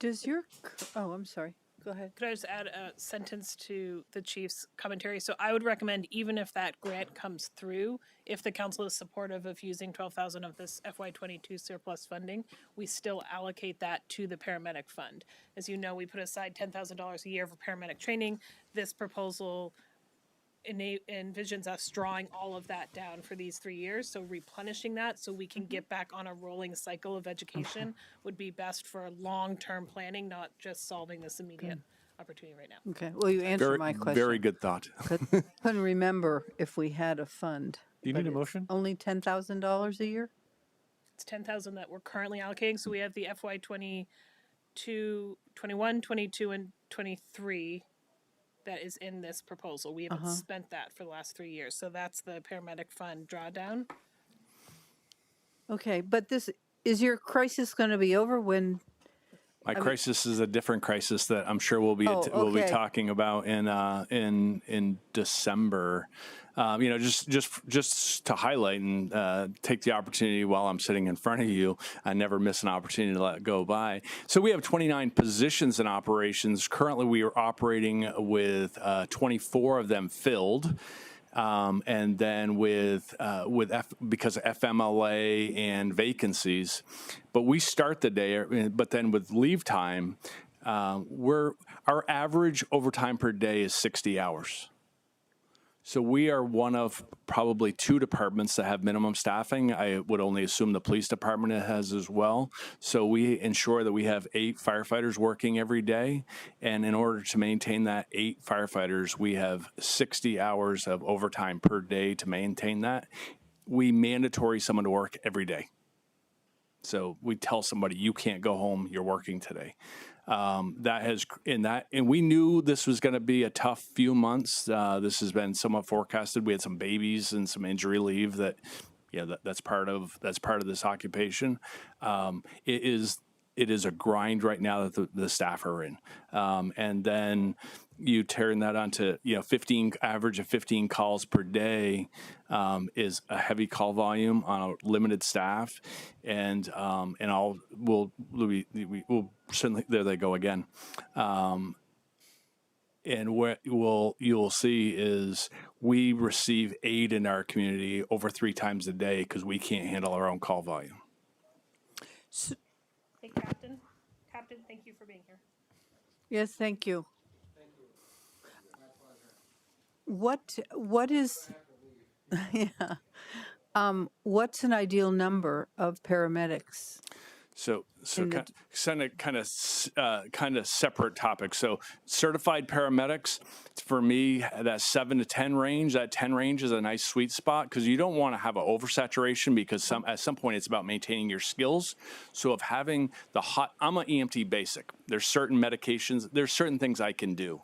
I'm sorry. Go ahead. Could I just add a sentence to the chief's commentary? So I would recommend, even if that grant comes through, if the council is supportive of using $12,000 of this FY22 surplus funding, we still allocate that to the paramedic fund. As you know, we put aside $10,000 a year for paramedic training. This proposal envisions us drawing all of that down for these 3 years, so replenishing that so we can get back on a rolling cycle of education would be best for long-term planning, not just solving this immediate opportunity right now. Okay, well, you answered my question. Very good thought. Couldn't remember if we had a fund. Do you need a motion? Only $10,000 a year? It's $10,000 that we're currently allocating, so we have the FY22, 21, 22, and 23 that is in this proposal. We haven't spent that for the last 3 years. So that's the paramedic fund drawdown. Okay, but is your crisis going to be over when? My crisis is a different crisis that I'm sure we'll be talking about in December. Just to highlight and take the opportunity while I'm sitting in front of you. I never miss an opportunity to let it go by. So we have 29 positions in operations. Currently, we are operating with 24 of them filled. And then because of FMLA and vacancies, but we start the day. But then with leave time, our average overtime per day is 60 hours. So we are one of probably 2 departments that have minimum staffing. I would only assume the police department has as well. So we ensure that we have 8 firefighters working every day. And in order to maintain that 8 firefighters, we have 60 hours of overtime per day to maintain that. We mandatory someone to work every day. So we tell somebody, you can't go home, you're working today. And we knew this was going to be a tough few months. This has been somewhat forecasted. We had some babies and some injury leave that's part of this occupation. It is a grind right now that the staff are in. And then you turn that onto, 15 average of 15 calls per day is a heavy call volume on a limited staff. And we'll certainly, there they go again. And what you'll see is we receive aid in our community over 3 times a day because we can't handle our own call volume. Hey, Captain. Captain, thank you for being here. Yes, thank you. What is, what's an ideal number of paramedics? So kind of separate topics. So certified paramedics, for me, that 7 to 10 range, that 10 range is a nice sweet spot because you don't want to have an oversaturation because at some point it's about maintaining your skills. So of having I'm an EMT basic. There's certain medications, there's certain things I can do.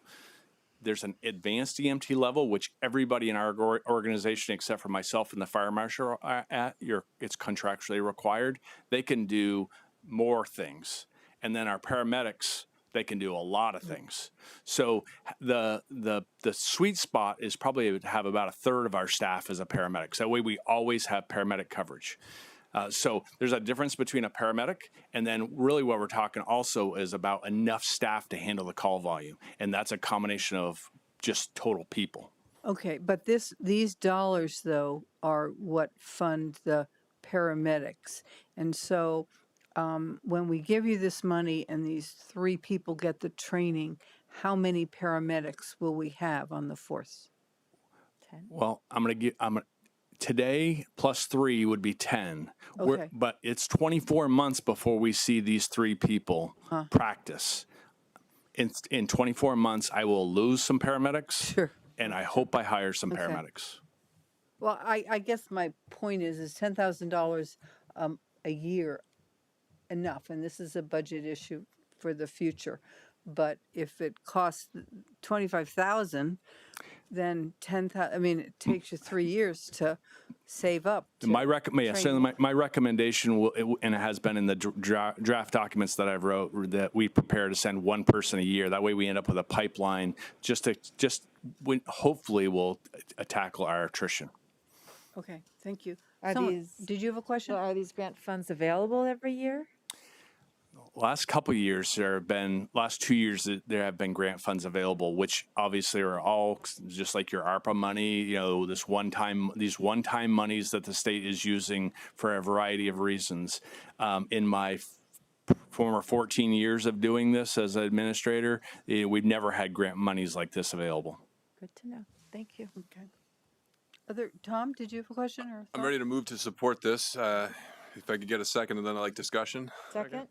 There's an advanced EMT level, which everybody in our organization, except for myself and the fire marshal are at, it's contractually required. They can do more things. And then our paramedics, they can do a lot of things. So the sweet spot is probably to have about 1/3 of our staff as a paramedic. So that way we always have paramedic coverage. So there's a difference between a paramedic and then really what we're talking also is about enough staff to handle the call volume. And that's a combination of just total people. Okay, but these dollars, though, are what fund the paramedics. And so when we give you this money and these 3 people get the training, how many paramedics will we have on the force? 10. Well, today plus 3 would be 10. Okay. But it's 24 months before we see these 3 people practice. In 24 months, I will lose some paramedics. Sure. And I hope I hire some paramedics. Well, I guess my point is $10,000 a year enough? And this is a budget issue for the future. But if it costs $25,000, then $10,000. I mean, it takes you 3 years to save up. My recommendation will, and it has been in the draft documents that I've wrote, that we prepare to send 1 person a year. That way, we end up with a pipeline. Hopefully, we'll tackle our attrition. Okay, thank you. Did you have a question? Are these grant funds available every year? Last couple of years, last 2 years, there have been grant funds available, which obviously are all just like your ARPA money, these one-time monies that the state is using for a variety of reasons. In my former 14 years of doing this as an administrator, we've never had grant monies like this available. Good to know. Thank you. Okay. Tom, did you have a question? I'm ready to move to support this. If I could get a second, and then I'd like discussion. Second.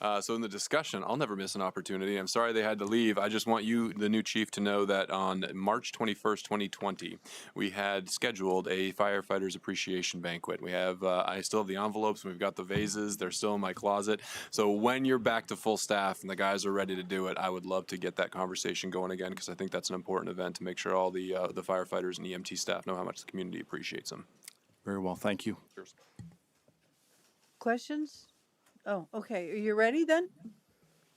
So in the discussion, I'll never miss an opportunity. I'm sorry they had to leave. I just want you, the new chief, to know that on March 21st, 2020, we had scheduled a firefighters appreciation banquet. We have, I still have the envelopes, and we've got the vases. They're still in my closet. So when you're back to full staff and the guys are ready to do it, I would love to get that conversation going again, because I think that's an important event to make sure all the firefighters and EMT staff know how much the community appreciates them. Very well, thank you. Cheers. Questions? Oh, okay. Are you ready then?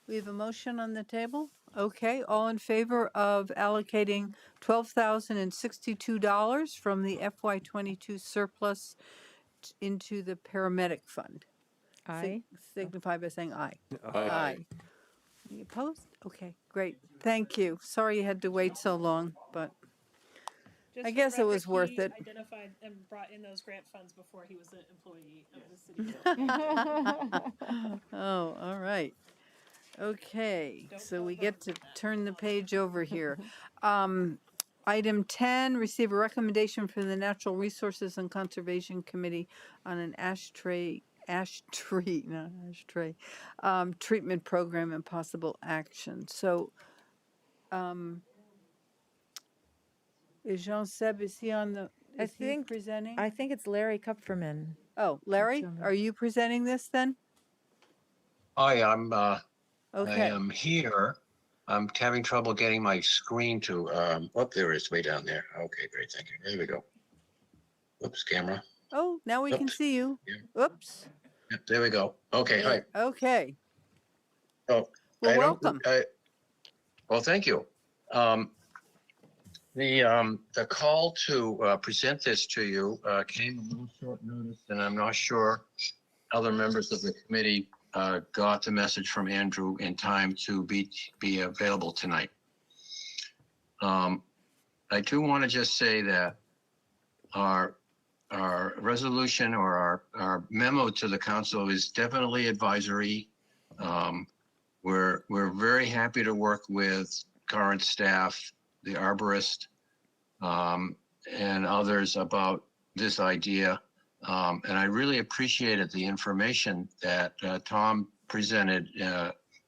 We have a motion on the table. Okay, all in favor of allocating $12,062 from the FY22 surplus into the paramedic fund? Aye. Signify by saying aye. Aye. Any opposed? Okay, great. Thank you. Sorry you had to wait so long, but Just I for guess it record, was worth he it. Identified and brought in those grant funds before he was an employee of the city. Oh, all right. Okay, so we get to turn the page over here. Item 10, receive a recommendation from the Natural Resources and Conservation Committee on an treatment program and possible action. So, is Jean-Seb, is he on the, is he presenting? I think it's Larry Kupferman. Oh, Larry, are you presenting this then? Hi, I Okay. am here. I'm having trouble getting my screen to, there it is, way down there. Okay, great, thank you. There we go. Oops, camera. Oh, now we can Oops. see you. Oops. Yep, there we go. Okay, hi. Okay. Oh, Well, I don't- welcome. Well, thank you. The call to present this to you came a little short notice, and I'm not sure other members of the committee got the message from Andrew in time to be available tonight. I do want to just say that our resolution or our memo to the council is definitely advisory. We're very happy to work with current staff, the arborist, and others about this idea. And I really appreciated the information that Tom presented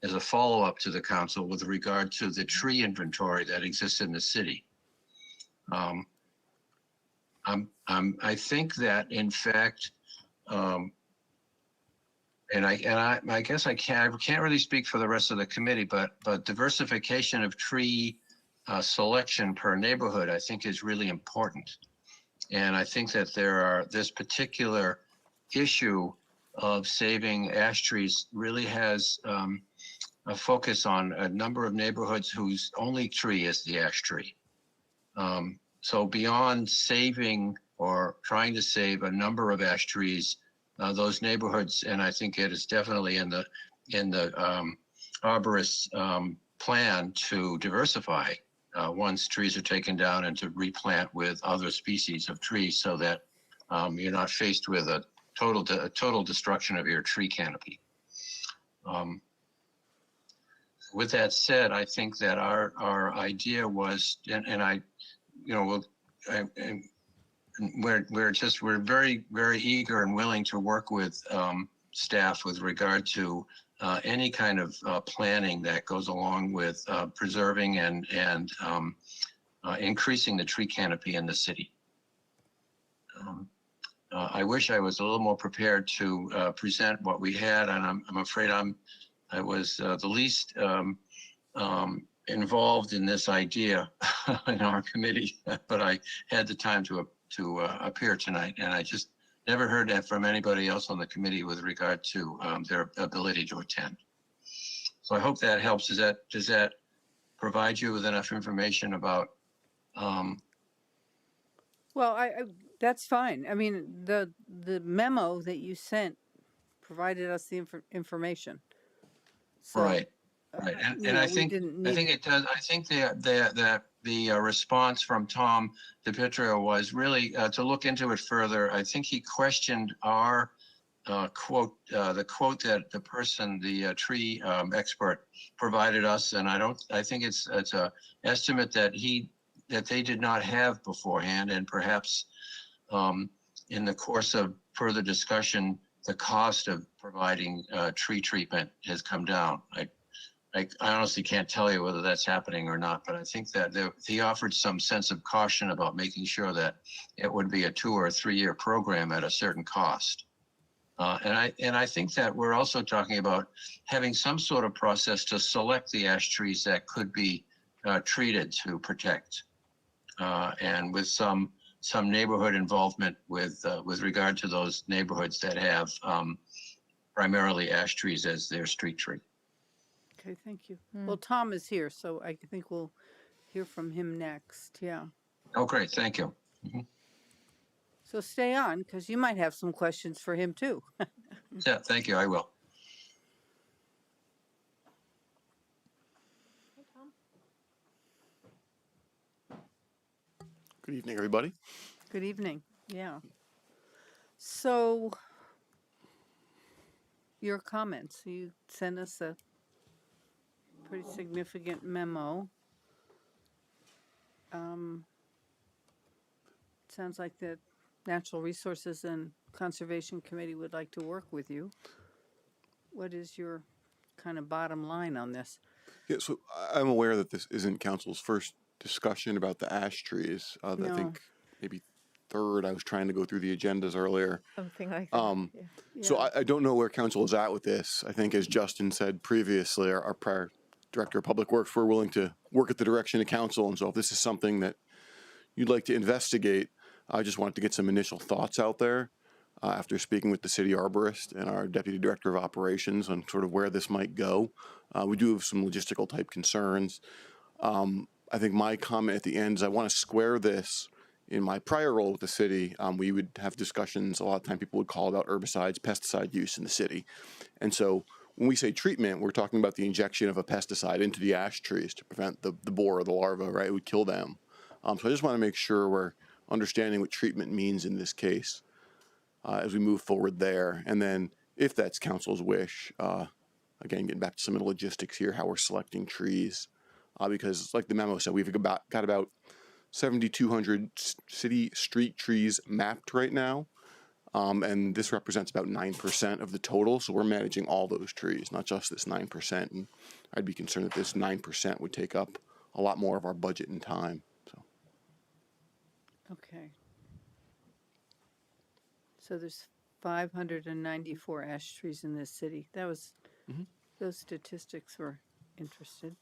as a follow-up to the council with regard to the tree inventory that exists in the city. I think that, in fact, and I guess I can't really speak for the rest of the committee, but diversification of tree selection per neighborhood, I think, is really important. And I think that this particular issue of saving ash trees really has a focus on a number of neighborhoods whose only tree is the ash tree. So beyond saving or trying to save a number of ash trees, those neighborhoods, and I think it is definitely in the arborist's plan to diversify once trees are taken down and to replant with other species of trees, so that you're not faced with a total destruction of your tree canopy. With that said, I think that our idea was, and I, you know, we're very, very eager and willing to work with staff with regard to any kind of planning that goes along with preserving and increasing the tree canopy in the city. I wish I was a little more prepared to present what we had, and I'm afraid I was the least involved in this idea in our committee, but I had the time to appear tonight, and I just never heard that from anybody else on the committee with regard to their ability to attend. So I hope that helps. Does that provide you with enough information about? Well, that's fine. I mean, the memo that you sent provided us the information. So, Right. And I think it does. I think the response from Tom DiPietro was really to look into it further. I think he questioned our quote, the quote that the tree expert provided us, and I think it's a estimate that they did not have beforehand, and perhaps in the course of further discussion, the cost of providing tree treatment has come down. I honestly can't tell you whether that's happening or not, but I think that he offered some sense of caution about making sure that it would be a 2 or 3 year program at a certain cost. And I think that we're also talking about having some sort of process to select the ash trees that could be treated to protect, and with some neighborhood involvement with regard to those neighborhoods that have primarily ash trees as their street tree. Okay, thank you. Well, Tom is here, so I think we'll hear from him next. Yeah. Oh, great. Thank you. Mhm. So stay on, because you might have some questions for him too. Yeah, thank you. I will. Good evening, everybody. Good evening. Yeah. So your comments, you sent us a pretty significant memo. Sounds like the Natural Resources and Conservation Committee would like to work with you. What is your kind of bottom line on this? Yeah, so I'm aware that this isn't council's first discussion about the ash trees. I No. think maybe third. I was trying to go through the agendas earlier. Something like that. Yeah. So I don't know where council is at with this. I think, as Justin said previously, our prior director of public works, we're willing to work at the direction of council. And so if this is something that you'd like to investigate, I just wanted to get some initial thoughts out there after speaking with the city arborist and our deputy director of operations on sort of where this might go. We do have some logistical type concerns. I think my comment at the end is I want to square this. In my prior role with the city, we would have discussions. A lot of time people would call about herbicides, pesticide use in the city. And so when we say treatment, we're talking about the injection of a pesticide into the ash trees to prevent the borer or the larva, right? It would kill them. So I just want to make sure we're understanding what treatment means in this case as we move forward there. And then if that's council's wish, again, getting back to some of the logistics here, how we're selecting trees, because like the memo said, we've got about 7,200 city street trees mapped right now. And this represents about 9% of the total. So we're managing all those trees, not just this 9%. And I'd be concerned that this 9% would take up a lot more of our budget and time. So. Okay. So there's 594 ash trees in this city. That was, those statistics were interesting.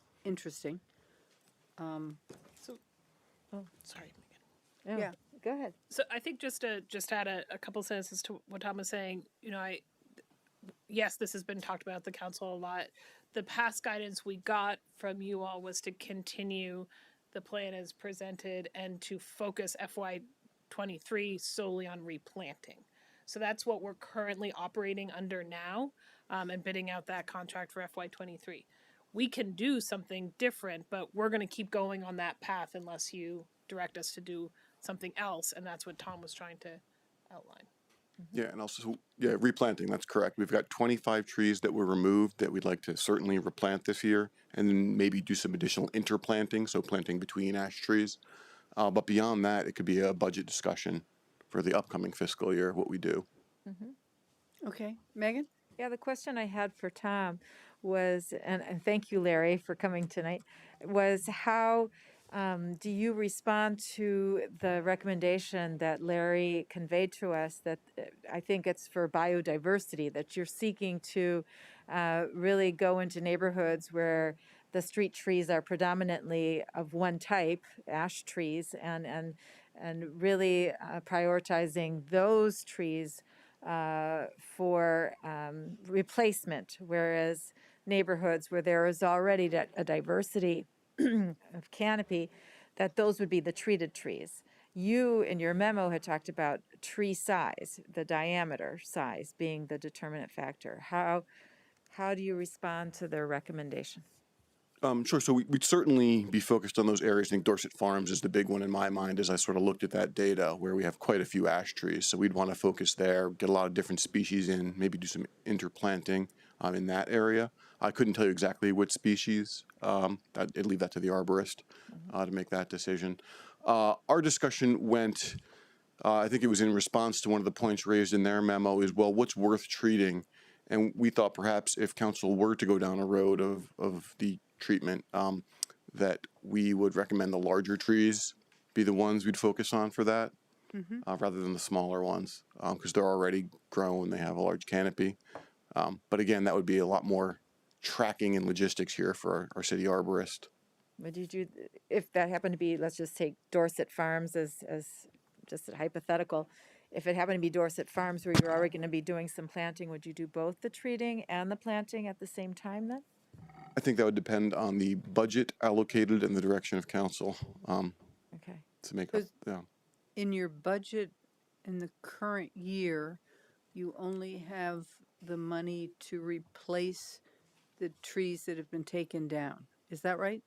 Oh, sorry. Yeah. Go ahead. So I think just to add a couple sentences to what Tom was saying, yes, this has been talked about at the council a lot. The past guidance we got from you all was to continue the plan as presented and to focus FY23 solely on replanting. So that's what we're currently operating under now, and bidding out that contract for FY23. We can do something different, but we're going to keep going on that path unless you direct us to do something else, and that's what Tom was trying to outline. Yeah, and also, replanting, that's correct. We've got 25 trees that were removed that we'd like to certainly replant this year, and then maybe do some additional interplanting, so planting between ash trees. But beyond that, it could be a budget discussion for the upcoming fiscal year, what we do. Okay. Megan? Yeah, the question I had for Tom was, and thank you, Larry, for coming tonight, was how do you respond to the recommendation that Larry conveyed to us that I think it's for biodiversity, that you're seeking to really go into neighborhoods where the street trees are predominantly of one type, ash trees, and really prioritizing those trees for replacement, whereas neighborhoods where there is already a diversity of canopy, that those would be the treated trees. You, in your memo, had talked about tree size, the diameter size being the determinant factor. How do you respond to their recommendation? Sure. So we'd certainly be focused on those areas. I think Dorset Farms is the big one in my mind as I sort of looked at that data where we have quite a few ash trees. So we'd want to focus there, get a lot of different species in, maybe do some interplanting in that area. I couldn't tell you exactly what species. I'd leave that to the arborist to make that decision. Our discussion went I think it was in response to one of the points raised in their memo is, well, what's worth treating? And we thought perhaps if council were to go down a road of the treatment, that we would recommend the larger trees be the ones we'd focus on for that, rather than the smaller ones, because they're already grown, they have a large canopy. But again, that would be a lot more tracking and logistics here for our city arborist. Would you do, if that happened to be, let's just take Dorset Farms as just a hypothetical. If it happened to be Dorset Farms where you're already going to be doing some planting, would you do both the treating and the planting at the same time then? I think that would depend on the budget allocated and the direction of council. Okay. To make up, yeah. In your budget in the current year, you only have the money to replace the trees that have been taken down. Is that right?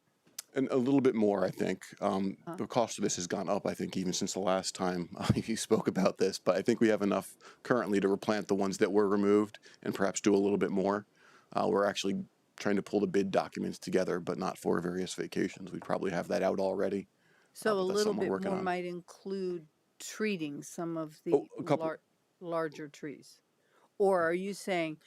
And a little bit more, I think. The cost of this has gone up, I think, even since the last time you spoke about this. But I think we have enough currently to replant the ones that were removed and perhaps do a little bit more. We're actually trying to pull the bid documents together, but not for various vacations. We probably have that out already. So a but that's little something bit we're working more on. might include treating some of the a couple. larger trees. Or are you saying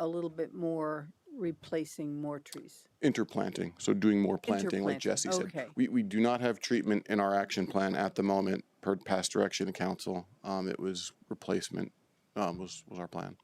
a little bit more replacing more trees? Interplanting, so doing more planting, like Interplanting, Jesse said. okay. We do not have treatment in our action plan at the moment, per past direction of council. It was replacement was our plan.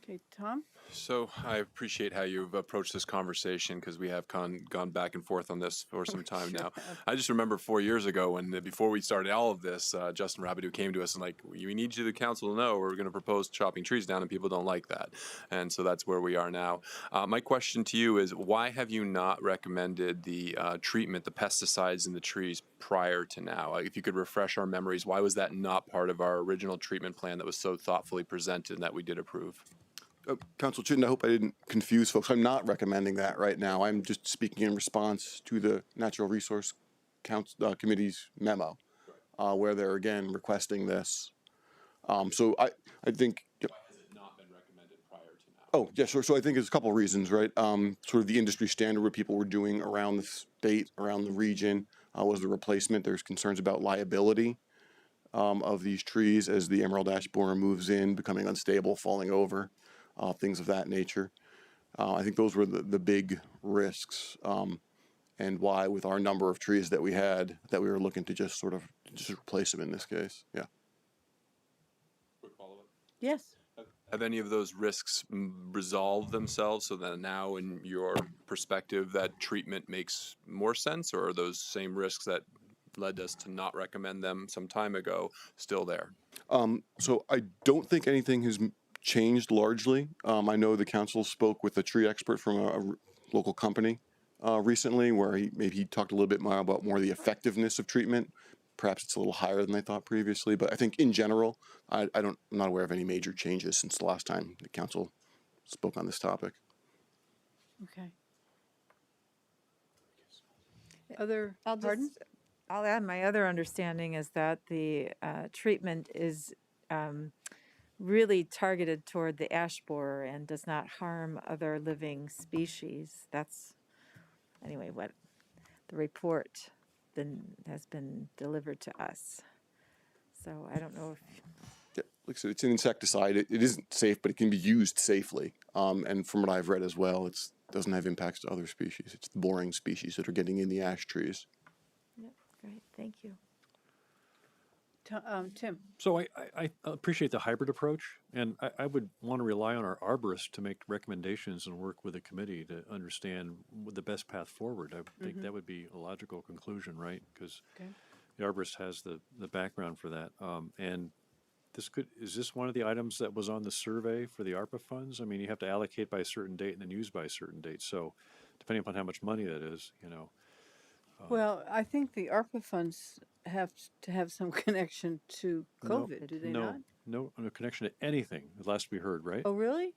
Okay, Tom? So I appreciate how you've approached this conversation because we have gone back and forth on this for some time now. I just remember 4 years ago when before we started all of this, Justin Rabideau came to us and like, we need you, the council, to know we're going to propose chopping trees down, and people don't like that. And so that's where we are now. My question to you is, why have you not recommended the treatment, the pesticides in the trees prior to now? If you could refresh our memories, why was that not part of our original treatment plan that was so thoughtfully presented and that we did approve? Council Chittenden, I hope I didn't confuse folks. I'm not recommending that right now. I'm just speaking in response to the Natural Resource Committee's memo, where they're again requesting this. So I think. Why has it not been recommended prior to now? Oh, yeah, sure. So I think there's a couple of reasons, right? Sort of the industry standard, what people were doing around the state, around the region, was the replacement. There's concerns about liability of these trees as the emerald ash borer moves in, becoming unstable, falling over. Things of that nature. I think those were the big risks, and why with our number of trees that we had, that we were looking to just sort of just replace them in this case. Yeah. Quick follow-up. Yes. Have any of those risks resolved themselves so that now in your perspective that treatment makes more sense, or are those same risks that led us to not recommend them some time ago still there? So I don't think anything has changed largely. I know the council spoke with a tree expert from a local company recently, where he talked a little bit more about the effectiveness of treatment. Perhaps it's a little higher than they thought previously, but I think in general, I'm not aware of any major changes since the last time the council spoke on this topic. Okay. Other, I'll add, my other understanding is that the treatment is really targeted toward the ash borer and does not harm other living species. That's, anyway, what the report has been delivered to us. So I don't know if... Yeah, like I said, it's an insecticide. It isn't safe, but it can be used safely. And from what I've read as well, it doesn't have impacts to other species. It's the boring species that are getting in the ash trees. Yep, great, thank you. Tim. So I appreciate the hybrid approach, and I would want to rely on our arborist to make recommendations and work with the committee to understand the best path forward. I think that would be a logical conclusion, right? Because the arborist has the background for that. And is this one of the items that was on the survey for the ARPA funds? I mean, you have to allocate by a certain date and then use by a certain date. So depending upon how much money that is, Well, I think the ARPA funds have to have some connection to COVID, do they not? No connection to anything, last we heard, right? Oh, really?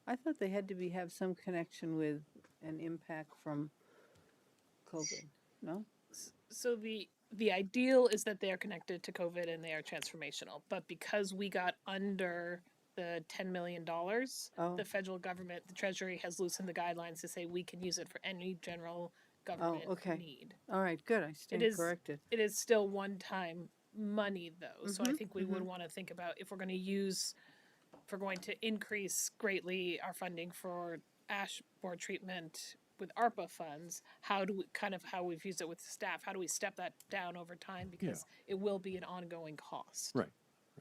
I thought they had to have some connection with an impact from COVID, no? So the ideal is that they are connected to COVID and they are transformational. But because we got under the $10 million, the federal government, the Treasury has loosened the guidelines to say we can use it for any general government need. All right, good. I stand corrected. It is still one-time money though. So I think we would want to think about if we're going to increase greatly our funding for ash borer treatment with ARPA funds, how we've used it with staff, how do we step that down over time? Because it will be an ongoing cost. Right.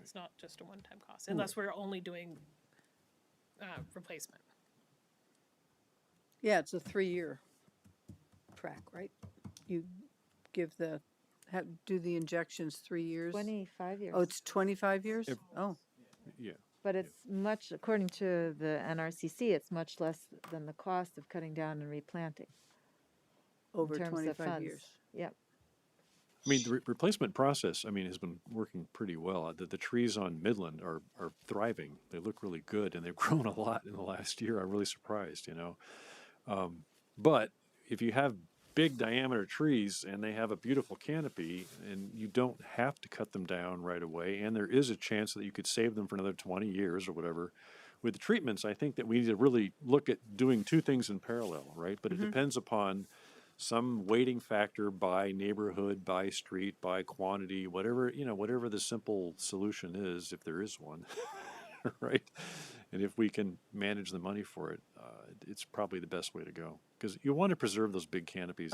It's not just a one-time cost, unless we're only doing replacement. Yeah, it's a 3-year track, right? You give do the injections 3 years? 25 years. Oh, it's 25 years? Oh. Yeah. But it's much, according to the NRCC, it's much less than the cost of cutting down and replanting. Over in terms 25 of funds. years. Yep. I mean, the replacement process, I mean, has been working pretty well. The trees on Midland are thriving. They look really good, and they've grown a lot in the last year. I'm really surprised, you know. But if you have big diameter trees and they have a beautiful canopy, and you don't have to cut them down right away, and there is a chance that you could save them for another 20 years or whatever. With the treatments, I think that we need to really look at doing two things in parallel, right? But it depends upon some weighting factor by neighborhood, by street, by quantity, whatever, you know, whatever the simple solution is, if there is one, right? And if we can manage the money for it, it's probably the best way to go, because you want to preserve those big canopies.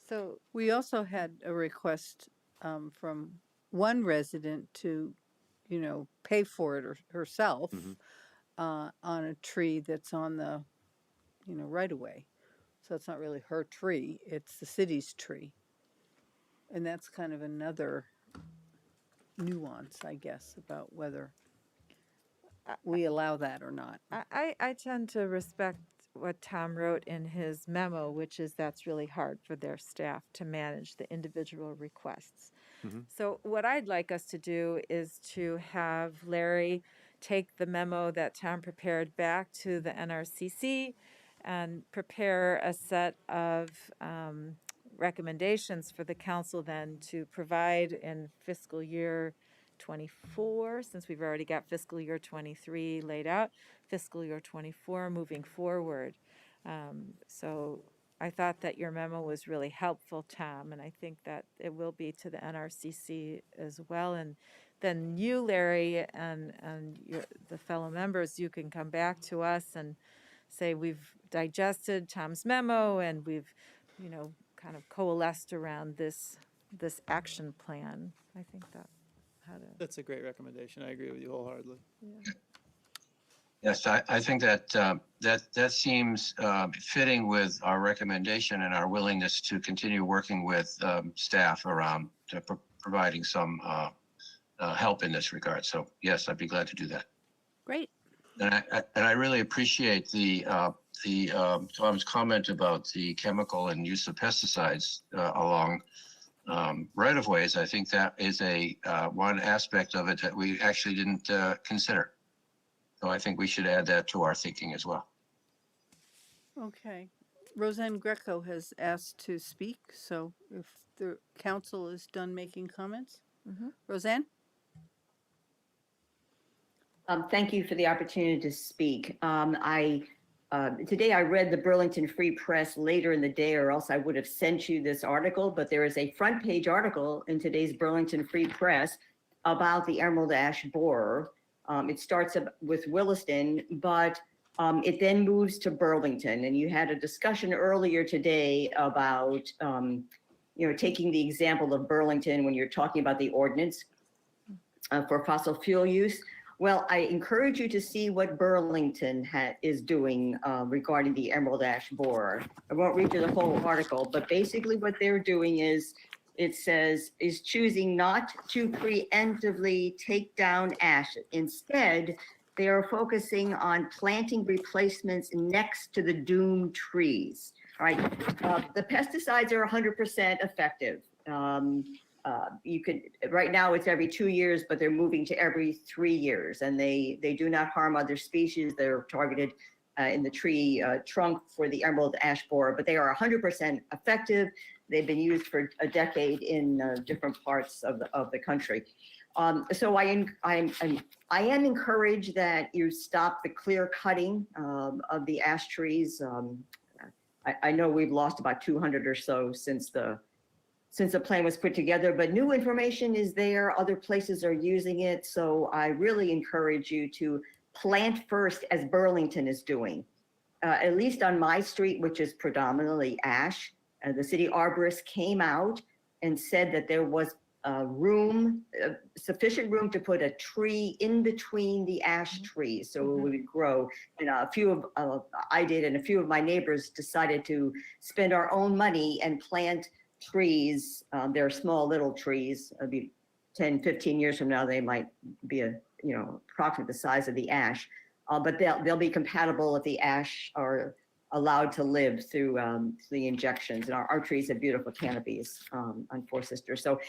So we also had a request from one resident to, you know, pay for it herself on a tree that's on the, you know, right of way. So it's not really her tree, it's the city's tree. And that's kind of another nuance, I guess, about whether we allow that or not. I tend to respect what Tom wrote in his memo, which is that's really hard for their staff to manage the individual requests. So what I'd like us to do is to have Larry take the memo that Tom prepared back to the NRCC and prepare a set of recommendations for the council then to provide in fiscal year 24, since we've already got fiscal year 23 laid out, fiscal year 24 moving forward. So I thought that your memo was really helpful, Tom, and I think that it will be to the NRCC as well. And then you, Larry, and the fellow members, you can come back to us and say we've digested Tom's memo and we've, you know, kind of coalesced around this action plan. I think That's a great recommendation. I agree with you wholeheartedly. Yeah. Yes, I think that that seems fitting with our recommendation and our willingness to continue working with staff around providing some help in this regard. So yes, I'd be glad to do that. Great. And I really appreciate the Tom's comment about the chemical and use of pesticides along right-of-ways. I think that is a one aspect of it that we actually didn't consider. So I think we should add that to our thinking as well. Okay. Roseanne Greco has asked to speak, so if the council is done making comments. Roseanne? Thank you for the opportunity to speak. Today I read the Burlington Free Press later in the day, or else I would have sent you this article, but there is a front page article in today's Burlington Free Press about the emerald ash borer. It starts with Williston, but it then moves to Burlington. And you had a discussion earlier today about, you know, taking the example of Burlington when you're talking about the ordinance for fossil fuel use. Well, I encourage you to see what Burlington is doing regarding the emerald ash borer. I won't read you the whole article, but basically what they're doing is, it says, is choosing not to preemptively take down ash. Instead, they are focusing on planting replacements next to the doomed trees. All right, the pesticides are 100% effective. You could, right now it's every 2 years, but they're moving to every 3 years, and they do not harm other species. They're targeted in the tree trunk for the emerald ash borer, but they are 100% effective. They've been used for a decade in different parts of the country. So I am encouraged that you stop the clear cutting of the ash trees. I know we've lost about 200 or so since since the plan was put together, but new information is there. Other places are using it. So I really encourage you to plant first, as Burlington is doing. At least on my street, which is predominantly ash, the city arborist came out and said that there was sufficient room to put a tree in between the ash trees so it would grow. And I did, and a few of my neighbors decided to spend our own money and plant trees. They're small little trees. Maybe 10, 15 years from now, they might be approximately the size of the ash. But they'll be compatible if the ash are allowed to live through the injections. And our trees have beautiful canopies on Four Sisters. So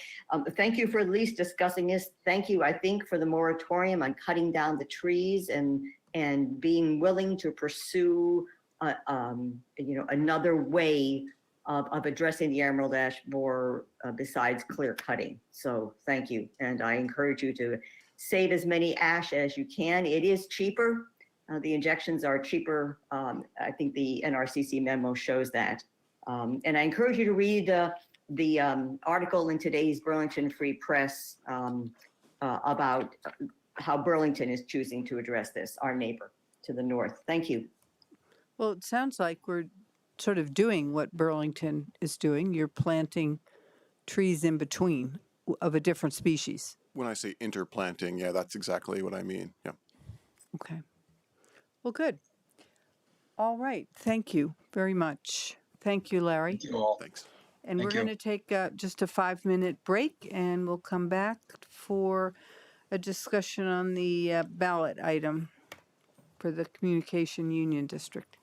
thank you for at least discussing this. Thank you, I think, for the moratorium on cutting down the trees and being willing to pursue another way of addressing the emerald ash borer besides clear cutting. So thank you. And I encourage you to save as many ash as you can. It is cheaper. The injections are cheaper. I think the NRCC memo shows that. And I encourage you to read the article in today's Burlington Free Press about how Burlington is choosing to address this, our neighbor to the north. Thank you. Well, it sounds like we're sort of doing what Burlington is doing. You're planting trees in between of a different species. When I say interplanting, yeah, that's exactly what I mean. Yeah. Okay. Well, good. All right. Thank you very much. Thank you, Larry. Thank you all. Thanks. And Thank we're going to take just a 5-minute break, and we'll come back for a discussion on the ballot item for the Communication Union District.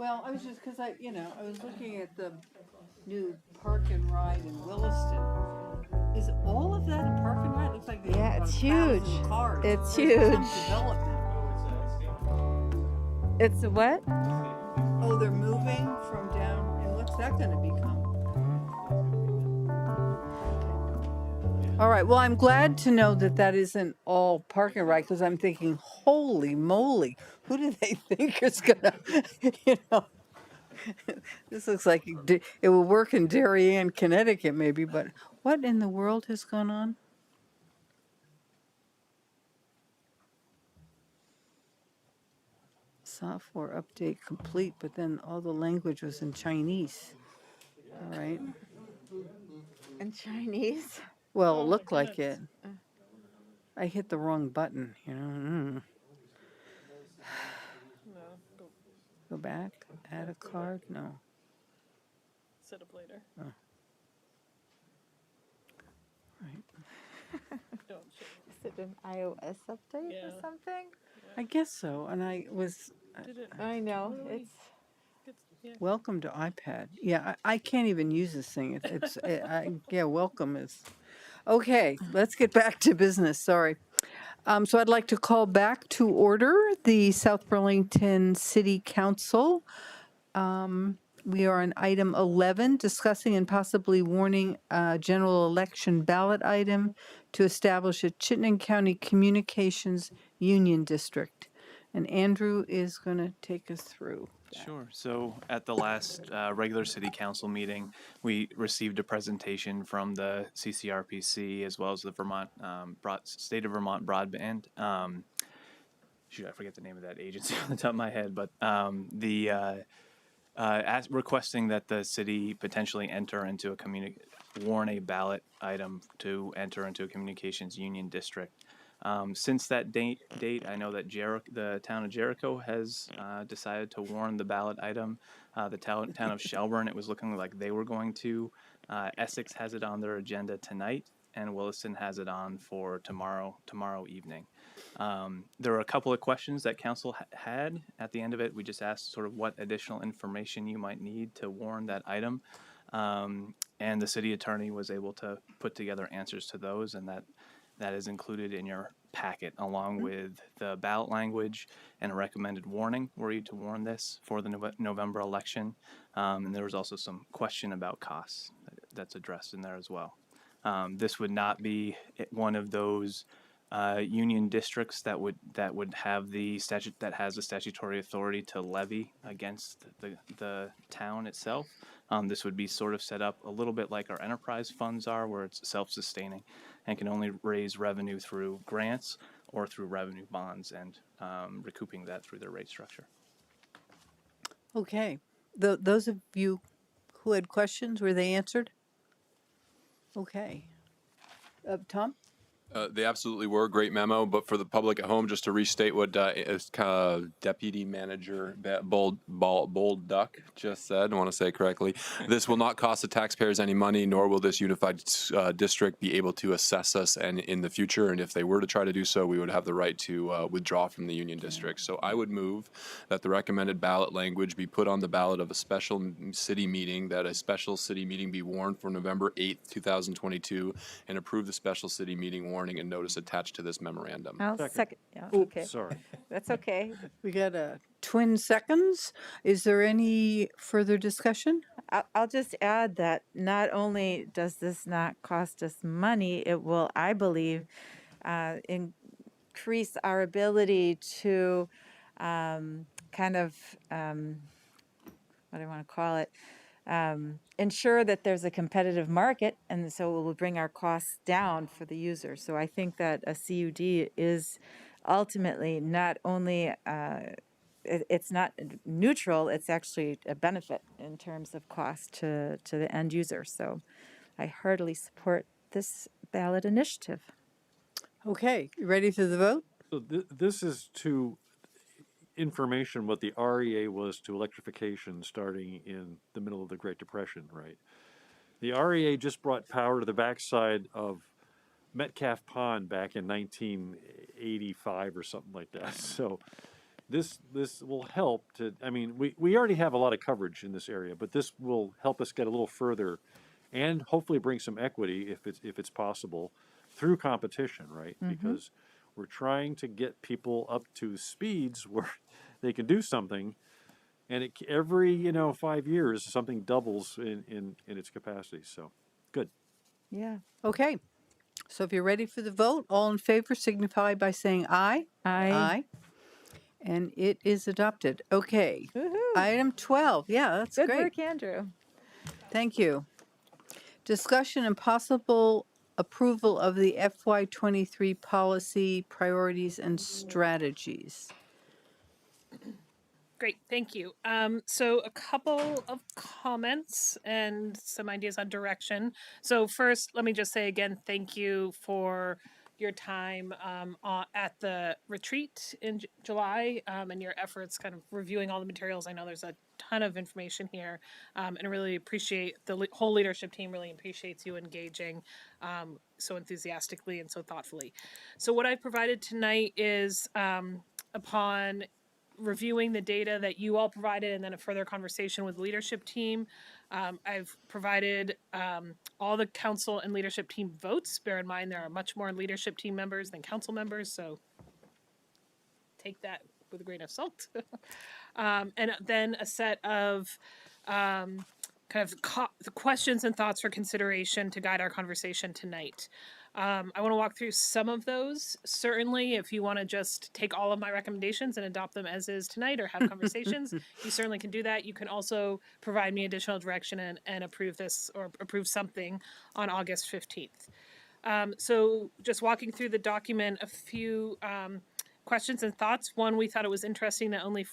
Well, I was just, because I was looking at the new park and ride in Williston. Is all of that a park and ride? It looks like they have Yeah, about it's 1,000 huge. cars. It's Or is there some huge. development? It's a what? Oh, they're moving from down, and what's that going to become? All right. Well, I'm glad to know that that isn't all park and ride, because I'm thinking, holy moly, who do they think is gonna, this looks like it will work in Darien, Connecticut, maybe, but what in the world has gone on? Software update complete, but then all the language was in Chinese. All right. In Chinese? Well, it looked like it. I hit the wrong button, Go back, add a card? No. Set up later. Oh. Right. Is it an iOS update or something? I guess so. And I was. I know. It's. Welcome to iPad. Yeah, I can't even use this thing. Welcome is. Okay, let's get back to business. Sorry. So I'd like to call back to order the South Burlington City Council. We are on item 11, discussing and possibly warning a general election ballot item to establish a Chittenden County Communications Union District. And Andrew is going to take us through. Sure. So at the last regular city council meeting, we received a presentation from the CCRPC as well as the State of Vermont Broadband. Shoot, I forget the name of that agency on the top of my head, but requesting that the city potentially enter into warn a ballot item to enter into a communications union district. Since that date, I know that the town of Jericho has decided to warn the ballot item. The town of Shelburne, it was looking like they were going to. Essex has it on their agenda tonight, and Williston has it on for tomorrow evening. There were a couple of questions that council had at the end of it. We just asked sort of what additional information you might need to warn that item. And the city attorney was able to put together answers to those, and that is included in your packet, along with the ballot language and a recommended warning were you to warn this for the November election. And there was also some question about costs that's addressed in there as well. This would not be one of those union districts that would have the statute that has the statutory authority to levy against the town itself. This would be sort of set up a little bit like our enterprise funds are, where it's self-sustaining and can only raise revenue through grants or through revenue bonds and recouping that through their rate structure. Okay. Those of you who had questions, were they answered? Okay. Tom? They absolutely were. Great memo. But for the public at home, just to restate what Deputy Manager Bold Duck just said, I want to say it correctly. This will not cost the taxpayers any money, nor will this unified district be able to assess us in the future. And if they were to try to do so, we would have the right to withdraw from the union district. So I would move that the recommended ballot language be put on the ballot of a special city meeting, that a special city meeting be warned for November 8th, 2022, and approve the special city meeting warning and notice attached to this memorandum. I'll second. Yeah, okay. Sorry. That's okay. We got twin seconds. Is there any further discussion? I'll just add that not only does this not cost us money, it will, I believe, increase our ability to kind of, what do I want to call it, ensure that there's a competitive market, and so it will bring our costs down for the user. So I think that a CUD is ultimately not only, it's not neutral, it's actually a benefit in terms of cost to the end user. So I heartily support this ballot initiative. Okay, you ready for the vote? So this is to information what the REA was to electrification starting in the middle of the Great Depression, right? The REA just brought power to the backside of Metcalf Pond back in 1985 or something like that. So this will help to, I mean, we already have a lot of coverage in this area, but this will help us get a little further and hopefully bring some equity if it's possible through competition, right? Because we're trying to get people up to speeds where they can do something, and every 5 years something doubles in its capacity. So good. Yeah. Okay. So if you're ready for the vote, all in favor signify by saying aye. Aye. And it is adopted. Okay. Woohoo. Item 12. Yeah, that's Good great. work, Andrew. Thank you. Discussion and possible approval of the FY23 policy priorities and strategies. Great, thank you. So a couple of comments and some ideas on direction. So first, let me just say again, thank you for your time at the retreat in July and your efforts kind of reviewing all the materials. I know there's a ton of information here and I really appreciate the whole leadership team really appreciates you engaging so enthusiastically and so thoughtfully. So what I've provided tonight is upon reviewing the data that you all provided and then a further conversation with the leadership team. I've provided all the council and leadership team votes. Bear in mind, there are much more leadership team members than council members, so take that with a grain of salt. And then a set of kind of the questions and thoughts for consideration to guide our conversation tonight. I want to walk through some of those. Certainly, if you want to just take all of my recommendations and adopt them as is tonight or have conversations, you certainly can do that. You can also provide me additional direction and approve this or approve something on August 15th. So just walking through the document, a few questions and thoughts. One, we thought it was interesting that only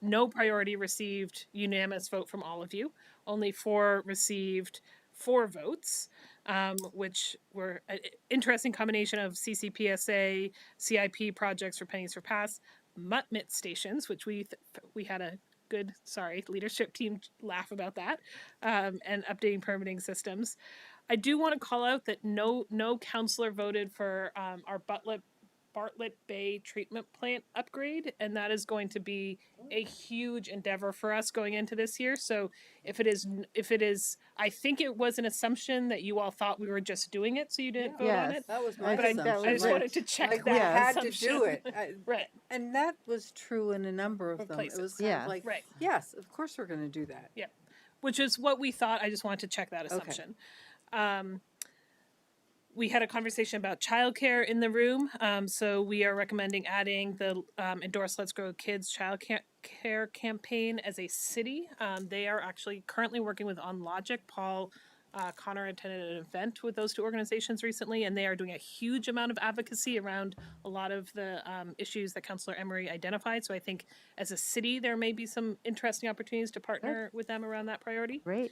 no priority received unanimous vote from all of you. Only 4 received 4 votes. Which were an interesting combination of CCPSA, CIP projects for pennies for pass, MUTMIT stations, which we had a good, leadership team laugh about that, and updating permitting systems. I do want to call out that no councilor voted for our Bartlett Bay treatment plant upgrade, and that is going to be a huge endeavor for us going into this year. So if it is, I think it was an assumption that you all thought we were just doing it, so you didn't vote on it. That was my But assumption. I just wanted to check like that. we had assumption. to do it. Right. And that was true in a number of them. Places. It was kind of like, right. yes, of course we're going to do that. Yeah. Which is what we thought. I just wanted to check that assumption. Okay. We had a conversation about childcare in the room. So we are recommending adding the Endorse Let's Grow Kids Child Care campaign as a city. They are actually currently working with OnLogic. Paul Connor attended an event with those 2 organizations recently, and they are doing a huge amount of advocacy around a lot of the issues that Councillor Emery identified. So I think as a city, there may be some interesting opportunities to partner with them around that priority. Great.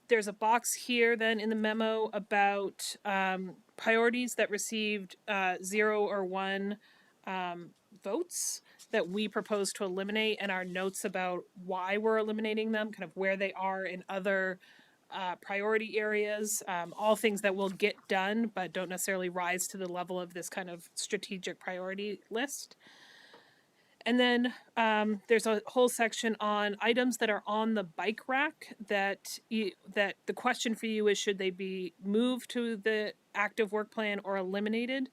There's a box here then in the memo about priorities that received 0 or 1 votes that we propose to eliminate, and our notes about why we're eliminating them, kind of where they are in other priority areas, all things that will get done but don't necessarily rise to the level of this kind of strategic priority list. And then there's a whole section on items that are on the bike rack that the question for you is, should they be moved to the active work plan or eliminated?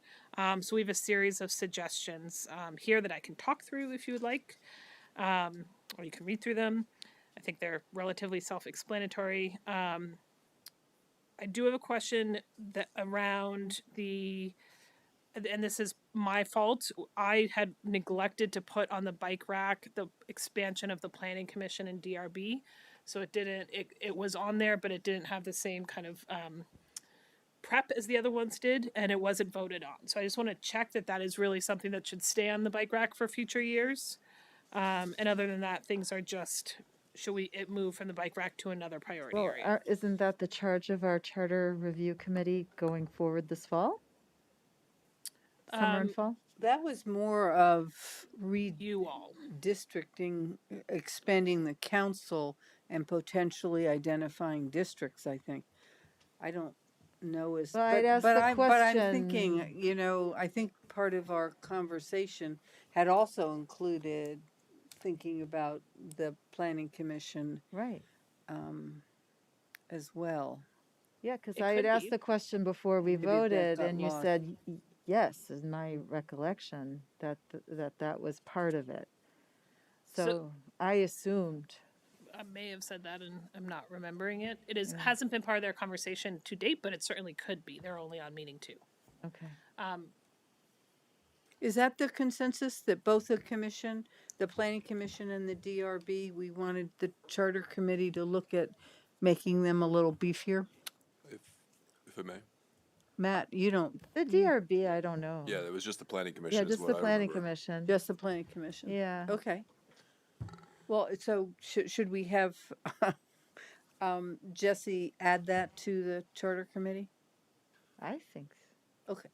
So we have a series of suggestions here that I can talk through if you would like, or you can read through them. I think they're relatively self-explanatory. I do have a question around and this is my fault. I had neglected to put on the bike rack the expansion of the Planning Commission and DRB. So it was on there, but it didn't have the same kind of prep as the other ones did, and it wasn't voted on. So I just want to check that is really something that should stay on the bike rack for future years. And other than that, things are just, should it move from the bike rack to another priority area? Isn't that the charge of our charter review committee going forward this fall? Summer and fall? That was more of you all redistricting, expanding the council and potentially identifying districts, I think. I don't know but I'm thinking, I think part of our conversation had also included thinking about the planning commission Right. as well. Yeah, because It I had could asked be. the question before we Maybe that voted, got and you lost. said yes, is my recollection that that was part of it. So I assumed. I may have said that and I'm not remembering it. It is Yeah. hasn't been part of their conversation to date, but it certainly could be. They're only on meeting 2. Okay. Is that the consensus that both the commission, the planning commission and the DRB, we wanted the charter committee to look at making them a little beefier? If it may. Matt, you don't. The DRB, I don't know. Yeah, it was just the planning commission. Yeah, is just what the I planning remember. commission. Just the planning commission? Yeah. Okay. Well, so should we have Jesse add that to the charter committee? I think so. Okay.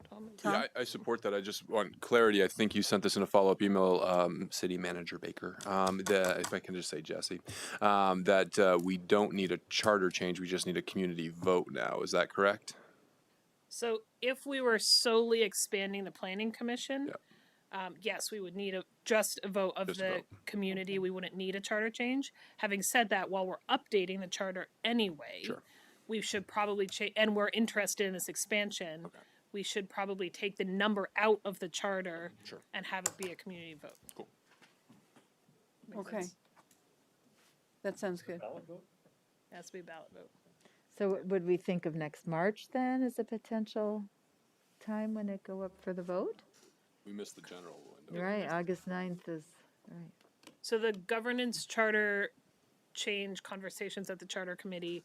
Tom? Yeah, I support that. I just want clarity. I think you sent this in a follow-up email, City Manager Baker, if I can just say Jesse, that we don't need a charter change. We just need a community vote now. Is that correct? So if we were solely expanding the planning commission, yes, we would need just a vote of the community. We wouldn't need a charter change. Having said that, while we're updating the charter anyway, we should probably change, and we're interested in this expansion, we should probably take the number out of the charter and have it be a community vote. Cool. Okay. That sounds good. It has to be a ballot vote. So would we think of next March then as a potential time when it go up for the vote? We missed the general window. Right, August 9th is, right. So the governance charter change conversations at the charter committee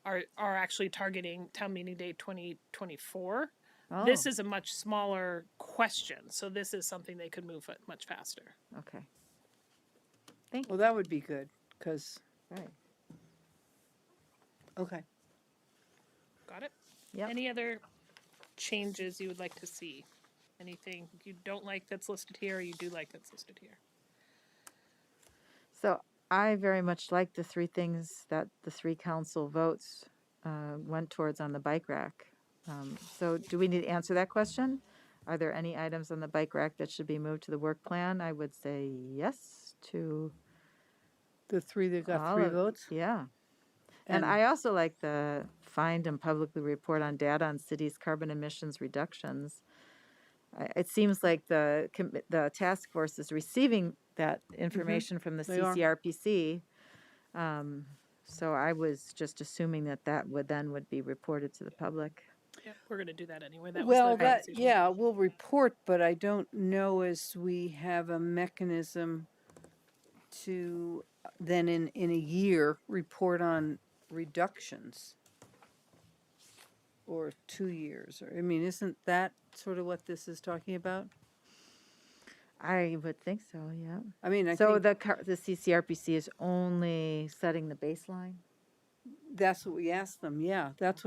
are actually targeting town meeting day 2024. Oh. This is a much smaller question, so this is something they could move at much faster. Okay. Well, that would be good, because. Right. Okay. Got it? Yep. Any other changes you would like to see? Anything you don't like that's listed here, or you do like that's listed here? So I very much like the 3 things that the 3 council votes went towards on the bike rack. So do we need to answer that question? Are there any items on the bike rack that should be moved to the work plan? I would say yes to the 3 that got all 3 of- votes? Yeah. And I also like the find and publicly report on data on cities' carbon emissions reductions. It seems like the task force is receiving that information from the They are. CCRPC. So I was just assuming that would be reported to the public. Yeah, we're going to do that anyway. That Well, was the that, conversation. yeah, we'll report, but I don't know as we have a mechanism to then in a year report on reductions. Or 2 years, or, I mean, isn't that sort of what this is talking about? I would think so, yeah. I mean, I So think the CCRPC is only setting the baseline? that's what we asked them, yeah, that's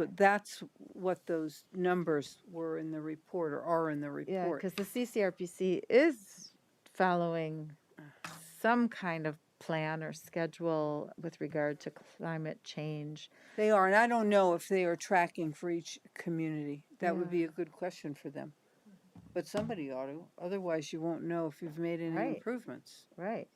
what those numbers were in the report, or are in the Yeah, report. because the CCRPC is following some kind of plan or schedule with regard to climate change. They are, and I don't know if they are tracking for each community. That would Yeah. be a good question for them. But somebody ought to, otherwise you won't know if you've made any Right. improvements. Right.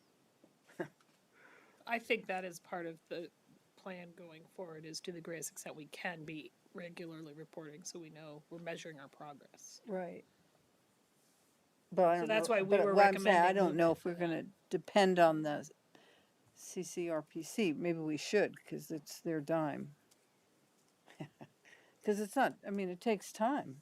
I think that is part of the plan going forward, is to the greatest extent we can be regularly reporting so we know we're measuring our progress. Right. But I So don't that's know, way we but were what I'm saying, I recommending don't know if we're gonna depend on the CCRPC. Maybe we should, because it's their dime. Because it's not, I mean, it takes time.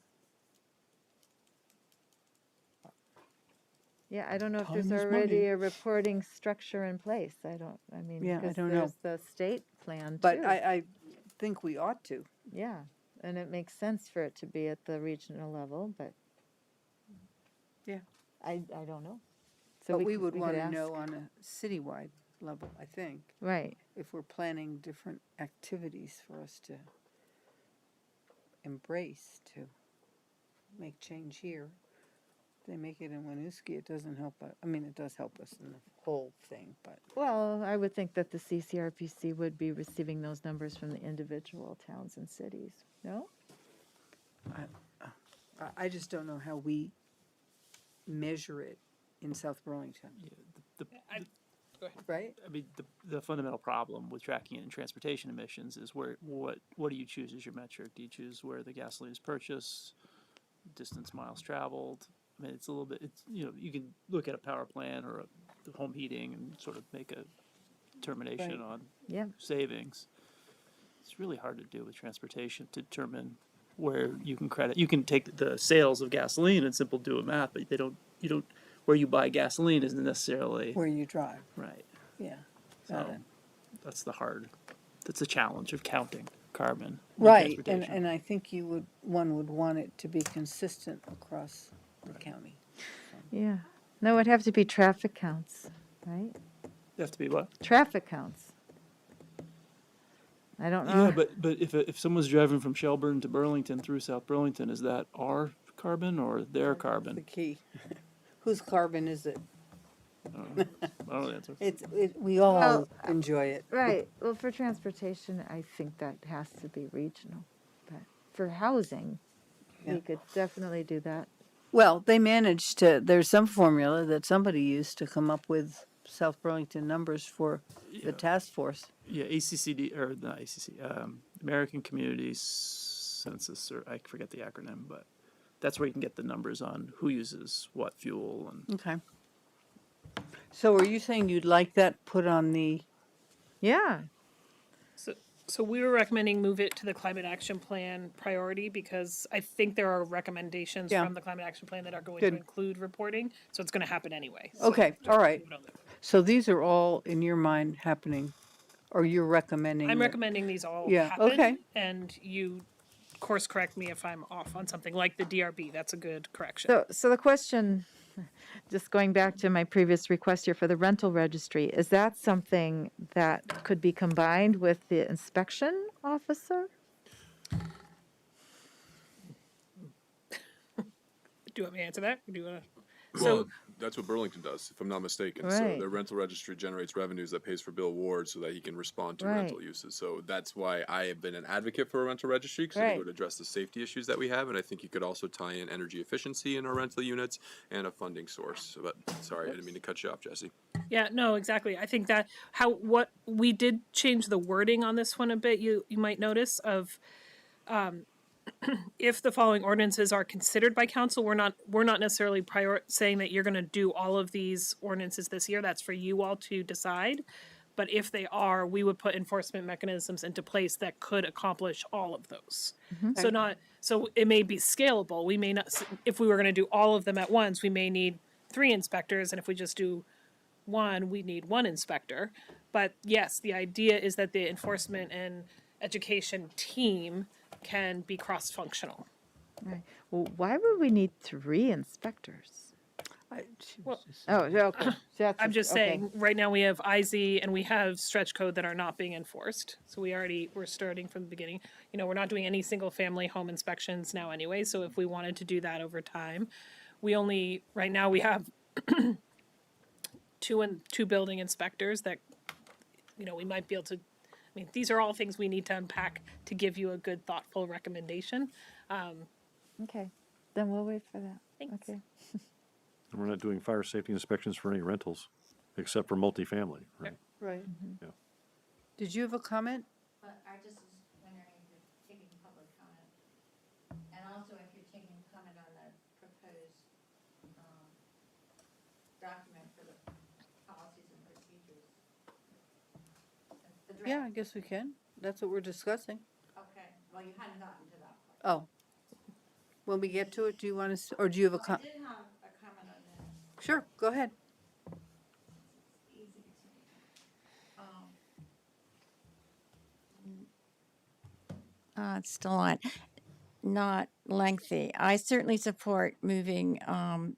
Yeah, I don't know if Time there's is already money. a reporting structure in place. I mean, Yeah, I because don't know. there's the state plan But too. I think we ought to. Yeah, and it makes sense for it to be at the regional level, but. Yeah. I don't know. So But we could- would could want to ask. know on a citywide level, I think. Right. If we're planning different activities for us to embrace, to make change here. If they make it in Winooski, it doesn't help, I mean, it does help us in the whole thing, but. Well, I would think that the CCRPC would be receiving those numbers from the individual towns and cities, no? I just don't know how we measure it in South Burlington, The, Go ahead. right? I mean, the fundamental problem with tracking it in transportation emissions is what do you choose as your metric? Do you choose where the gasoline is purchased, distance miles traveled? I mean, it's a little bit. It's you can look at a power plant or a home heating and sort of make a determination Right. on Yeah. savings. It's really hard to do with transportation to determine where you can credit. You can take the sales of gasoline and simple do a math, but you don't where you buy gasoline isn't necessarily Where you drive, right. yeah, got So it. that's the challenge of counting carbon in Right, transportation. and I think one would want it to be consistent across the county. Yeah. No, it would have to be traffic counts, right? You have to be what? Traffic counts. I don't know. Yeah, but if someone's driving from Shelburne to Burlington through South Burlington, is that our carbon or their The carbon? key. Whose carbon is it? I don't know the answer. We all Well, enjoy it. Right. Well, for transportation, I think that has to be regional. But for housing, Yeah. we could definitely do that. Well, they managed to, there's some formula that somebody used to come up with South Burlington numbers for the task force. Yeah, ACCD or not ACC, American Communities Census, or I forget the acronym, but that's where you can get the numbers on who uses what fuel and. Okay. So are you saying you'd like that put on the? Yeah. So we were recommending move it to the climate action plan priority because I think there are recommendations Yeah. from the climate action plan that are going Good. to include reporting. So it's going to happen anyway. So Okay, just all right. move it on there. So these are all in your mind happening, or you're recommending? I'm that- recommending these all Yeah, happen. okay. And you course correct me if I'm off on something like the DRB. That's a good correction. So the question, just going back to my previous request here for the rental registry, is that something that could be combined with the inspection officer? Do you want me to answer that? Or do you want to? Well, that's what Burlington does, if I'm not mistaken. So Right. their rental registry generates revenues that pays for Bill Ward so that he can respond to Right. rental uses. So that's why I have been an advocate for a rental registry, because I Right. think it would address the safety issues that we have. And I think you could also tie in energy efficiency in our rental units and a funding source. But sorry, I didn't mean to cut you off, Jesse. Yeah, no, exactly. I think that what we did change the wording on this one a bit. You might notice of if the following ordinances are considered by council, we're not necessarily saying that you're going to do all of these ordinances this year. That's for you all to decide. But if they are, we would put enforcement mechanisms into place that could accomplish all of those. So it may be scalable. We may not, if we were going to do all of them at once, we may need 3 inspectors, and if we just do one, we need 1 inspector. But yes, the idea is that the enforcement and education team can be cross-functional. Right. Well, why would we need 3 inspectors? Oh, yeah, okay. So I'm just okay. saying, right now we have IZ and we have stretch code that are not being enforced. So we're starting from the beginning. You know, we're not doing any single family home inspections now anyway. So if we wanted to do that over time, right now we have two building inspectors that, you know, we might be able to, I mean, these are all things we need to unpack to give you a good, thoughtful recommendation. Okay, then we'll wait for that. Thanks. Okay. And we're not doing fire safety inspections for any rentals, except for multifamily, right? Right. Yeah. Did you have a comment? I just was wondering if you're taking public comment, and also if you're taking comment on the proposed document for the policies and procedures. The draft. Yeah, I guess we can. That's what we're discussing. Okay, well, you hadn't gotten to that part. Oh. When we get to it, do you want to, or do you have a I comment? did have a comment on this. Sure, go ahead. Easy to. It's still on. Not lengthy. I certainly support moving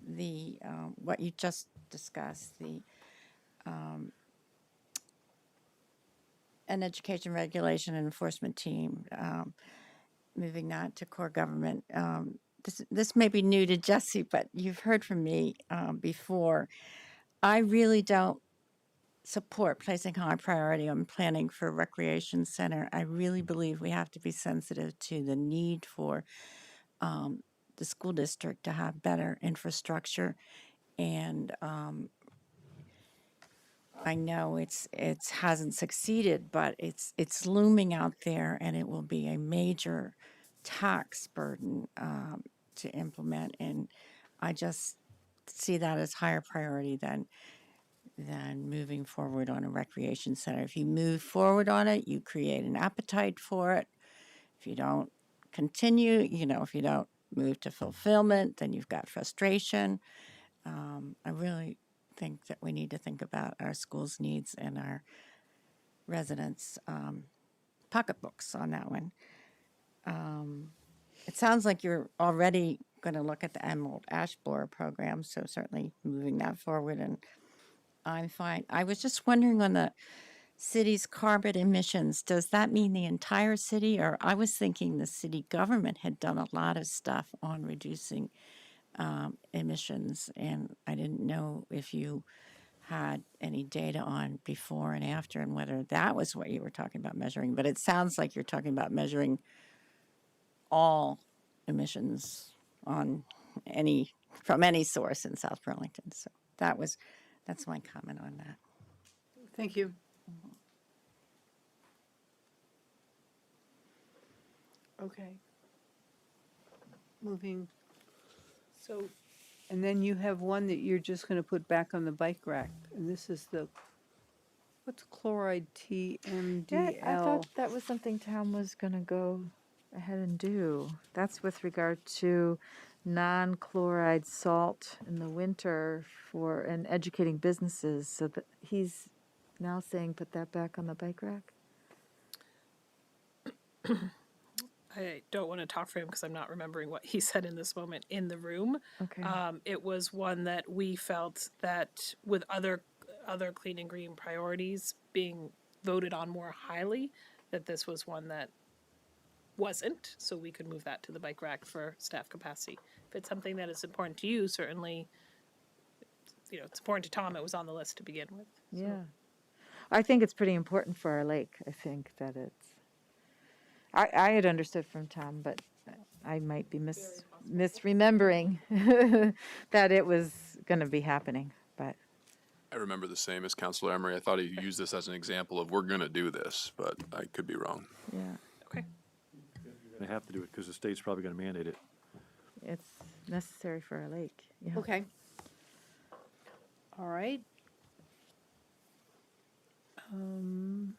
the what you just discussed, the an education regulation and enforcement team, moving that to core government. This may be new to Jesse, but you've heard from me before. I really don't support placing high priority on planning for a recreation center. I really believe we have to be sensitive to the need for the school district to have better infrastructure. And I know it hasn't succeeded, but it's looming out there, and it will be a major tax burden to implement. And I just see that as higher priority than moving forward on a recreation center. If you move forward on it, you create an appetite for it. If you don't continue, if you don't move to fulfillment, then you've got frustration. I really think that we need to think about our schools' needs and our residents' pocketbooks on that one. It sounds like you're already going to look at the Emerald Ash Borer program, so certainly moving that forward, and I'm fine. I was just wondering on the city's carbon emissions, does that mean the entire city? Or I was thinking the city government had done a lot of stuff on reducing emissions, and I didn't know if you had any data on before and after and whether that was what you were talking about measuring. But it sounds like you're talking about measuring all emissions from any source in South Burlington. So that's my comment on that. Thank you. Okay. Moving. So, and then you have one that you're just going to put back on the bike rack. And this is what's chloride TMDL? Yeah, I thought that was something Tom was going to go ahead and do. That's with regard to non-chloride salt in the winter and educating businesses. So that he's now saying put that back on the bike rack. I don't want to talk for him because I'm not remembering what he said in this moment in the room. Okay. It was one that we felt that with other clean and green priorities being voted on more highly, that this was one that wasn't, so we could move that to the bike rack for staff capacity. If it's something that is important to you, certainly, it's important to Tom. It was on the list to begin with. So. Yeah. I think it's pretty important for our lake. I think that it's, I had understood from Tom, but I might be misremembering that it was going to be happening, but. I remember the same as Councilor Emery. I thought he used this as an example of we're going to do this, but I could be wrong. Yeah. Okay. They have to do it because the state's probably going to mandate it. It's necessary for our lake. Yeah. Okay. All right. And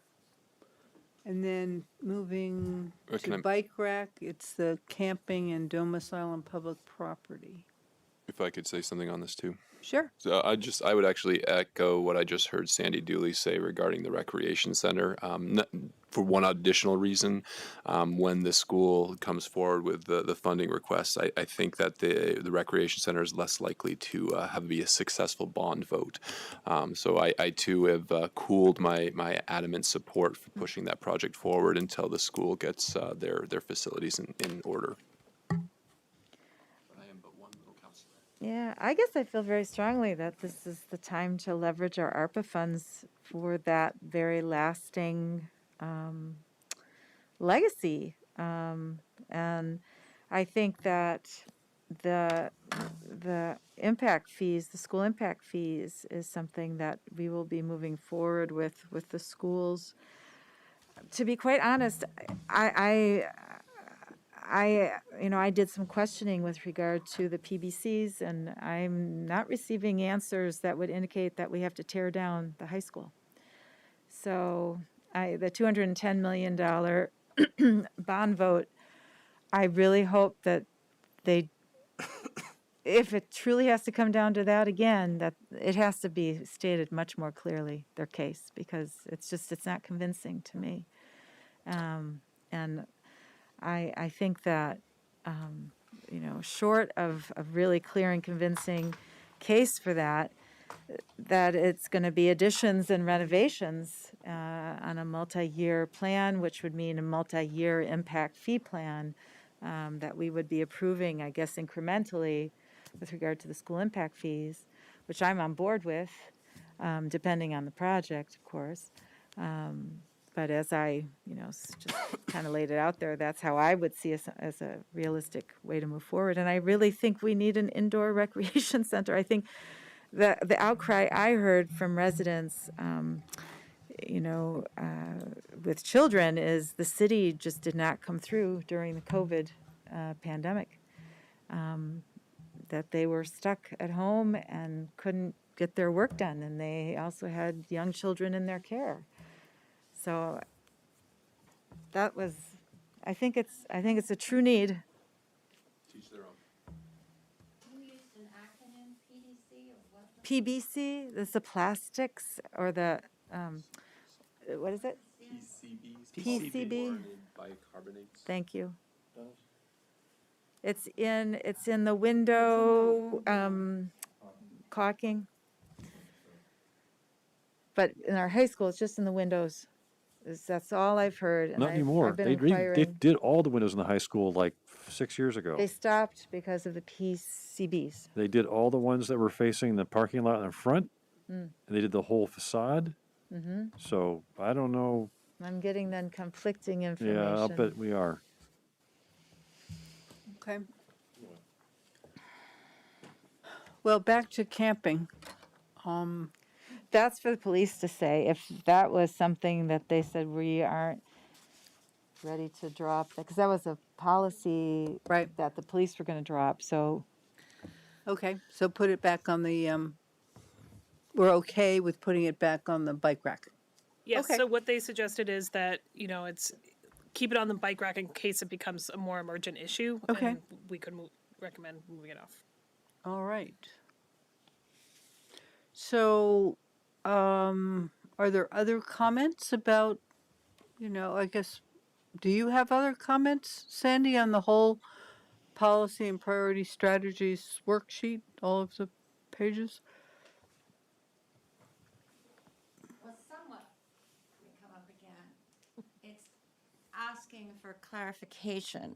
then moving to bike rack, it's the camping and domicile on public property. If I could say something on this too. Sure. So I would actually echo what I just heard Sandy Dooley say regarding the recreation center. For one additional reason, when the school comes forward with the funding request, I think that the recreation center is less likely to be a successful bond vote. So I too have cooled my adamant support for pushing that project forward until the school gets their facilities in order. Yeah, I guess I feel very strongly that this is the time to leverage our ARPA funds for that very lasting legacy. And I think that the impact fees, the school impact fees, is something that we will be moving forward with the schools. To be quite honest, I did some questioning with regard to the PBCs, and I'm not receiving answers that would indicate that we have to tear down the high school. So the $210 million bond vote, I really hope that if it truly has to come down to that again, that it has to be stated much more clearly, their case, because it's not convincing to me. And I think that, short of a really clear and convincing case for that it's going to be additions and renovations on a multi-year plan, which would mean a multi-year impact fee plan that we would be approving, I guess, incrementally with regard to the school impact fees, which I'm on board with, depending on the project, of course. but as I, just kind of laid it out there, that's how I would see us as a realistic way to move forward. And I really think we need an indoor recreation center. I think the outcry I heard from residents, with children is the city just did not come through during the COVID pandemic. That they were stuck at home and couldn't get their work done, and they also had young children in their care. So that was, I think it's a true need. Teach their own. PBC, that's the plastics or the, what is it? PCB. Bicarbonates. Thank you. It's in the window caulking. But in our high school, it's just in the windows. That's all I've heard. And Not anymore. I've been They inquiring. did all the windows in the high school like 6 years ago. They stopped because of the PCBs. They did all the ones that were facing the parking lot in the front, Mm. and they did the whole facade. Mm-hmm. So I don't know. I'm getting then conflicting information. Yeah, I'll bet we are. Okay. Well, back to camping. That's for the police to say. If that was something that they said we aren't ready to drop, because that was a policy that the police were going to drop. So, Okay, so put it back on the, we're okay with putting it back on the bike rack. Yes. Okay. So what they suggested is that it's keep it on the bike rack in case it becomes a more emergent issue. Okay. And we could recommend moving it off. All right. So, are there other comments about, I guess, do you have other comments, Sandy, on the whole policy and priority strategies worksheet, all of the pages? Well, somewhat may come up again. It's asking for clarification.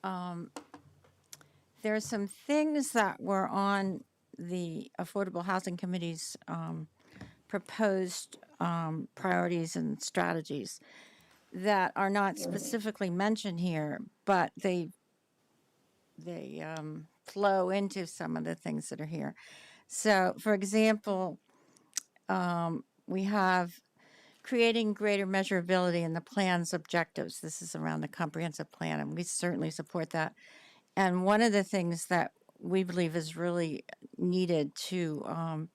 There are some things that were on the Affordable Housing Committee's proposed priorities and strategies that are not specifically mentioned here, but they flow into some of the things that are here. So, for example, we have creating greater measurability in the plan's objectives. This is around the comprehensive plan, and we certainly support that. And one of the things that we believe is really needed to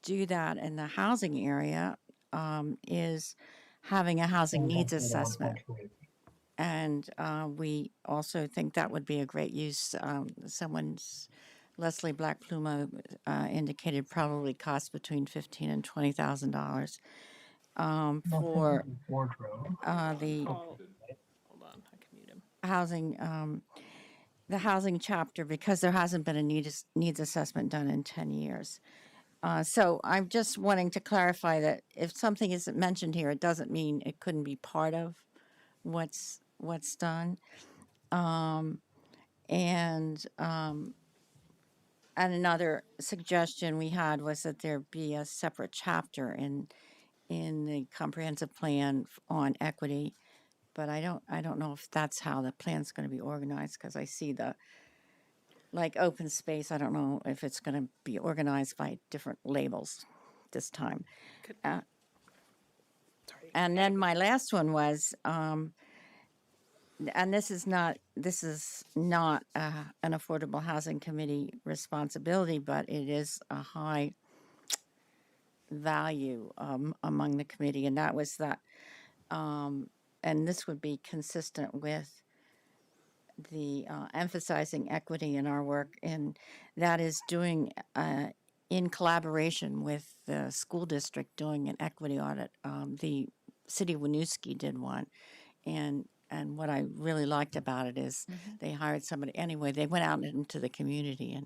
do that in the housing area is having a housing needs assessment. And we also think that would be a great use. Leslie Black Pluma indicated probably costs between $15,000 and $20,000 for the Hold on, I can mute him. housing. The housing chapter, because there hasn't been a needs assessment done in 10 years. So I'm just wanting to clarify that if something isn't mentioned here, it doesn't mean it couldn't be part of what's done. And another suggestion we had was that there be a separate chapter in the comprehensive plan on equity. But I don't know if that's how the plan's going to be organized, because I see like open space. I don't know if it's going to be organized by different labels this time. And then my last one was, and this is not an Affordable Housing Committee responsibility, but it is a high value among the committee, and that was that. And this would be consistent with the emphasizing equity in our work, and that is doing in collaboration with the school district doing an equity audit. The city of Winooski did one, and what I really liked about it is they hired somebody anyway. They went out into the community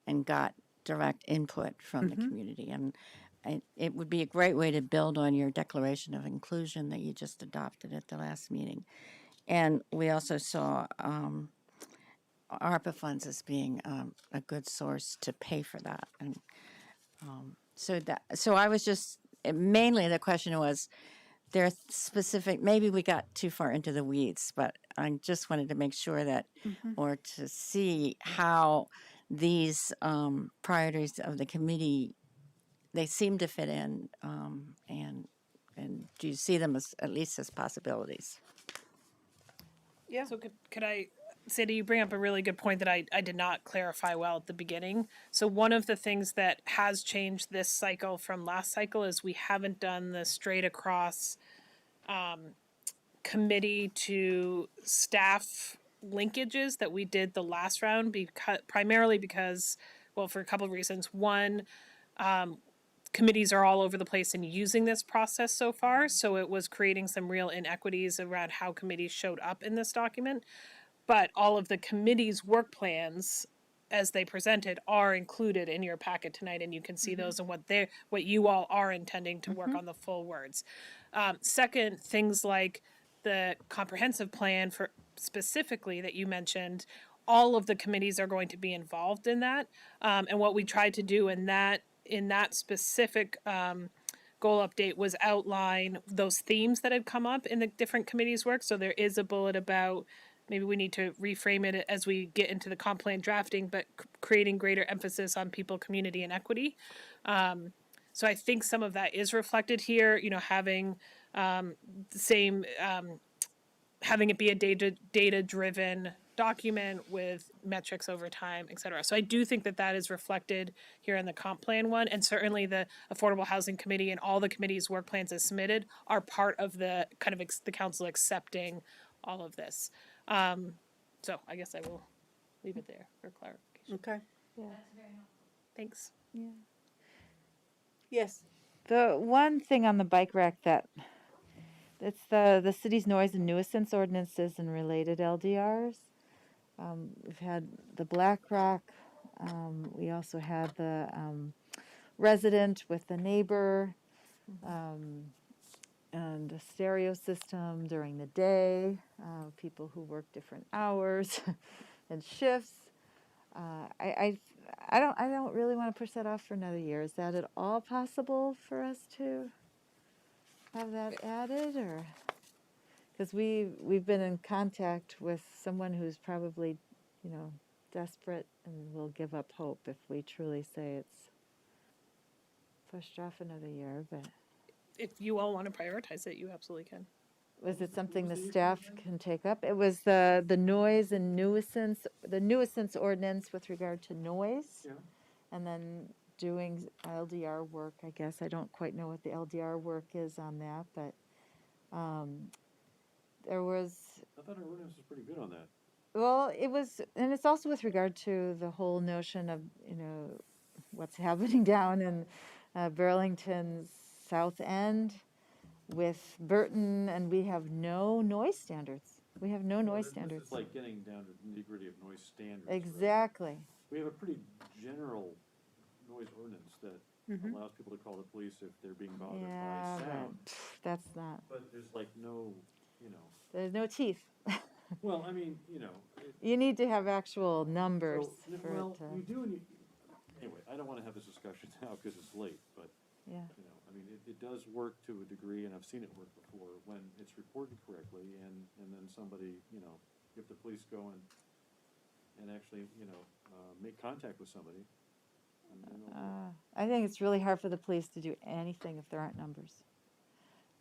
and got direct input from the community, and it would be a great way to build on your declaration of inclusion that you just adopted at the last meeting. And we also saw ARPA funds as being a good source to pay for that. And so I was just, mainly the question was there are specific, maybe we got too far into the weeds, but I just wanted to make sure that, or to see how these priorities of the committee, they seem to fit in, and do you see them as, at least as possibilities? Yeah. So could I, Sadie, you bring up a really good point that I did not clarify well at the beginning. So one of the things that has changed this cycle from last cycle is we haven't done the straight across committee to staff linkages that we did the last round, because primarily because, well, for a couple of reasons. One, committees are all over the place in using this process so far, so it was creating some real inequities around how committees showed up in this document. But all of the committee's work plans as they presented are included in your packet tonight, and you can see those and what you all are intending to work on the full words. Second, things like the comprehensive plan for specifically that you mentioned, all of the committees are going to be involved in that. And what we tried to do in that specific goal update was outline those themes that had come up in the different committees' work. So there is a bullet about, maybe we need to reframe it as we get into the comp plan drafting, but creating greater emphasis on people, community, and equity. So I think some of that is reflected here, having the same, having it be a data-driven document with metrics over time, et cetera. So I do think that is reflected here in the comp plan one, and certainly the Affordable Housing Committee and all the committees' work plans as submitted are part of the kind of the council accepting all of this. So I guess I will leave it there for clarification. Okay. Yeah. Thanks. Yeah. Yes. The one thing on the bike rack that it's the city's noise and nuisance ordinances and related LDRs. We've had the Black Rock. We also had the resident with the neighbor, and a stereo system during the day. People who work different hours and shifts. I don't really want to push that off for another year. Is that at all possible for us to have that added, or? Because we've been in contact with someone who's probably, desperate and will give up hope if we truly say it's pushed off another year. But If you all want to prioritize it, you absolutely can. was it something the staff can take up? It was the noise and nuisance ordinance with regard to noise, and then doing LDR work. I guess I don't quite know what the LDR work is on that, but. There was. I thought our ordinance was pretty good on that. Well, it was, and it's also with regard to the whole notion of, what's happening down in Burlington's South End with Burton, and we have no noise standards. We have no noise standards. It's like getting down to the nitty-gritty of noise standards. Exactly. Right? We have a pretty general noise ordinance that allows people to call the police if they're being bothered by sound. But that's not. But there's like no, There's no teeth. Well, I mean, you need to have actual numbers. So, you do, and anyway, I don't want to have this discussion now because it's late, but, yeah. I mean, it does work to a degree, and I've seen it work before, when it's reported correctly, and then somebody, if the police go and actually, make contact with somebody. I think it's really hard for the police to do anything if there aren't numbers.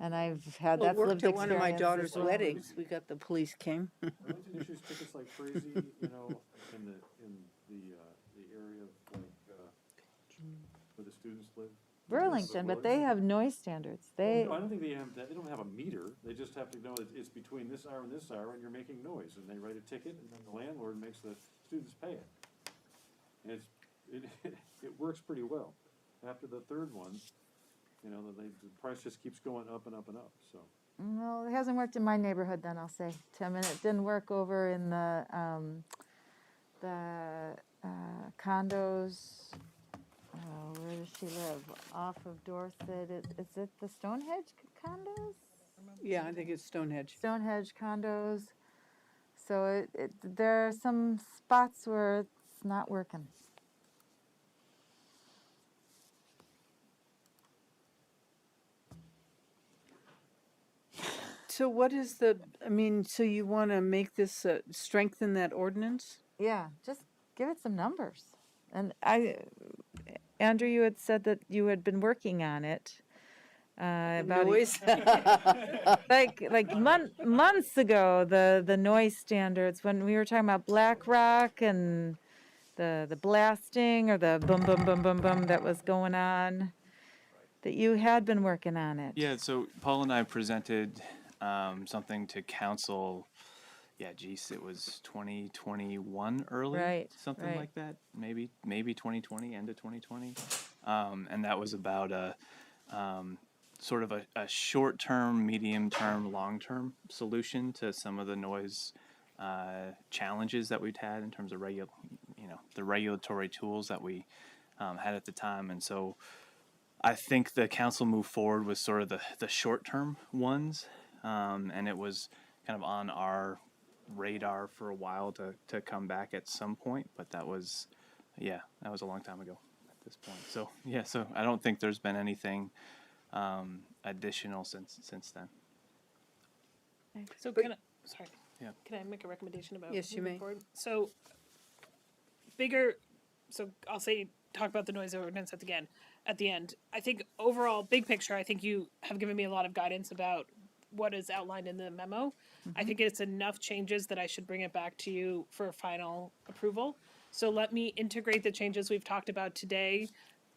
And I've had Well, that's worked lived at experience. one of my daughter's well. weddings. We got the police came. Burlington issues tickets like crazy, in the area of where the students live. Burlington, but they have noise standards. They. No, I don't think they have that. They don't have a meter. They just have to know it's between this hour and this hour, and you're making noise, and they write a ticket, and then the landlord makes the students pay it. And it works pretty well. After the third one, the price just keeps going up and up and up. So. Well, it hasn't worked in my neighborhood. Then I'll say, Tim, and it didn't work over in the condos. Where does she live? Off of Dorset. Is it the Stonehenge condos? Yeah, I think it's Stonehenge. Stonehenge condos. So there are some spots where it's not working. So what is so you want to make this, strengthen that ordinance? Yeah, just give it some numbers. And Andrew, you had said that you had been working on it. About Noise? months ago, the noise standards, when we were talking about Black Rock and the blasting or the boom, boom, boom, boom, boom that was going on, that you had been working on it. Yeah, so Paul and I presented something to council. Yeah, geez, it was 2021 early, Right, something right. like that. Maybe 2020, end of 2020, and that was about a sort of a short-term, medium-term, long-term solution to some of the noise challenges that we'd had in terms of the regulatory tools that we had at the time, and so I think the council moved forward with sort of the short-term ones, and it was kind of on our radar for a while to come back at some point, but that was a long time ago at this point. So so I don't think there's been anything additional since then. So can I make a recommendation about Yes, you moving may. forward? So I'll say talk about the noise ordinance at the end. I think overall, big picture, I think you have given me a lot of guidance about what is outlined in the memo. I think it's enough changes that I should bring it back to you for final approval. So let me integrate the changes we've talked about today.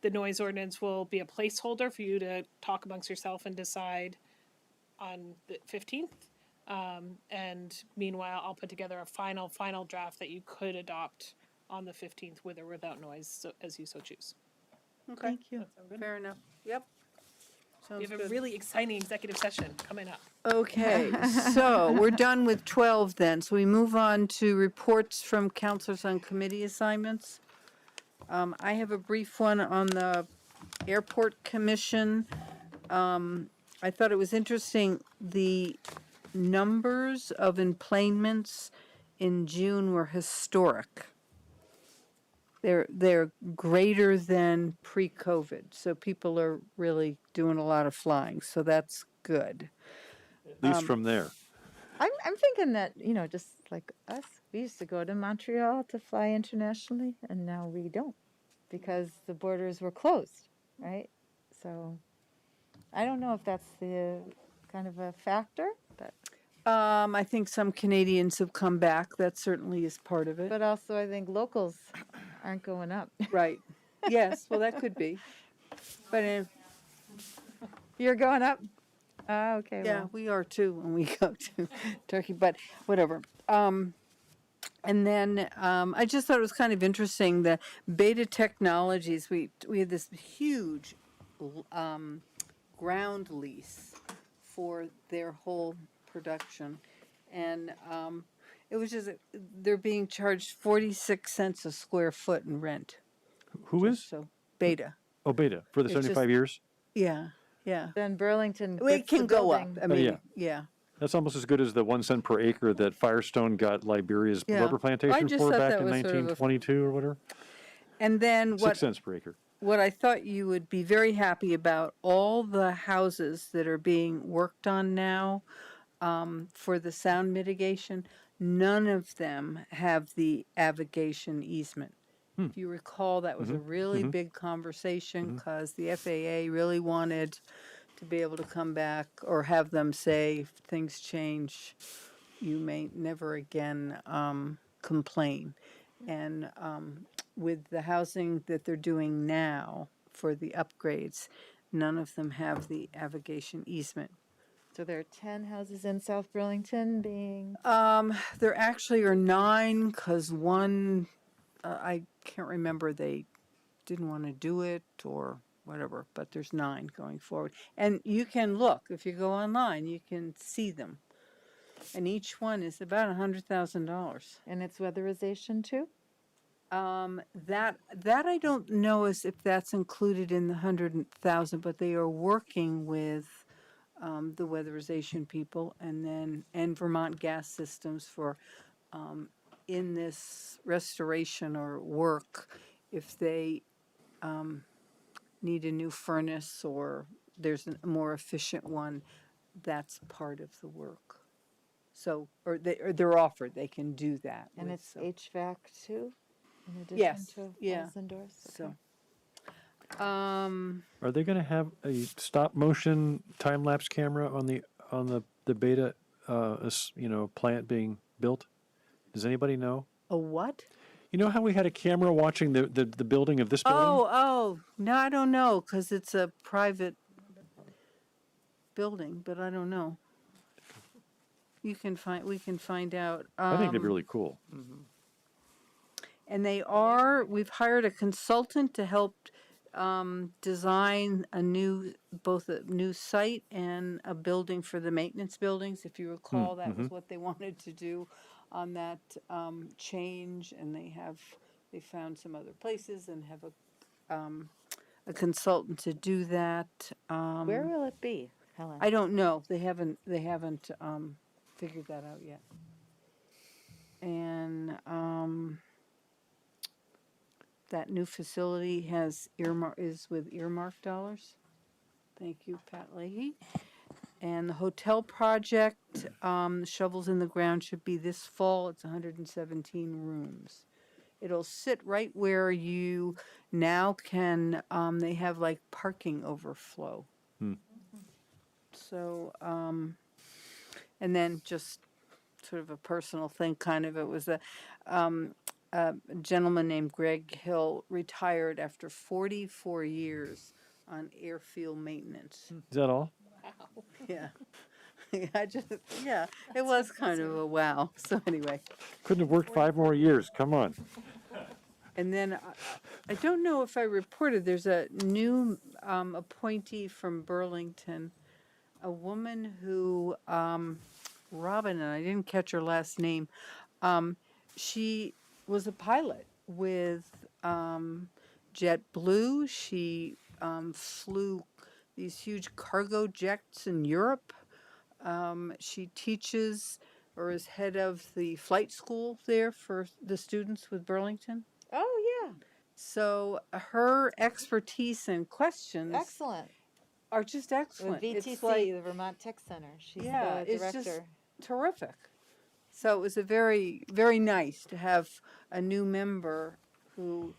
The noise ordinance will be a placeholder for you to talk amongst yourself and decide on the 15th. And meanwhile, I'll put together a final draft that you could adopt on the 15th with or without noise, so, as you so choose. Okay. Thank you. Fair enough. Yep. We Sounds have a good. really exciting executive session coming up. Okay, so we're done with 12 then. So we move on to reports from councilors on committee assignments. I have a brief one on the airport commission. I thought it was interesting, the numbers of emplanements in June were historic. They're greater than pre-COVID, so people are really doing a lot of flying, so that's good. At least from there. I'm thinking that, just like us, we used to go to Montreal to fly internationally, and now we don't because the borders were closed, right? So I don't know if that's the kind of a factor, but I think some Canadians have come back. That certainly is part of it. but also I think locals aren't going up. Right. Yes, well, that could be. But You're going up? Oh, okay. yeah, well. we are too when we go to Turkey, but whatever. And then I just thought it was kind of interesting, the Beta Technologies, we had this huge ground lease for their whole production. And it was just, they're being charged 46 cents a square foot in rent. Who is? So Beta. Oh, Beta, for the It's just- 75 years? Yeah, yeah. Then Burlington Well, it gets the can go up. building. I mean, yeah. yeah. That's almost as good as the 1 cent per acre that Firestone got Liberia's Yeah. rubber I plantation just for thought back that in was sort of a- 1922 or whatever. And then 6 what? cents per acre. What I thought you would be very happy about, all the houses that are being worked on now for the sound mitigation, none of them have the avigation easement. If you recall, that was a really big conversation because the FAA really wanted to be able to come back or have them say, if things change, you may never again complain. And with the housing that they're doing now for the upgrades, none of them have the avigation easement. So there are 10 houses in South Burlington being. There actually are 9 because one, I can't remember, they didn't want to do it or whatever, but there's 9 going forward. And you can look, if you go online, you can see them. And each one is about $100,000. And it's weatherization too? That I don't know as if that's included in the 100,000, but they are working with the weatherization people and Vermont Gas Systems for in this restoration or work, if they need a new furnace or there's a more efficient one, that's part of the work. So, or they're offered, they can do that. And with, it's so. HVAC too, in addition Yes, to yeah. walls and doors? So, Are they going to have a stop motion time lapse camera on the beta, plant being built? Does anybody know? a what? You know how we had a camera watching the building of this building? Oh, no, I don't know, because it's a private building, but I don't know. We can find out. I think they'd be really cool. And we've hired a consultant to help design both a new site and a building for the maintenance buildings. If you recall, that was what they wanted to do on that change, and they found some other places and have a consultant to do that. Where will it be, Helen? I don't know. They haven't figured that out yet. And that new facility is with earmark dollars. Thank you, Pat Leahy. And the hotel project, the shovels in the ground should be this fall. It's 117 rooms. It'll sit right where you now can, they have like parking overflow. So, and then just sort of a personal thing, kind of, it was a gentleman named Greg Hill retired after 44 years on airfield maintenance. Is that all? Yeah. It was kind of a wow. So anyway. Couldn't have worked 5 more years. Come on. And then I don't know if I reported, there's a new appointee from Burlington, a woman who, Robin, and I didn't catch her last name, she was a pilot with JetBlue. She flew these huge cargo jets in Europe. She teaches or is head of the flight school there for the students with Burlington. Oh, yeah. So her expertise and questions are just excellent. With VTC, It's like, the Vermont Tech Center. She's the it's director. just terrific. So it was a very, very nice to have a new member who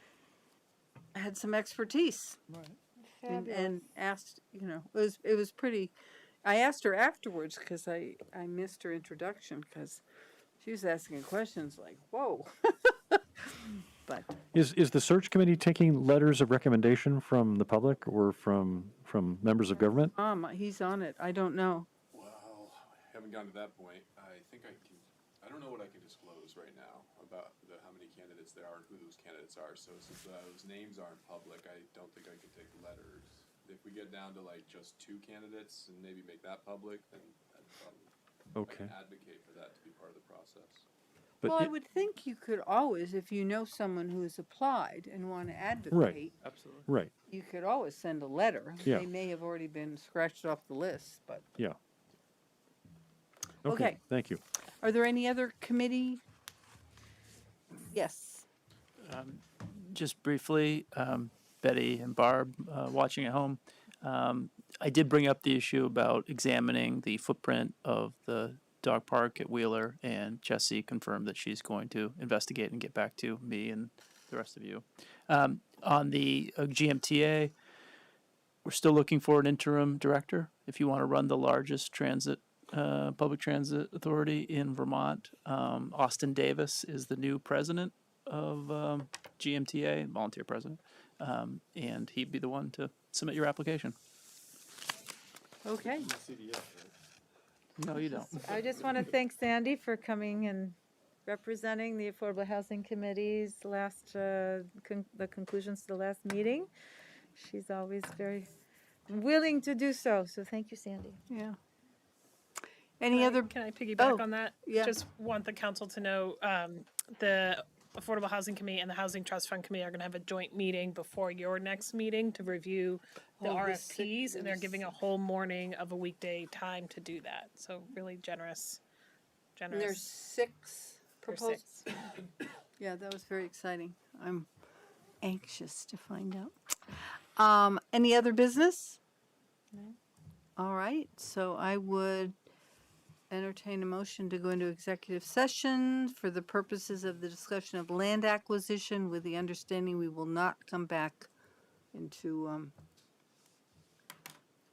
had some expertise. Right. And asked, it was pretty. I asked her afterwards because I missed her introduction because she was asking questions like, whoa. But Is the search committee taking letters of recommendation from the public or from members of government? He's on it. I don't know. Well, I haven't gotten to that point. I don't know what I can disclose right now about how many candidates there are and who those candidates are. So since those names aren't public, I don't think I can take letters. If we get down to like just 2 candidates and maybe make that public, then I'd probably I can advocate for that to be part of the process. But I would think you could always, if you know someone who has applied and want to advocate, Right. Absolutely. Right. you could always send a letter. Yeah. They may have already been scratched off the list, but. Yeah. Okay. Thank you. Are there any other committee? Yes. Just briefly, Betty and Barb watching at home, I did bring up the issue about examining the footprint of the dog park at Wheeler, and Jessie confirmed that she's going to investigate and get back to me and the rest of you. On the GMTA, we're still looking for an interim director. If you want to run the largest public transit authority in Vermont, Austin Davis is the new president of GMTA, volunteer president, and he'd be the one to submit your application. Okay. No, you don't. I just want to thank Sandy for coming and representing the Affordable Housing Committee's the conclusions to the last meeting. She's always very willing to do so. So thank you, Sandy. Yeah. Can I piggyback on that? Yeah. Just want the council to know the Affordable Housing Committee and the Housing Trust Fund Committee are going to have a joint meeting before your next meeting to review the RFPs, and they're giving a whole morning of a weekday time to do that. So really generous. And there's 6 There's proposals. 6. Yeah, that was very exciting. I'm anxious to find out. Any other business? No. All right, so I would entertain a motion to go into executive session for the purposes of the discussion of land acquisition with the understanding we will not come back into a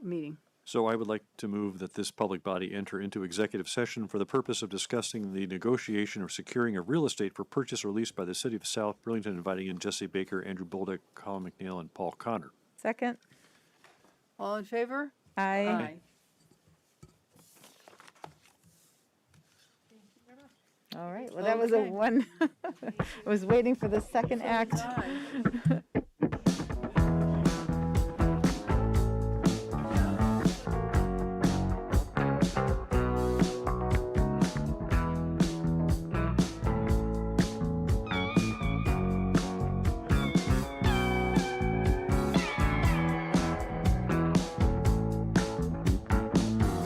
meeting. So I would like to move that this public body enter into executive session for the purpose of discussing the negotiation or securing of real estate for purchase or lease by the city of South Burlington, inviting in Jesse Baker, Andrew Bolduc, Colin McNeil, and Paul Connor. Second? All in favor? Aye. All right, well, that was a Okay. one, I was waiting for the second act.